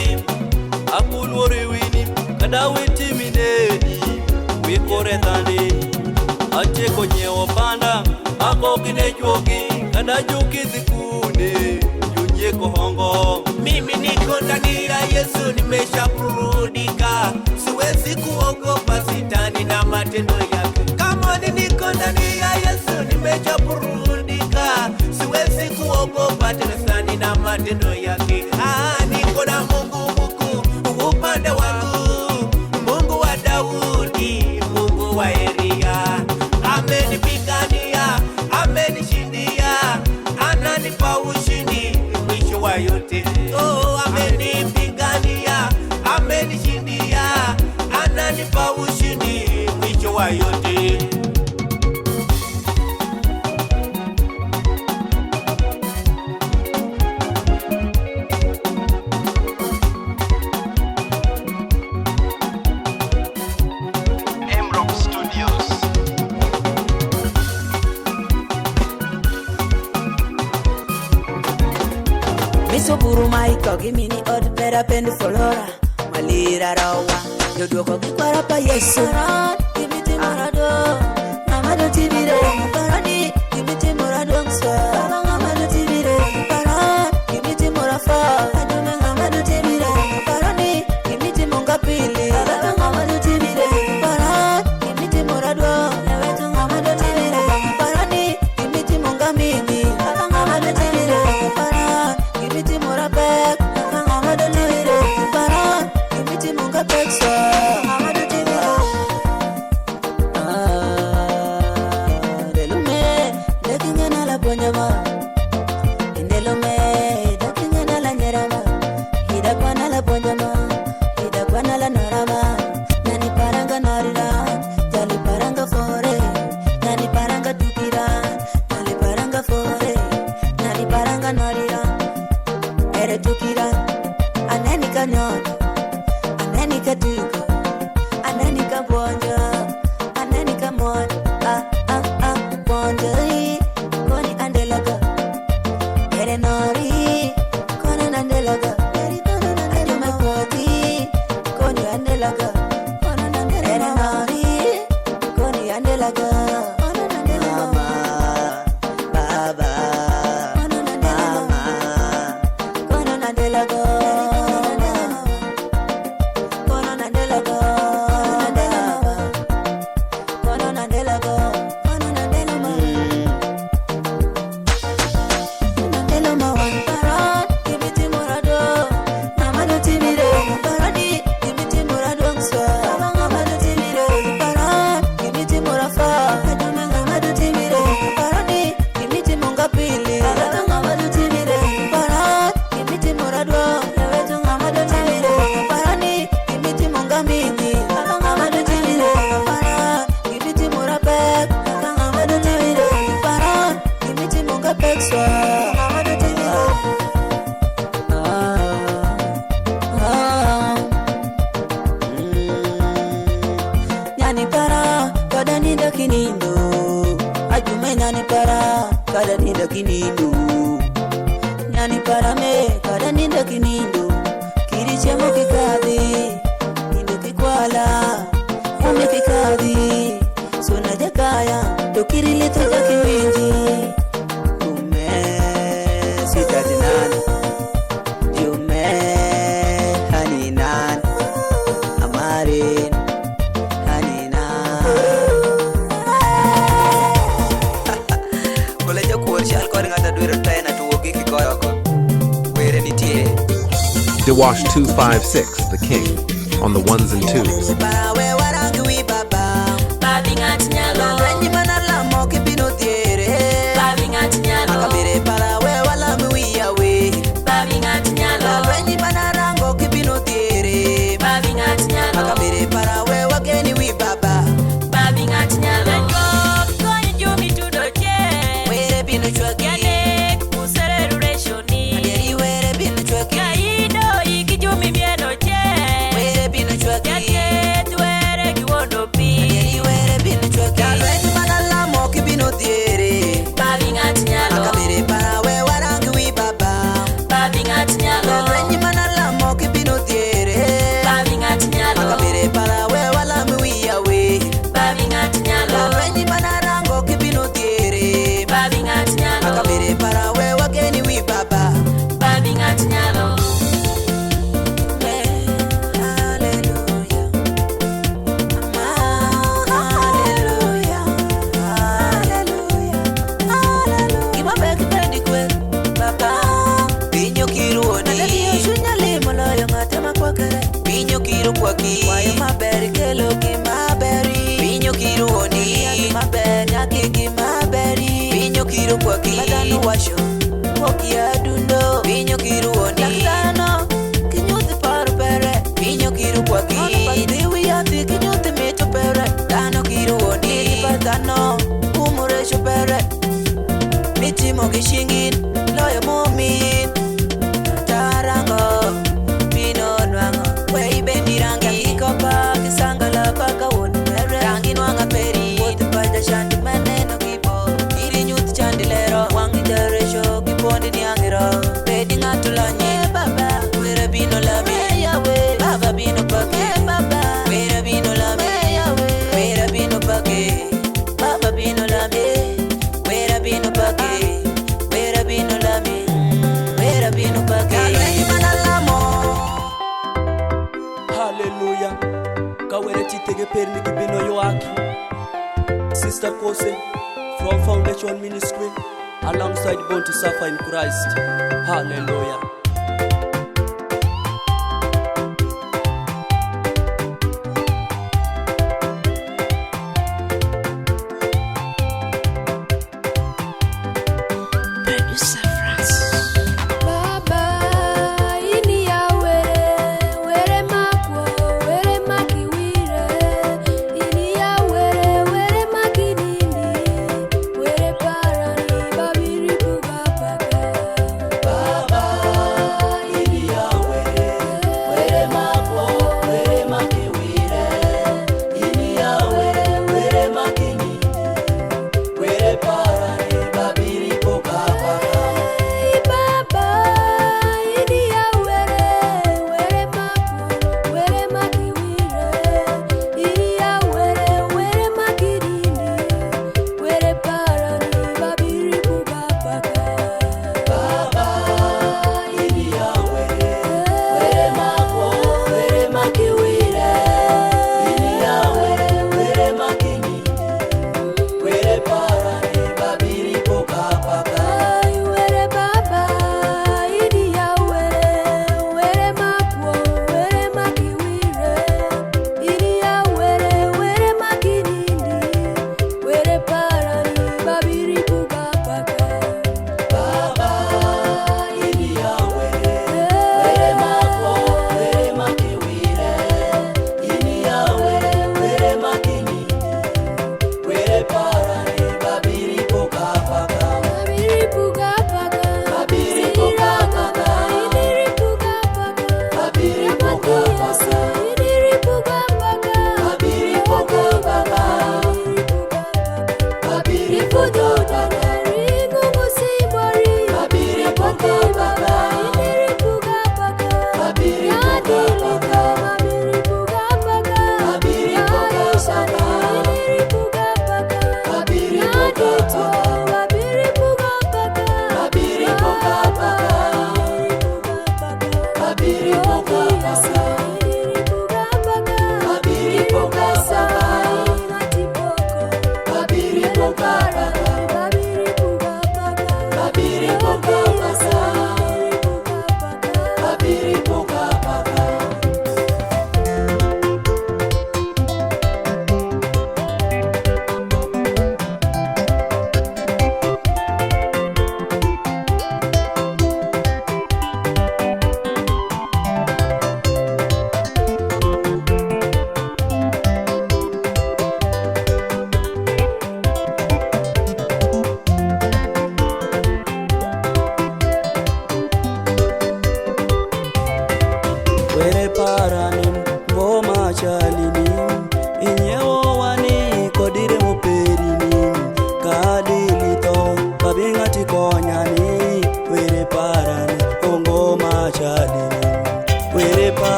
akulwori wini kada witi minedi wikore tani ache konyewo panda ako kine jogi kada jogi dhikune junye kohongo mimi niko ndani ya Yesu nimeshaburudika siwezi kuogopa sitani na matendo yake kama niko ndani ya Yesu nimeshaburudika siwezi kuogopa tena na matendo yake niko na Mungu mkuu upande wangu Mungu wa Daudi Mungu wa Elia amenipigania amenishindia ananipa ushindi mwisho wa yote amenipigania amenishindia ananipa ushindi mwisho wa yote Miso buru maika gimini od pera pendu folora malira rawa yoduoko kikwara pa Yesu kimiti morado namado tibire parani kimiti morado ngswa namado tibire para kimiti morafa adume namado tibire parani kimiti mongapili namado tibire para kimiti morado nawetu namado tibire parani kimiti mongamini namado tibire para kimiti morabek namado tibire para kimiti mongapek namado tibire delume dekingana la ponyama indelume dekingana la nyerama hida kwana la ponyama hida kwana la narama nani paranga narira jali paranga fore nani paranga tukira jali paranga fore nani paranga narira ere tukira anani kanyon anani katuko anani kabonja anani kamon bonja koni andelaga ere nori koni andelaga ere makoti koni andelaga ere nori koni andelaga mama baba mama koni andelaga koni andelaga Para kinindo ajume nyani para kada ninda kinindo nyani para me kada ninda kinindo kiri chemo kikadhi nindo kikwala fume kikadhi sona jakaya dokiri leto jakiwinji ume sitatinana jume haninan amarin haninan kolejo kuor chal kod ng'ata dwero tena to wuok gi goyo ko were nitie The Wash 256, the king, on the ones and twos. parawe warangi baba Babi ng'at nyalo Rangi manala mo kipino tiere Babi ng'at nyalo Akabire parawe wala miwiyawe Babi ng'at nyalo Rangi manarango kipino tiere Babi ng'at nyalo Akabire parawe wageni wi baba Babi ng'at nyalo Konyo jumi tudo che Were bino chwaki Yanek musere rureshoni Aderi were bino chwaki Kaido iki jumi mieno che Were bino chwaki Yake tuere kiwondo pi Aderi were bino chwaki Rangi manala mo kipino tiere Babi ng'at nyalo Akabire parawe warangi wi baba Babi ng'at nyalo Rangi manala mo kipino tiere Babi ng'at nyalo Akabire parawe wala miwiyawe Babi ng'at nyalo Rangi manarango kipino tiere Babi ng'at nyalo Akabire parawe wageni wi baba Babi ng'at nyalo Hallelujah Hallelujah Hallelujah Hallelujah Kima beki bendi kwe baba Pinyo kiruoni Naladiyo shunya limo loyo ngatema kwa kere Pinyo kiru kwa ki Wayo maberi kelo kimaberi Pinyo kiruoni Maberi nyaki kimaberi Pinyo kiru kwa ki Madanu washo Woki adundo Pinyo kiruoni Lakitano Kinyuthi paru pere Pinyo kiru kwa ki Ono pati yati kinyuthi mito pere Dano kiruoni Nili patano Umuresho pere Mitimo kishingin Loyo mumin Tarango Pino nwango Wei bendi rangi Kikopa Kisangala paka won pere Rangi nwanga peri Wote paja shandi maneno kipo Iri nyuthi chandilero Wangi teresho Kipondi niangiro Bedi ngatulanye baba Wera bino lami yawe Baba bino pake baba Wera bino lami yawe Wera bino pake Baba bino lami Wera bino pake Wera bino lami Wera bino pake Kalei manalamo Hallelujah. Kawere chitege perni kibino yoaki. Sister Kose from Foundation Ministry alongside Born to Suffer in Christ. Hallelujah. Baba, ini ya were makwo, were makiwire. Ini ya were makidini, were parani babiri buga pake. Baba,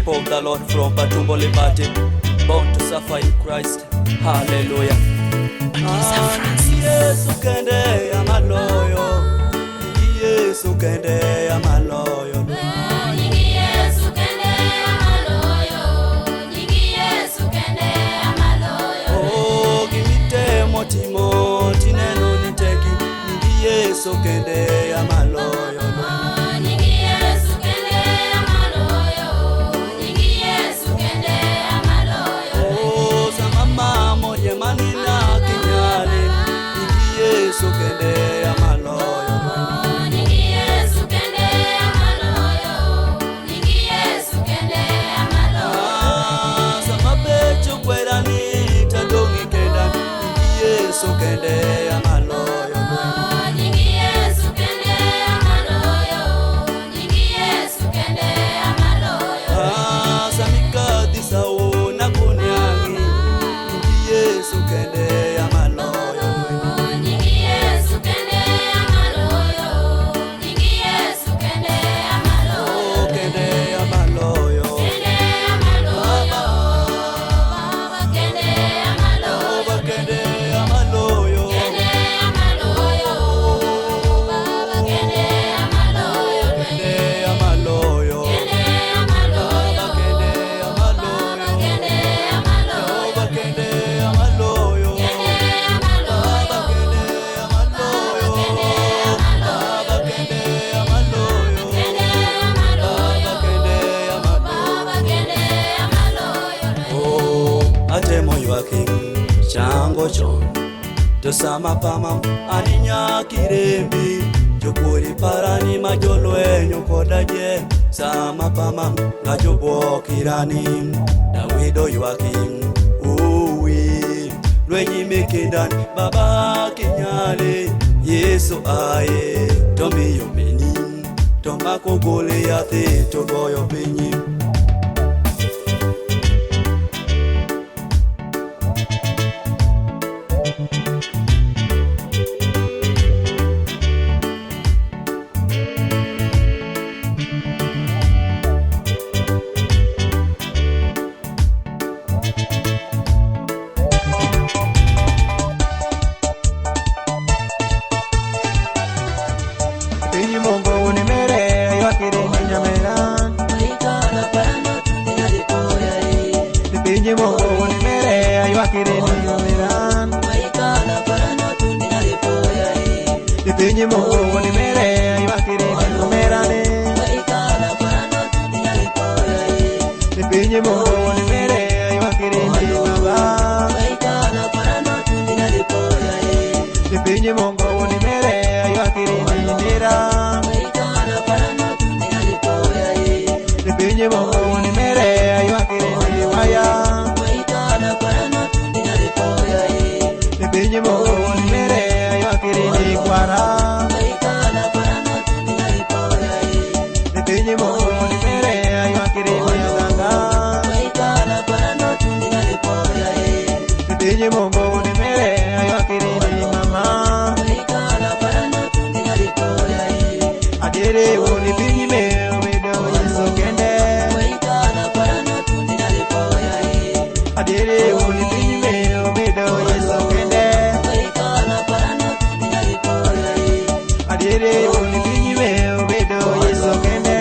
sheep of the Lord from Batumbo Libati, born to suffer in Christ. Hallelujah. Yesu kende ya maloyo, Yesu kende ya maloyo. Oh, gimite motimo tineno niteki, Yesu kende ya maloyo. Chango chon to sama pama aninya kirembi jokuri parani majolo enyo kodaje sama pama ngajobo kirani Dawido yuakim uwi lwenyi mekendan baba kinyale Yesu aye tomi yomeni tomako gole yate togoyo penyi. Pinyi Mungu ni mere iwakiri numerane. Pinyi Mungu ni mere iwakiri baba. Pinyi Mungu ni mere iwakiri nira. Pinyi Mungu ni mere iwakiri waya. Pinyi Mungu ni mere iwakiri kwara. Pinyi Mungu ni mere iwakiri nyaganga. Pinyi Mungu ni mere iwakiri mama. Adere uni pinyi me obedo Yesu kende. Adere uni pinyi me obedo Yesu kende. Adere uni pinyi me obedo Yesu kende.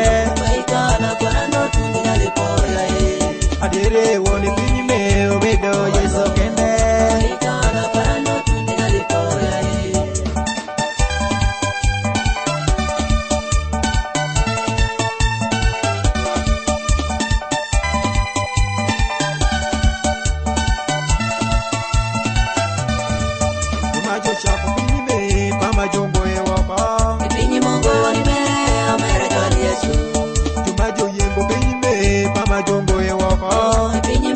Adere uni pinyi me obedo Yesu kende. Pinyi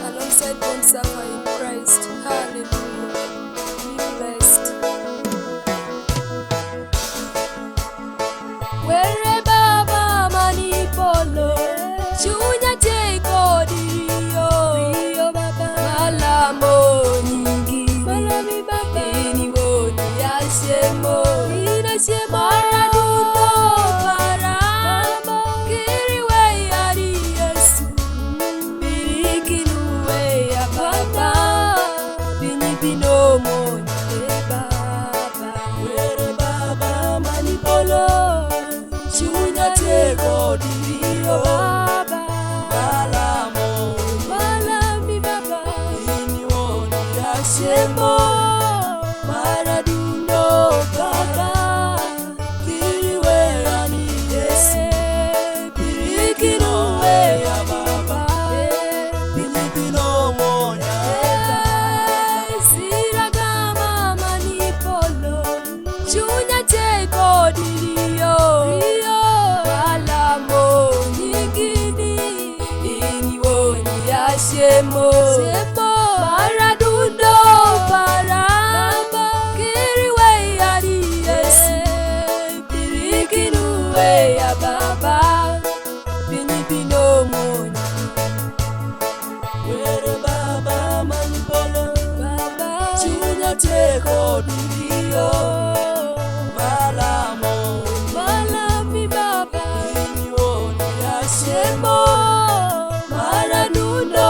alongside Bon Safa in Christ. Hallelujah. Be blessed. Where Baba Manipolo, Chunya Teko Dio, Malamo Nyingi, Malami Baba, Iniboni Yashemo, Inashemo, Araduno, Paramo, Kiriwe Yari Yesu, Birikinuwe ya Baba, Binibino Monye Baba, Where Baba Manipolo, Chunya Teko Dio, Malamo, Malami Baba, Iniboni Yashemo, Maraduno Baba, Kiriwe Ani Yesu, Birikinuwe ya Baba, Binibino Monya, Siragama Manipolo, Chunya Teko Dio, Malamo Nyingini, Iniwoni Yashemo, Maraduno Paramba, Kiriwe Ani Yesu, Birikinuwe ya Baba, Binibino Monya. Where Baba Manipolo, Baba, Chunya Teko Dio, Malamo, Malami Baba, Iniboni Yashemo, Maraduno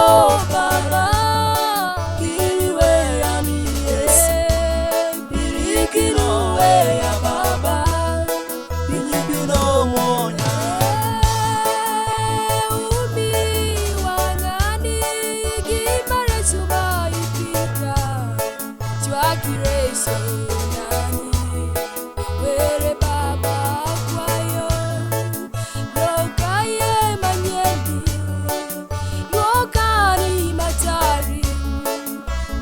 Baba, Kiriwe Ani Yesu, Birikinuwe ya Baba, Binibino Monya. Umi wangani gimara chuma ipika, chwa kireso nani, where Baba kwayo, lokaye manyeli, lokani matari,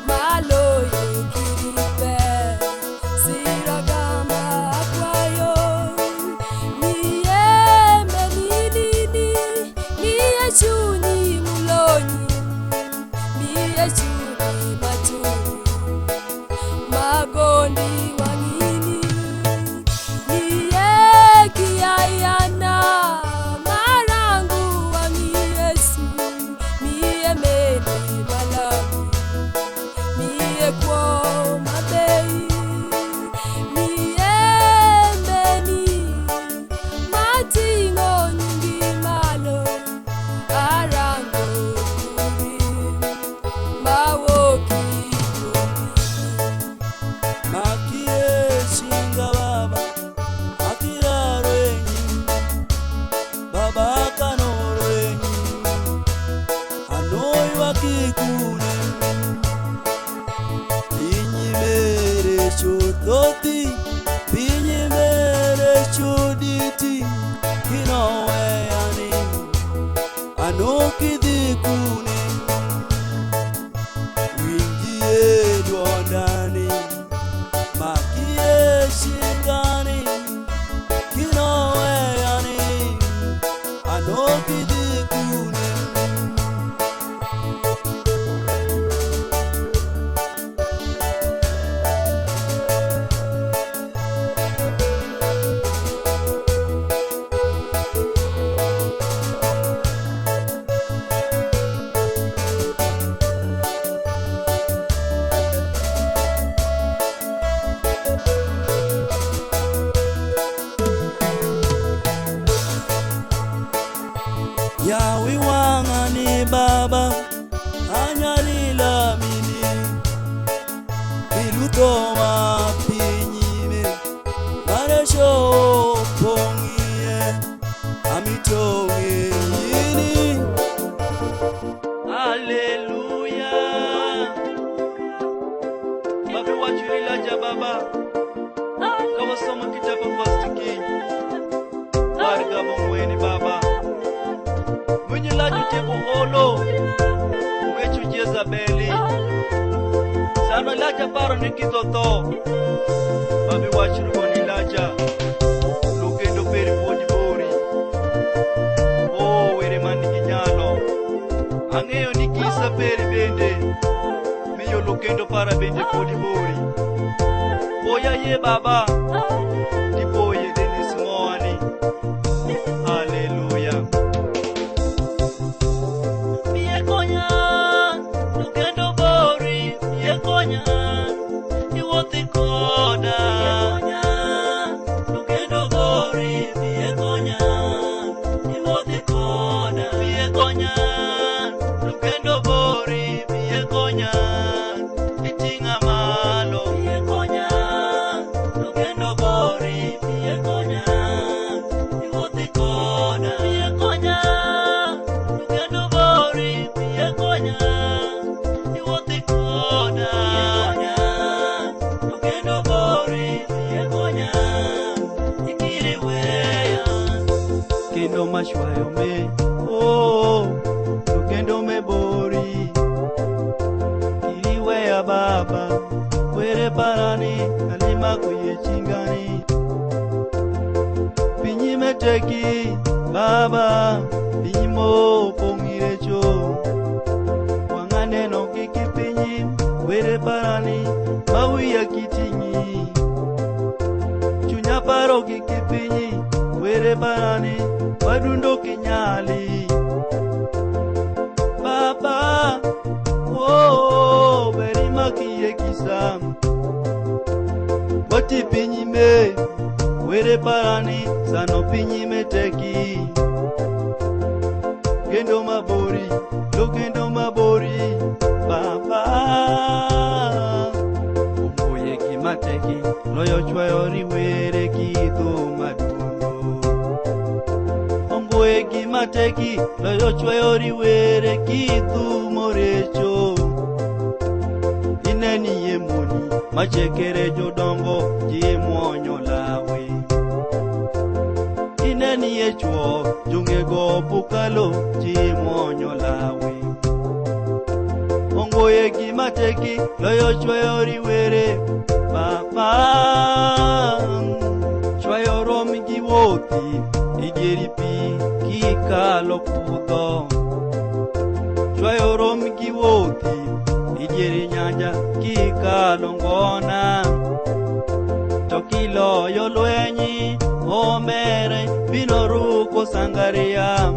maloye kiripe, siragama kwayo, niye menilini, niye chuni muloni, niye chuni matuni, magondi wangini, niye kiayana, marangu wangi Yesu, niye meni malami, niye kwa mabei, niye meni matingo nyingi malo, arango kuri, mawoki Makie shinga baba, akiraro enyi, baba kanoro enyi, anoi wakikune, pinyi mere chodoti, pinyi mere choditi, kinowe ani, anokidhikune, winjie dwondani, makie shingani, kinowe yani, anokidhikune. Yawi wangani baba, anyalila mini, ilutoma pinyime, maresho pongie, amitonge yini. Hallelujah. Babe wachulila ja baba, kama soma kitabu First King, warga mweni baba. Mwenye laju teko holo, mwechu Jezabeli, sana laja paro nikitoto, babi wachuru koni laja, lukendo peri podi bori, oh were mani kinyalo, angeyo nikisa Mary bende miyo Lukendo para bende podi bori. Oya ye baba dipoye Dennis Moani. Hallelujah. Miye konya Lukendo bori, miye konya iwuothi koda. Lukendo bori, miye konya iwuothi koda. Miye konya Lukendo bori, miye konya iting'a malo. Miye konya Lukendo bori, miye konya iwuothi koda. Miye konya Lukendo bori, miye konya iwuothi koda. Lukendo bori, miye konya ikiri weya. Kendo mashwayo me Lukendo me bori. Iriweya baba were parani alima kuye chingani. Pinyi meteki baba pinyi mo pongire cho. Wanganeno kiki pinyi were parani mawiya kitingi. Chunya paro kiki pinyi were parani wadundo kinyali. Baba beri makiye kisam. Wati pinyi me were parani sano pinyi meteki. Kendo mabori Lukendo mabori baba. Omboye gimateki loyo chwayo riwere kidho madundo. Omboye gimateki loyo chwayo riwere kidho morecho. Ineni ye moni machekere jodongo ji muonyo lawe. Ineni ye chuo jungego bukalo ji muonyo lawe. Ongoye gimateki loyo chwayo riwere baba. Chwayo rom giwoti igeri pi kikalo kudho. Chwayo rom giwoti igeri nyanja kikalo ngona. To kiloyo lwenyi omere bino ruko sangaria.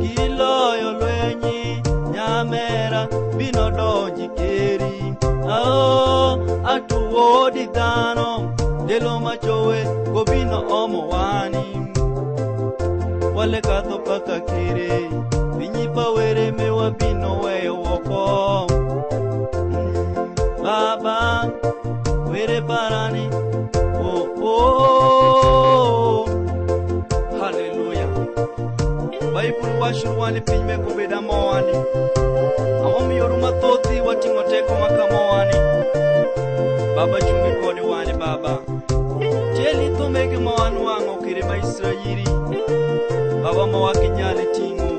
Kiloyo lwenyi nyamera bino donji keri. Atuwodi dhano delo machowe go bino omo wani. Wale kadho paka kere pinyi pawere mewa bino weyo woko. Baba were parani Hallelujah. Bible washurwani pinyi kubeda mowani. Aomi yoruma thothi wating'o teko makamowani. Baba chungi kode wani baba. Jeli thumege mawani wang'o kire ma Israeli. Baba mawakinyali ting'o.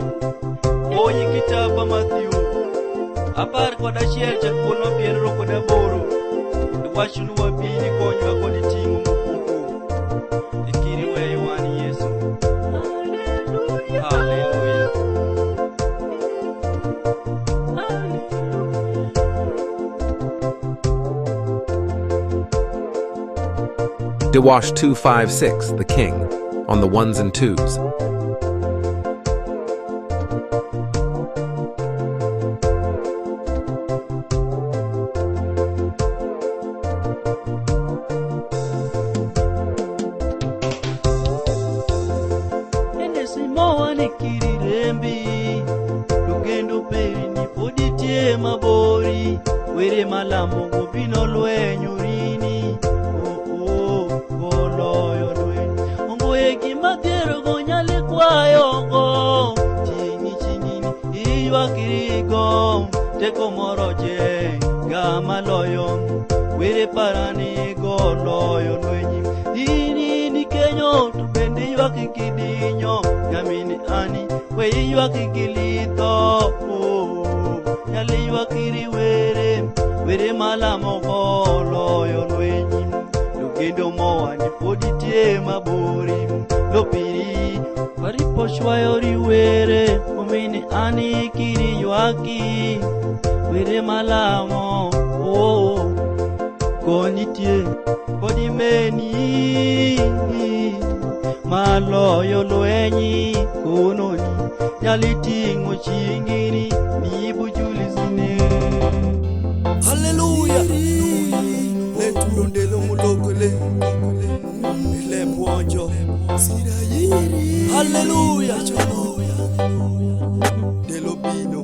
Oyi kitaba Matthew 10:1 chakono 28. Wachunu wabini konywa kodi ting'o mokuko. Ikiri weyo wani Yesu. Hallelujah. Dewash 256, the king, on the ones and twos. Moani kiri rembi Lukendo peri ni poditie mabori. Were malamo gobino lwenyurini. Goloyo lwenyi. Ongoye gimadhiero go nyale kwayo go. Chingini iywa kirigo. Teko moroje gamaloyo. Were parani goloyo lwenyi. Ini kenyo to bende ywak kidinyo. Gamini ani we ywak gilitho. Nyale ywak were malamo goloyo lwenyi. Lukendo mowani poditie mabori. Lopiri paripo shwayo riwere wini ani kiri yuaki wire malamo oh konitie kodi meni maloyo lwenyi kononi nyalitingo chingini bibu julizine. Hallelujah. Letulondelo mulokole ile ponjo. Hallelujah. Delobino.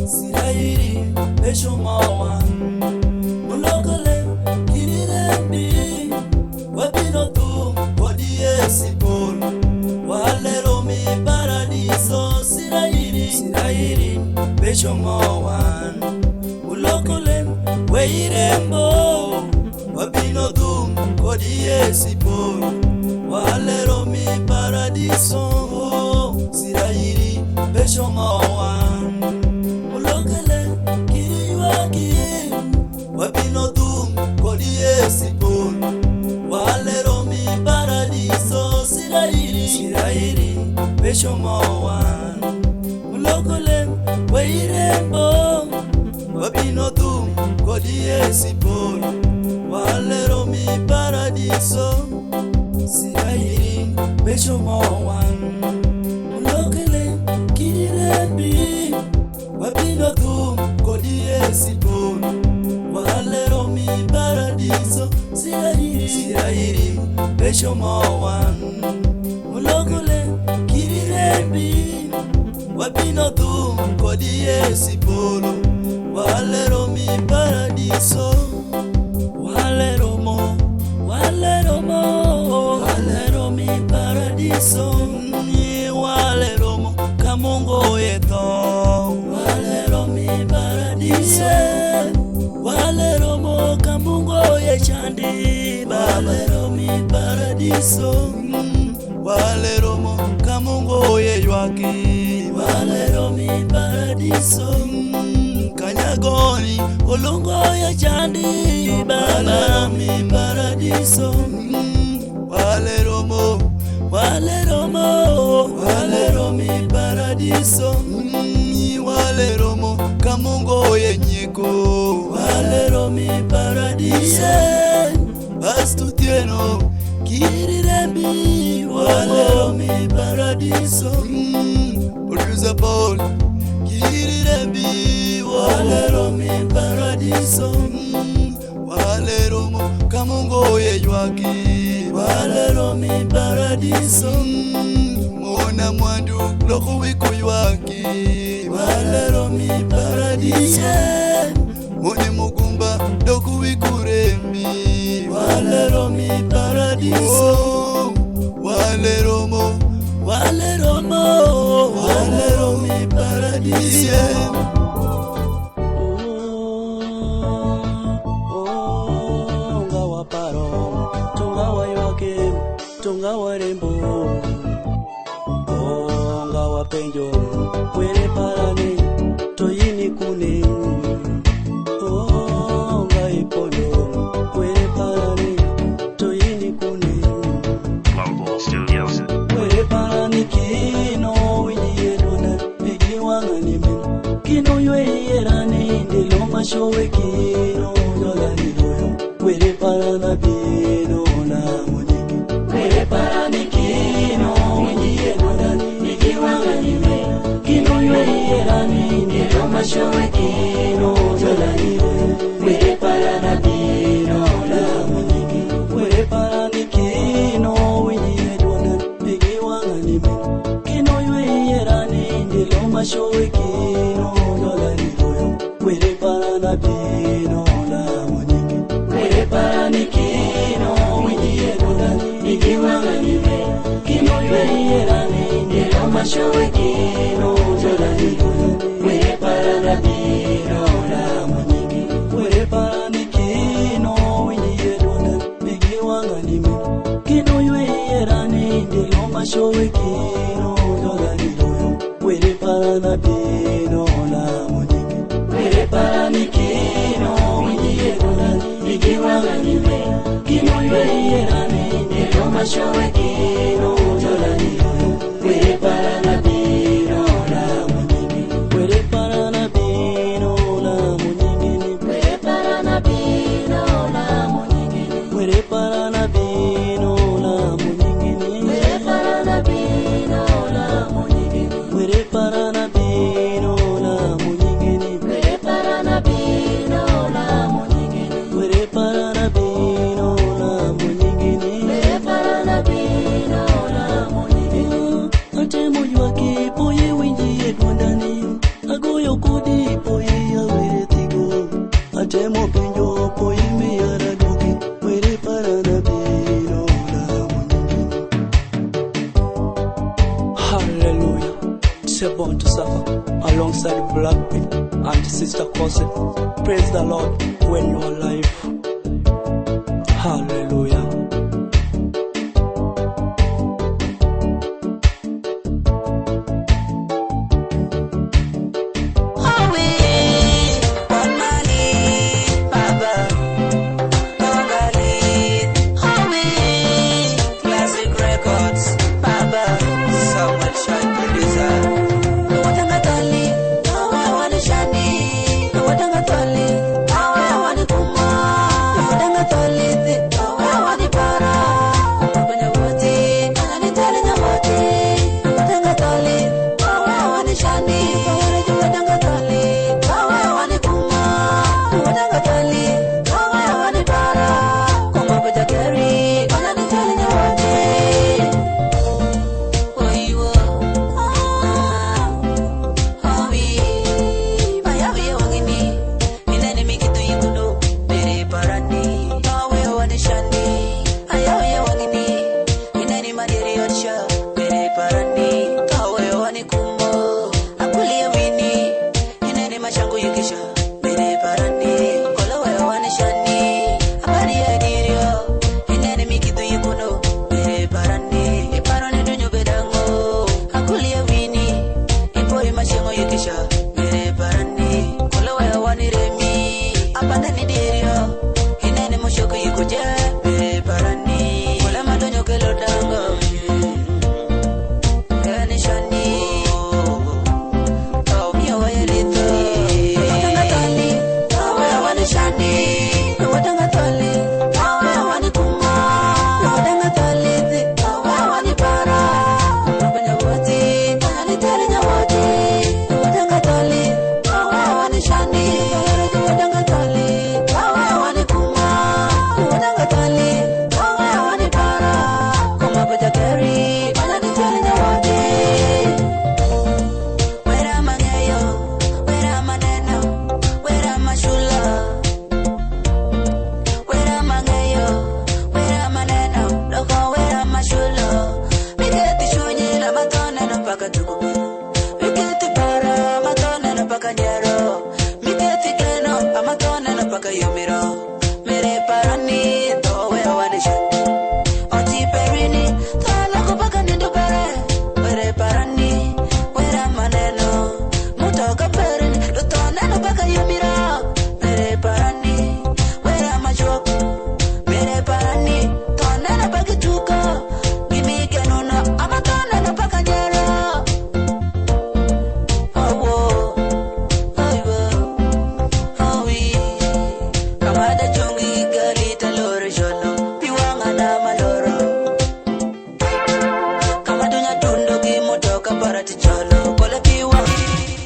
Sirairi beshomawa mulokole kirirembi wabino tu wadiesipol walero mi paradiso. Sirairi beshomawa mulokole weirembo wabino tu wadiesipol walero mi paradiso. Sirairi beshomawa mulokole kiriwaki wabino tu kodiesipon walero mi paradiso. Sirairi beshomawan mulokole weirembo wabino tu kodiesipon walero mi paradiso. Sirairi beshomawan mulokole kirirembi wabino tu kodiesipon walero mi paradiso. Sirairi beshomawan mulokole kirirembi wabino tu kodiesipon walero mi paradiso. Walero mi paradiso. Walero mo kamungo yeto. Walero mi paradiso. Walero mo kamungo ye chandi. Walero mi paradiso. Walero mo kamungo ye yuaki. Walero mi paradiso. Kanyagoni olongo ye chandi. Walero mi paradiso. Walero mi paradiso. Walero mo kamungo ye nyiko. Walero mi paradiso. Astutieno kirirembi. Walero mi paradiso. Producer Paul kirirembi. Walero mi paradiso. Walero mo kamungo ye yuaki. Walero mi paradiso. Mona mwandu loko wiko yuaki. Walero mi paradiso. Mone mugumba loko wiko remi. Walero mi paradiso. Walero mi paradiso. Tunga warembo onga wapenjo kwere parane toyini kune onga ipondo kwere parane toyini kune Global Studios. kwere parane kino wiye dona bigi wanga nime kino ywe yerane ndelo mashowe kino dola ni doyo kwere parana bino na kwere parani kino wiye dona nikiwanga nime kino ywe yerani ndelo mashowe kino dola ni doyo kwere parana bino na mweniki. Kwere parani kino wiye dona nikiwanga nime kino ywe yerani ndelo mashowe kino dola ni doyo kwere parana bino na mweniki. Kwere parani kino wiye dona nikiwanga nime kino ywe yerani ndelo mashowe kino dola ni doyo kwere parana bino na mweniki. Kwere parani kino wiye dona nikiwanga nime kino ywe yerani ndelo mashowe kino dola ni doyo kwere parana bino na mweniki. mashowe kino jolani were para na bino la munyingi were para na bino la munyingi were para na bino la munyingi were para na bino la munyingi were para na bino la munyingi were para na bino la munyingi were para na bino la munyingi were para na bino la munyingi were para na bino la munyingi ate mojwa ki poye winji edwandani agoyo kodi poye awere tigo ate mo pinjo poye mi araduki were para na bino la munyingi. Hallelujah. It's born to suffer alongside Blackpink and Sister Cousin. Praise the Lord when you are alive. Hallelujah. Classic Records, Baba, Samuel Shine producer.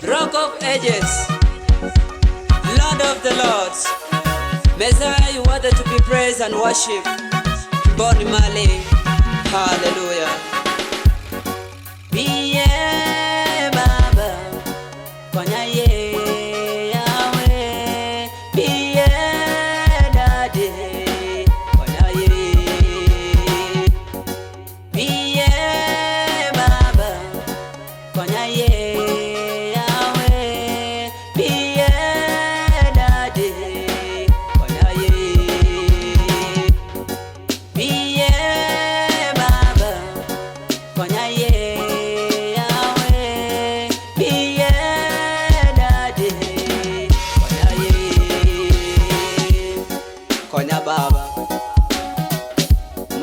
Rock of Ages, Lord of the Lords, Messiah, you worthy to be praised and worshipped. Bonnie Marley, hallelujah. Biye Baba, Kwanyaye Yahweh, Biye Daddy, Kwanyaye, Biye Baba, Kwanyaye.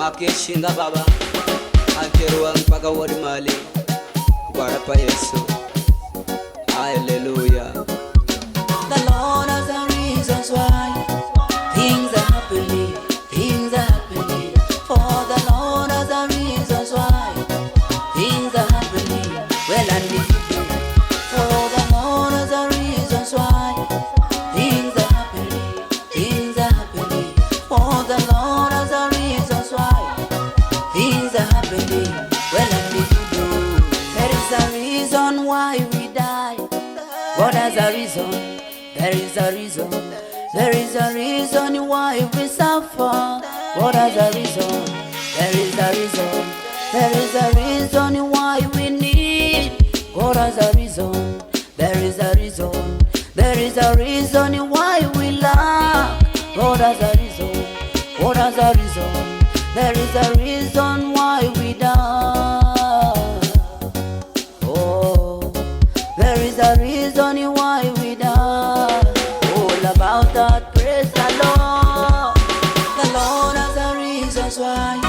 akeshinga baba akeruwa mpaka wadi mali kwa Yesu. Hallelujah. The Lord has the reasons why things are happening, things are happening. For the Lord has the reasons why things are happening. Well and different. For the Lord has the reasons why things are happening, things are happening. For the Lord has the reasons why things are happening. Well and different. There is a reason why we die. God has a reason. There is a reason. There is a reason why we suffer. God has a reason. There is a reason. There is a reason why we need. God has a reason. There is a reason. There is a reason why we lack. God has a reason. God has a reason. There is a reason why we die. Oh, there is a reason why we die. All about that, praise the Lord. The Lord has a reasons why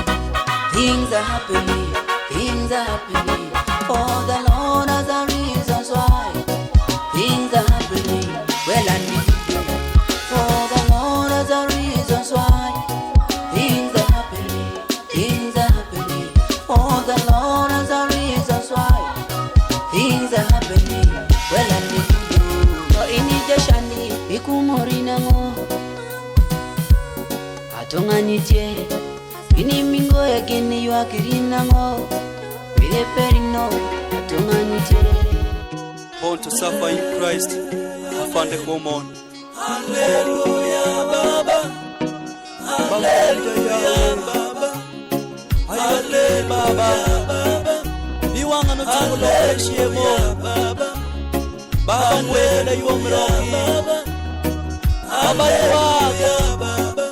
things are happening, things are happening. For the Lord has a reasons why things are happening. Well and different. For the Lord has a reasons why things are happening, things are happening. For the Lord has a reasons why things are happening. Well and different. So inijashani ikumorina ngo atonganitie ini mingo yakini yuakirina ngo bile perino atonganitie. Born to suffer in Christ, I found a home on. Hallelujah, Baba. Hallelujah, Baba. Hallelujah, Baba. Biwanga no tulo shemo Baba. Baba mwele yomroki Baba. Baba yaga Baba.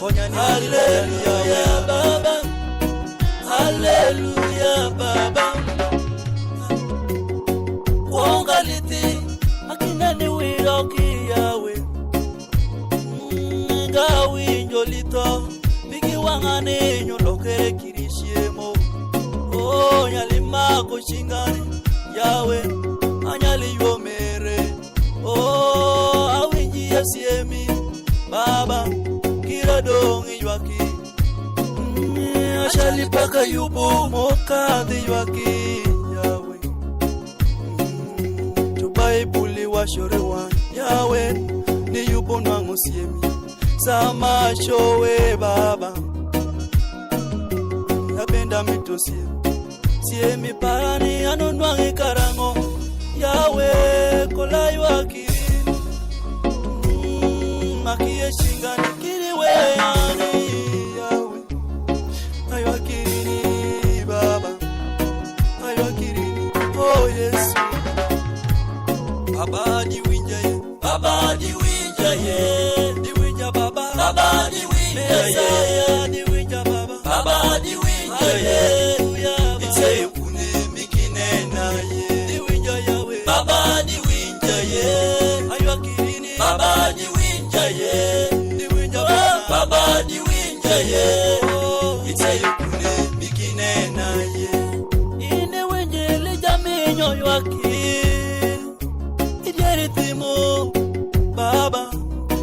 Konya ni Hallelujah, Baba. Hallelujah, Baba. Wongaliti akinani wiroki yawe. Ngawi njolito bigi wangane nyolokere kirishiemo. Oh nyalima kushingani yawe anyali yomere. Oh awinji yasiemi baba kiradongi yaki. Ashali paka yubu mokadi yaki yawe. Tubaibuli wa shorewa yawe ni yubu nwangu siemi. Sama showe baba Napenda mito siemi parani anonwangi karango yawe kola yuakiri makie shingani kiriwe yani yawe ayuakiri baba ayuakiri oh Yesu baba diwinjaye baba diwinjaye diwinja baba baba diwinjaye diwinja baba baba diwinjaye ite kune mikine naye diwinja yawe baba diwinjaye ayuakiri baba diwinjaye diwinja baba diwinjaye ite kune mikine naye ine wenjele jaminyo yuakiri idiaritimo baba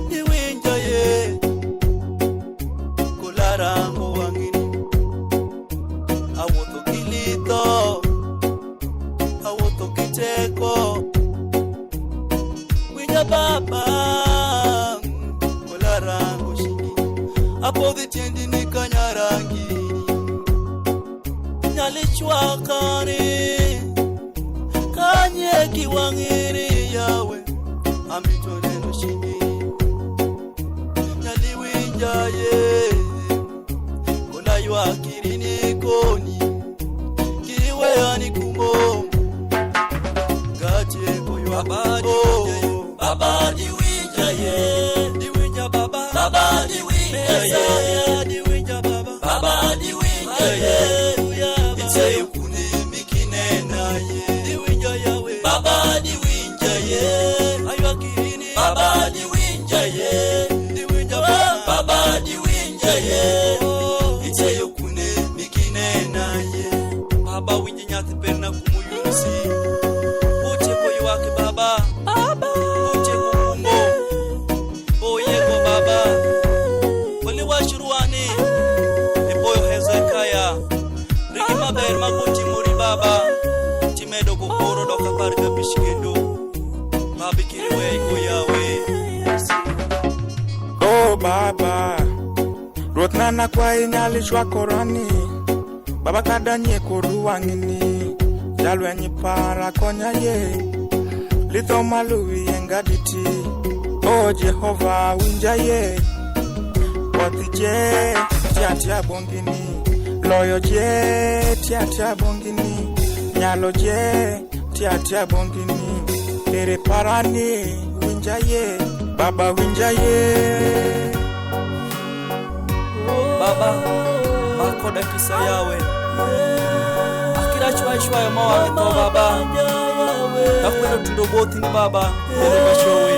diwinjaye kularango wangini awoto kilito awoto kiteko winja baba kularango shiki apodhi tiendi ni kanyarangi nyalichwakani kanye kiwangiri yawe amitoneno shiki nyaliwinjaye kola yuakiri nikoni kiriwe yani kumo gache koyo baba diwinjaye diwinja baba baba diwinjaye diwinja baba baba diwinjaye ite kune mikine naye diwinja yawe baba diwinjaye ayuakiri baba diwinjaye diwinja baba diwinjaye ite Baba Ruoth nana kwa inyali shwakorani Baba kadanye koruwangini Jalwenyi para konya ye Litho maluwi engaditi O Jehova winja ye Kothi je tia bongini Loyo je tia bongini Nyalo je tia bongini Tere parani winja ye Baba winja ye Baba makoda kisa yawe Akira chwa ya mawa kito Baba Nakweno tundo bothi ni Baba Kere mashowe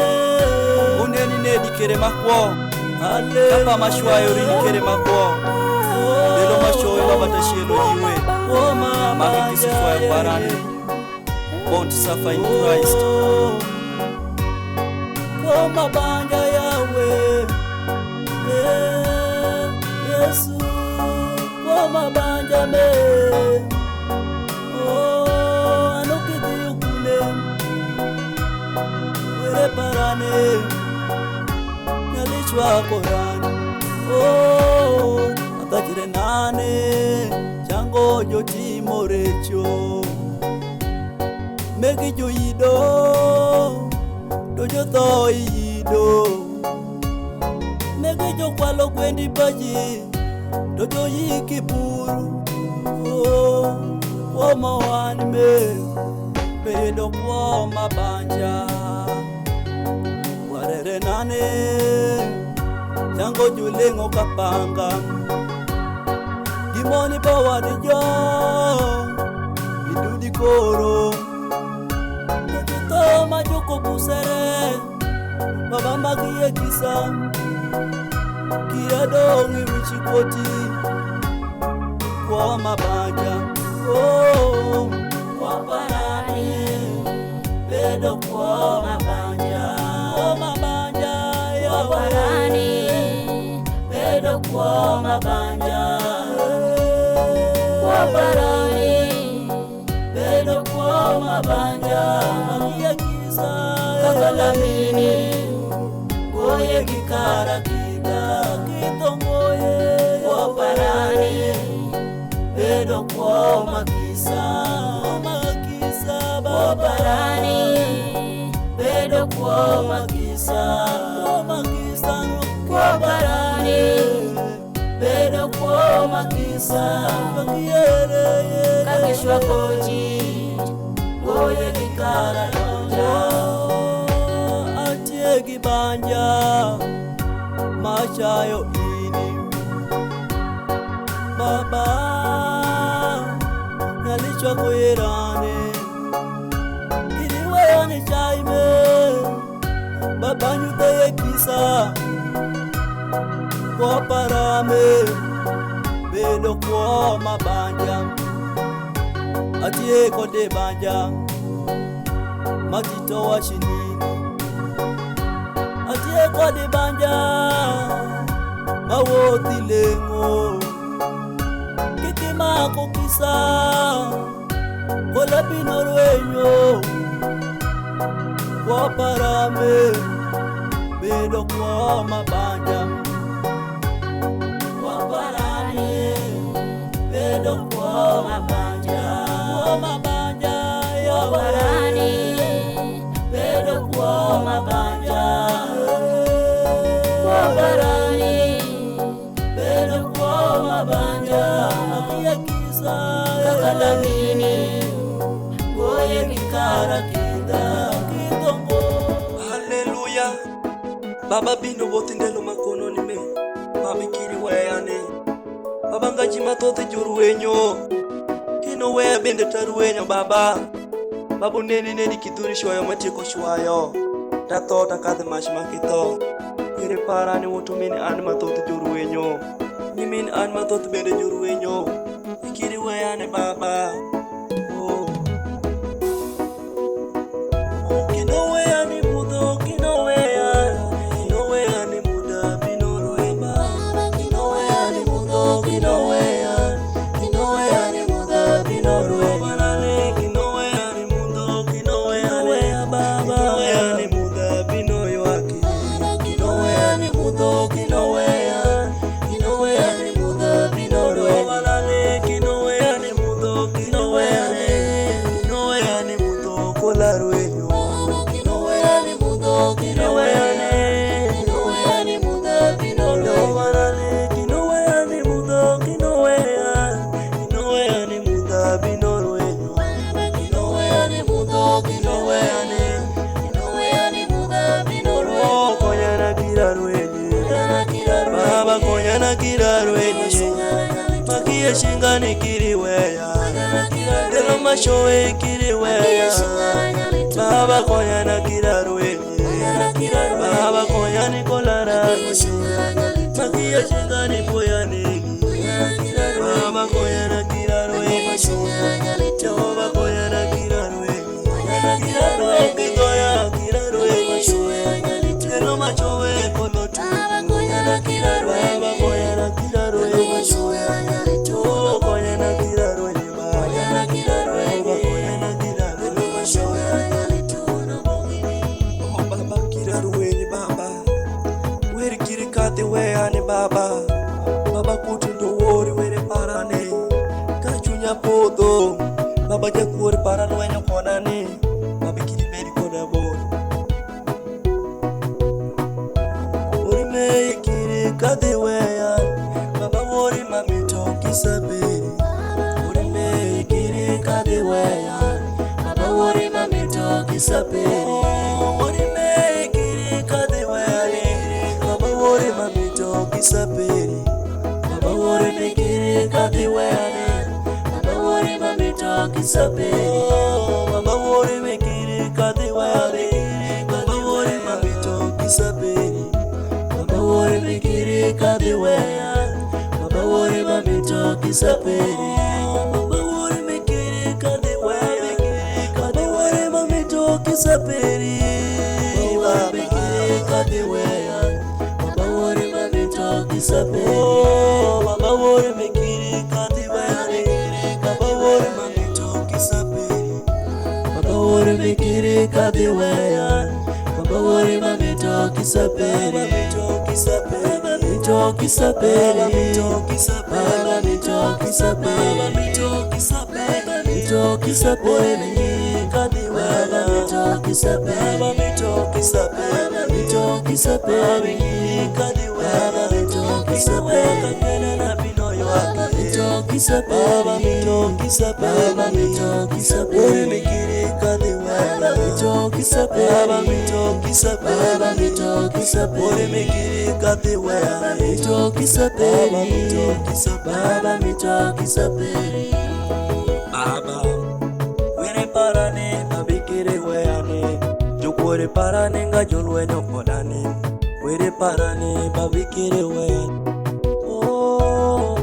Uneni nedi kere makwo Kapa mashwa yorini kere makwo Lelo mashowe Baba tashielo jiwe Maki kisi chwa ya barani Born to suffer in Christ Koma banja yawe Yesu Koma banja me Anokiti yukune Were parane Nyalichwa korani Atajire nane Chango joti morecho Megi jo yido Dojo thoi yido Megi jo kwalo kwendi baji Dojo yiki puru Kwa mawani me Pedo kwa mabanja Warere nane Chango julengo kapanga Gimoni bawa dijo Idudi koro Toma joko busere Baba magie kisa Kia dongi wichikoti Kwa mabanja Kwa parani Bedo kwa mabanja Kwa mabanja Kwa parani Bedo kwa mabanja Kwa parani Bedo kwa mabanja Magia kisa Kakalamini Goye kikara kita Kitongoye Kwa parani Bedo kwa makisa Makisa Kwa parani Bedo kwa makisa Makisa Kwa parani Bedo kwa makisa Kakishwa koji Goye kikara lonja Atie kibanja Machayo ini Baba Nalichwa kuirane Kiliwe yane chaime Baba nyuteye kisa Kwa parame Bedo kwa mabanja Atie kode banja Matito wa shinini Atie kode banja Mawoti lengo Kikima kukisa Kola pinorwenyo Kwa parame Bedo kwa mabanja Kwa parame Bedo kwa mabanja Kwa mabanja Kwa parame Bedo kwa mabanja Kwa parame Bedo kwa mabanja Makia kisa Kakalamini Goye kikara kita Kitongo Hallelujah Baba bindo bothi ndelo makono ni me Baba kiri weyane Baba ngaji mathoth joruwenyo Kino weya bende taruwenyo Baba Baba neni kidhuri shwayo matieko shwayo Tatho takadhe mach makitho Kiri parani wotumini an mathoth joruwenyo Nimin an mathoth bende joruwenyo Kiri weyane Baba Kino weyane mudho Kino weyane muda Binoro ema Kino weyane mudho Kino weyane muda Binoro ema Kino weyane mudho Kino weyane Baba Kino weyane muda Binoyo wake Kino weyane mudho Kino weyane koyana kirarweni makia shingani kiriweya delo mashowe kiriweya baba koyana kirarweni baba koyani kolarani makia shingani poyani baba koyana kirarweni Jehova koyana kirarweni kitoya kirarweni delo mashowe kolotu baba koyana kirarweni Baba, Baba kutundu wori were parane, kachunya podo, Baba jakur parano enyo konane, Baba kiri beri koda bor. Wori me kiri kade weya, Baba wori mami toki saberi. Wori me kiri kade weya, Baba wori mami toki saberi. Wori me kiri kade weya, Baba wori mami Kisaperi, Baba wori mikiri kati weane, Baba wori mami toki saperi, Baba wori mikiri kati weane, Baba wori mami toki saperi, Baba wori mikiri kati weane, Baba wori mami toki saperi, Baba wori mikiri kati weane, Baba wori mami toki saperi, Baba mikiri kati weane. Oh, Baba wori mikiri kati bayani, Baba wori mami toki saperi, Baba wori mikiri kati bayani, Baba wori mami toki saperi, mami toki saperi, mami toki saperi, mami toki saperi, mami toki saperi, mami toki saperi, mami toki saperi, kati bayani, mami toki saperi, mami toki saperi, mami toki saperi, kati bayani. Kisapera kena na binoyo wake Mito kisapera, mito kisapera, mito kisapera mikiri kadi wena Mito kisapera, mito kisapera, mito kisapera mikiri kadi wena Mito kisapera, mito kisapera, mito kisapera Baba, wene parane abikiri weyane Jukure parane nga julwe nyokodani Were parane babikiri weyane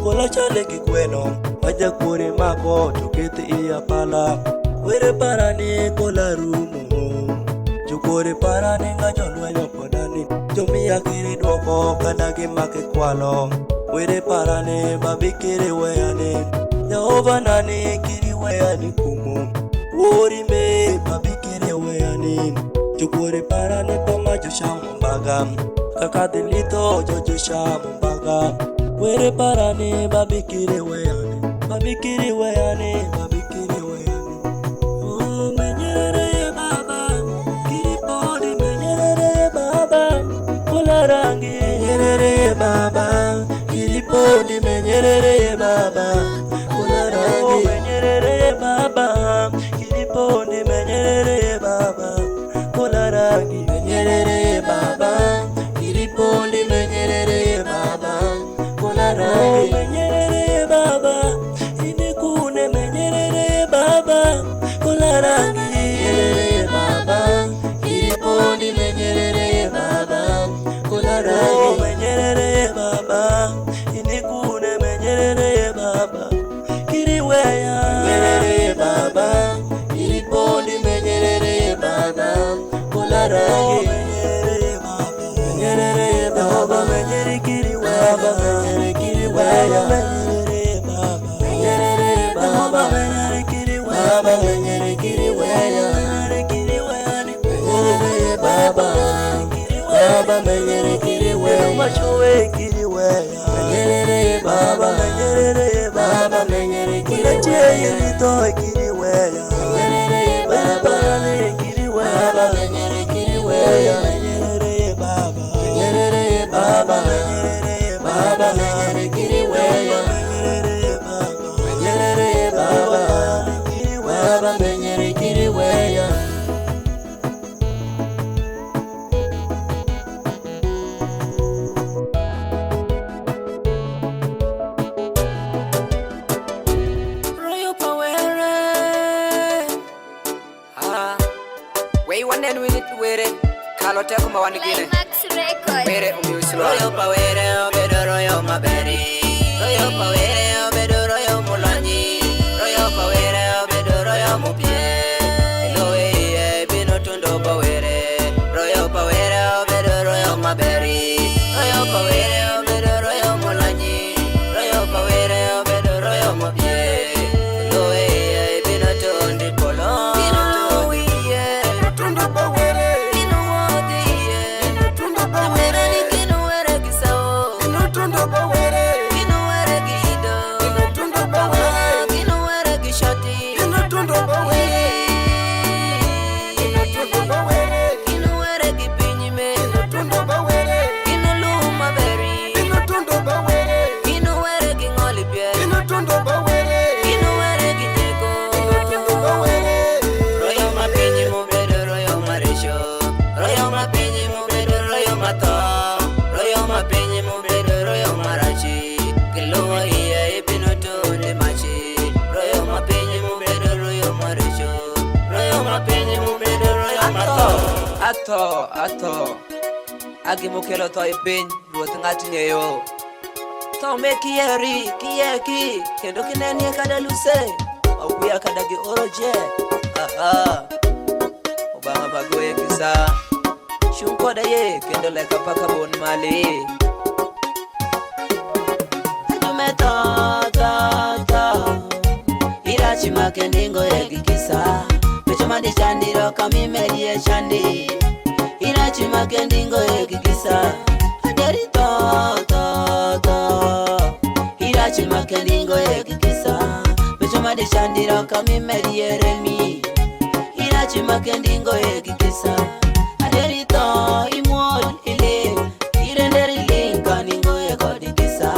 Kola chale kikweno Waja kure mako chukete iya pala Were parani kola rumu Chukure parani nga jolwe yokodani Jomi akiri dwoko kadagi make kwalo Were parani babikiri weyane Yehova nani kiri weyani kumu Wori me babikiri weyani Chukure parani pama josha mbaga Kakadilito jojosha mbaga Were parane babikiri weyane, babikiri weyane, babikiri weyane. Oh menyere baba, kiripodi menyere baba, kola rangi menyere baba, kiripodi menyere baba, kola rangi menyere baba, kiripodi menyere baba, kola rangi menyere baba, kiripodi menyere baba. Oh, menyerere baba, inikune menyerere baba, kularangi menyerere baba, iripondi menyerere baba, kularangi oh, menyerere baba, inikune menyerere baba, kiriweya menyerere baba, iripondi menyerere baba, kularangi menyerere baba, menyerere baba, menyerere kiriweya baba. Baba menyere baba, menyere baba, menyere kiri baba, menyere kiri weya, menyere kiri weya ni menyere baba, baba menyere kiri weya, machowe kiri weya, menyere baba, menyere baba, menyere kiri weya, lito kiri weya, menyere baba, menyere kiri weya, menyere kiri weya, menyere baba, menyere baba, menyere baba, menyere kiri weya, menyere baba, menyere baba, baba menyere kiri weya. Nyalo teko ma wan gine. Mere umiuslo. Royo pawere obedo royo maberi. Royo pawere obedo royo mulonyi. Royo pawere obedo royo mupie. Eloe bino tundo pawere. Royo pawere obedo royo maberi. Royo pawere obedo royo mulonyi. Royo pawere obedo royo mupie. Eloe bino tundi polo. Bino tuwiye. Bino tundo pawere. Bino wodiye. Bino tundo pawere. Bino were gisao. Bino tundo pawere. Bino were gido. Bino tundo pawere. Bino were gishoti. Bino tundo pawere. Bino tundo pawere. Bino were gipinyime. Bino tundo pawere. Bino luma beri. Bino tundo pawere. Bino were gingolipye. Bino tundo pawere. Bino were giteko. Bino tundo pawere. Royo mapinyi mubedo royo marisho. Royo mapinyi mubedo royo mato. Royo mapinyi mubedo royo marachi. Kilowa iya ibino tunde machi. Royo mapinyi mubedo royo marisho. Royo mapinyi mubedo royo mato. Ato. Agimokelo to ipiny ruoth ng'ati ng'eyo. To me kiyeki kendo kinenie kada luse okuya kada gi oroje Obama bagoye kisa. shunkoda ye kendo leka paka bon mali ajume ta irachi makendingo egi kisa pecho mandi chandiro kami medie chandi irachi makendingo egi kisa aderi ta irachi makendingo egi kisa pecho mandi chandiro kami medie remi irachi makendingo egi kisa aderito imol ile irenderi linkaningo ekodi kisa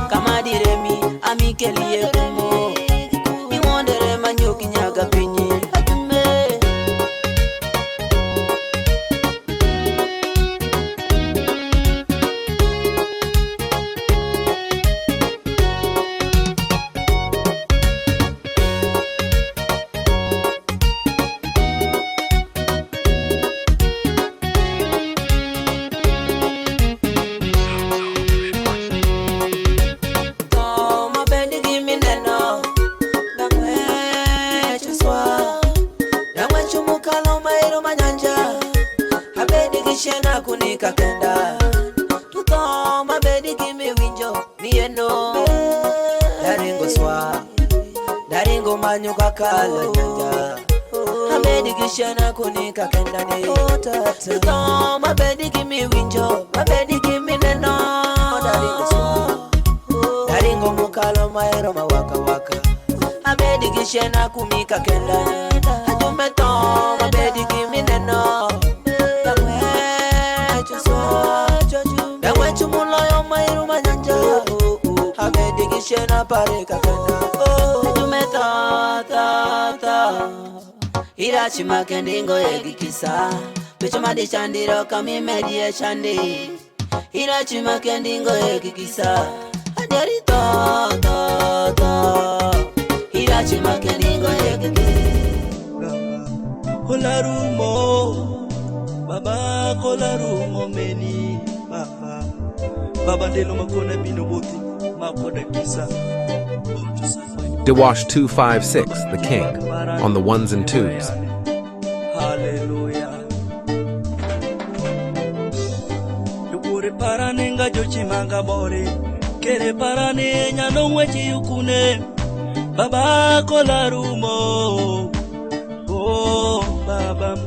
kama diremi amikelie kumo iwondere manyoki nyaga pinyi ajume shena kunika kenda tutoma bedi kimi winjo nieno daringo manyo kakala nyanja abedi kishena kunika kenda ni tutoma bedi kimi winjo abedi kimi neno daringo mukalo maero mawaka abedi kishena kumika kenda ajume toma bedi kimi neno chumuloyo mairu manyanja amedigishena pare kakanda tumeta irachi makendingo egikisa pecho madichandiro kami medie chandi irachi makendingo egikisa aderi irachi makendingo egikisa kolarumo baba kolarumo meni Baba Delo Makona Bino Boti, Makoda Kisa. Dewash 256, the king, on the ones and twos. Hallelujah. Yukure paraninga jochi manga bore, kere parane nyano mwechi yukune, Baba kolarumo. Oh, Baba,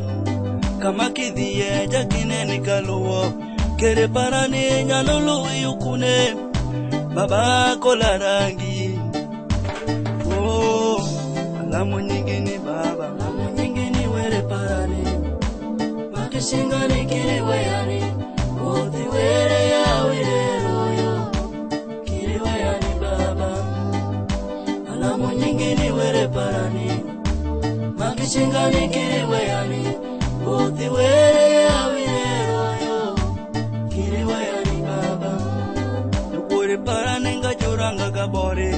kama kidhiye jakine nikaluo. Kere parane nyalolo yukune baba kola rangi oh alamu nyingine baba alamu nyingine were parane makishinga nikire wayani odi were ya were royo kire wayani baba alamu nyingine were parane makishinga nikire wayani odi were ya were parane nga joranga gabore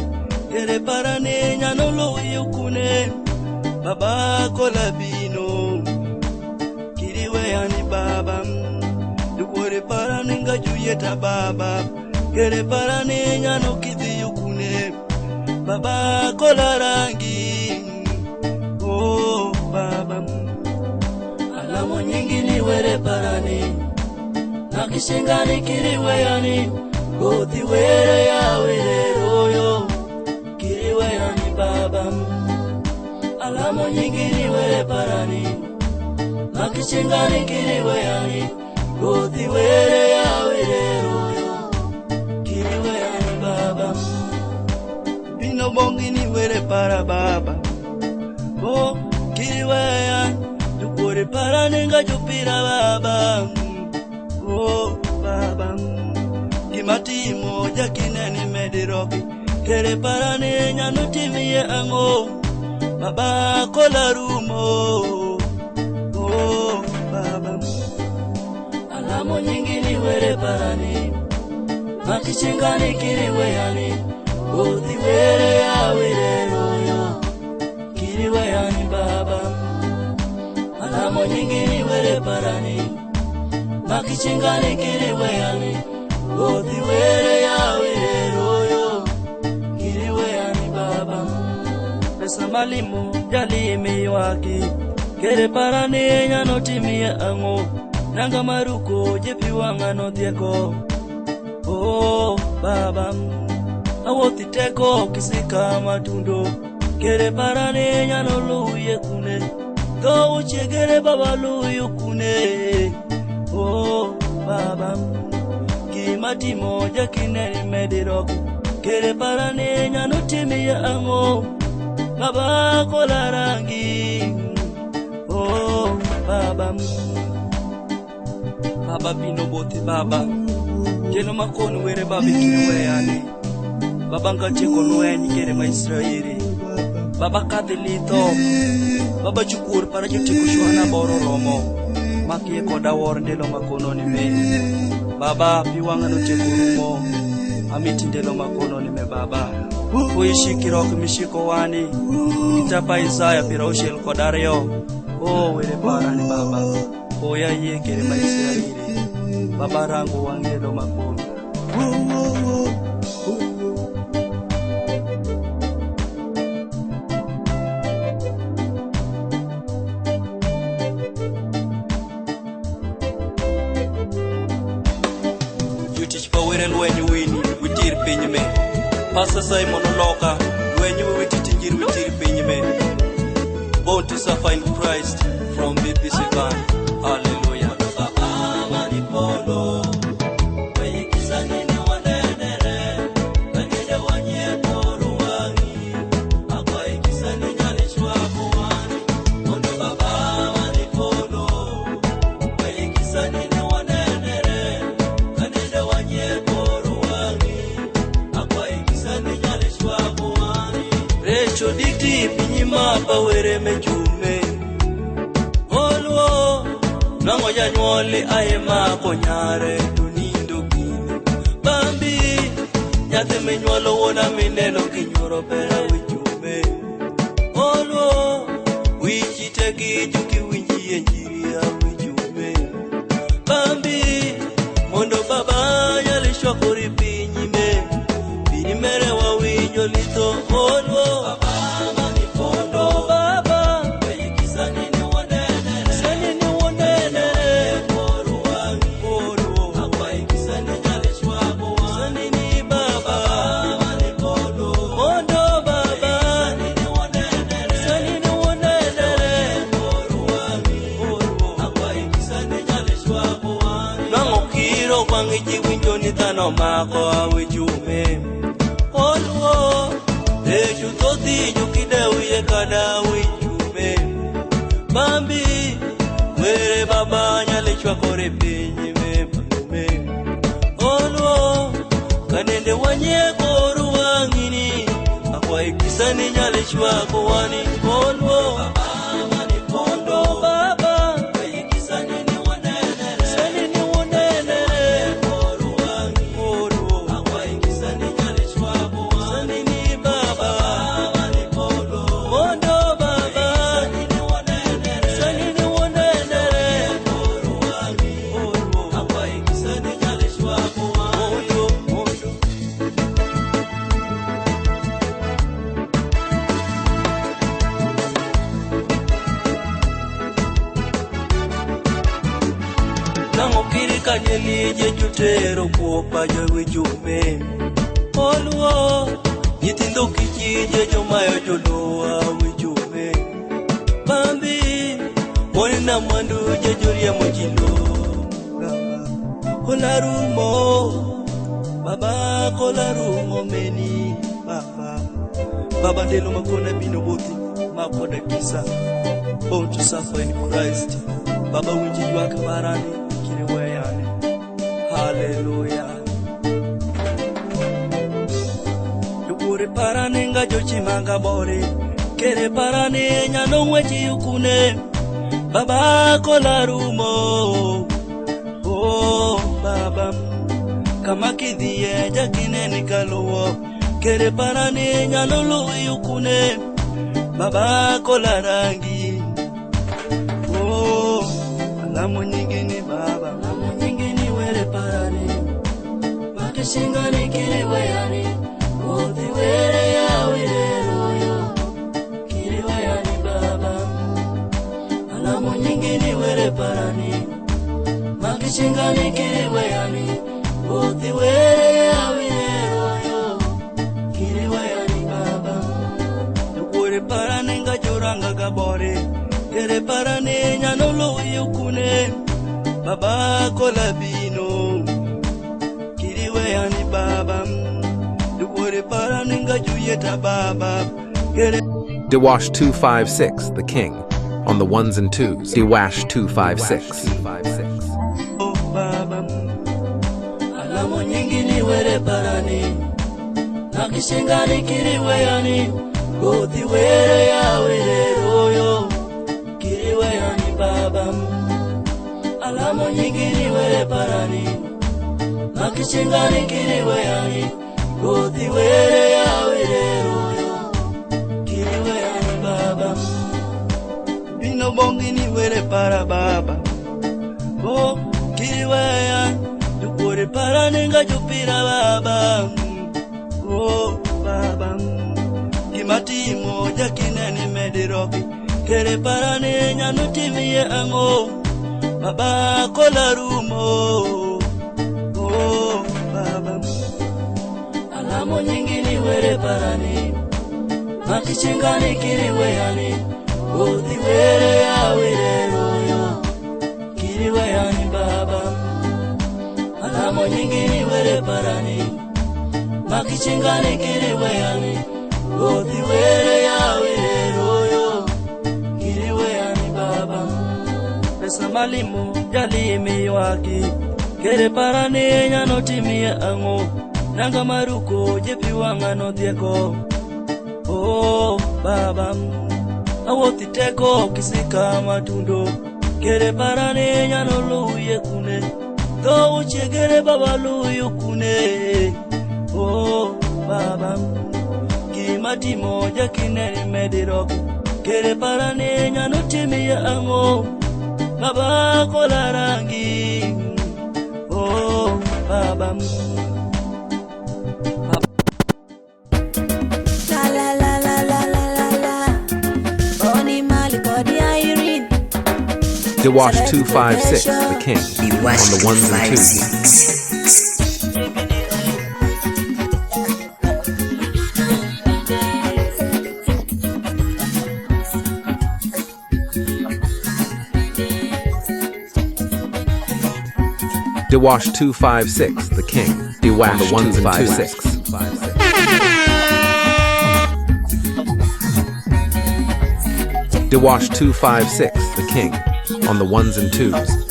tere parane nyanolo yukune baba kola bino kiriwe yani baba osieta baba kere parane nyano kidhi yukune baba kola rangi oh baba alamo nyingi ni were parane nakishingani kiriwe yani gothi were ya were royo kiriwe yani baba alamo nyingi ni were parane nakishingani kiriwe yani gothi were ya were royo kiriwe yani baba bino bongi ni were para baba oh kiriwe yani dukore para nenga jupira baba oh baba kimatimo jakineni mediroki kere para nenya nutimie ango baba kola rumo oh baba alamo nyingi ni were parani makichingani kiriwe yani gothi were ya were royo kiriwe yani baba alamo nyingi ni were parani makichingani kiriwe yani gothi were ya were royo kiriwe yani baba pesa malimu jalimi waki kere parani nyano timia ango nanga maruko jepi wangano dieko oh baba awoti teko kisika matundo kere parani nyano luye kune to uchegere baba luye kune oh baba kimatimo jakineni mediroko kere parani nyano timia ango baba kola rangi oh baba baba bino bote baba jeno makono were baba kiriwe yani baba ngacheko noeni kere ma Israeli baba kadilito baba chukur para jutiko shwana boro romo makie koda wor ndelo makono ni me baba piwanga no teko rumo amiti ndelo makono ni me baba uishikiro kumishiko wani itapa Isaya piraushel kodario oh were para ni baba oya ye kere ma Israeli baba rangu wangelo makono Jutich power lwenyu wini witir piny me Pastor Simon Oloka lwenyu wititinjir witir piny me Born to suffer in Christ from BBC Ghana. Hallelujah. Recho dikti pinyima pawere mechume Olwo nango janyuole aema konyare tunindo gini Bambi nyate menyuolo wona mineno kinyoro pera wichume Olwo wichite gijuki winji enjiri ya wichume Bambi mondo baba nyalishwa kori pinyime Pinyimere wa winyo lito Olwo no mako awichume Olwo Eju toti jukide uye kada wichume Bambi Were baba nyalechwa kore pinyi me Olwo Kanende wanye koru wangini Akwa ikisani nyalechwa kuwani Olwo Wako lije jutero kuopa jawe jume oluo nyithindo kijije jomayo jolowa we jume bambi moni na mwandu jejoria mojilo kolarumo baba kolarumo meni baba ndelo makona bino bothi makoda kisa born to suffer in Christ baba winji ywaka barani kiriweyane hallelujah yukure parane nga jochimanga bore kere parane nyano ngwechi yukune baba kolarumo oh baba kama kidhiye jakine nikaluwo kere parane nyano luwi yukune baba kolarangi oh alamu nyingine baba alamu nyingine wele parane makishinga nikiriweyane odi wele ya wele royo kiriweyane baba alamu nyingine wele parane makishinga nikiriweyane odi wele ya wele royo kiriweyane baba yukure parane nga joranga gabore kere parane nyano luwi yukune baba kolabino kiriweyane baba yukure parane nga juyeta baba kere Dewash 256, the king, on the ones and twos. Dewash 256. oh baba alamu nyingine wele parane nakishinga nikiriweyane odi wele ya wele royo kiriweyane baba alamu nyingine wele parane nakishinga nikiriweyane odi wele ya wele royo kiriweyane baba bino bongini wele para baba oh kiriweyane yukure parane nga jupira baba oh baba kimatimo jakineni mediroki kere parane nyano timiye ango baba kolarumo oh baba alamu nyingine wele parane makichingani kiriweyane odi wele ya wele royo kiriweyane baba alamu nyingine wele parane makichingani kiriweyane odi wele ya wele royo kiriweyane baba pesa malimu jalimi waki kere parane nyano timie ango nanga maruko jepi wanga no tieko oh baba awoti teko kisika matundo kere parane nyano luye kune do uchegere baba luye kune oh baba kimatimo jakineni medirok kere parane nyano timie ango baba kolarangi oh baba La la la la la la la la. Oni mali kodi Irene. Dewash 256, the king, on the ones and twos. Dewash 256, the king, Dewash on the ones and twos. Dewash 256, the king, on the ones and twos.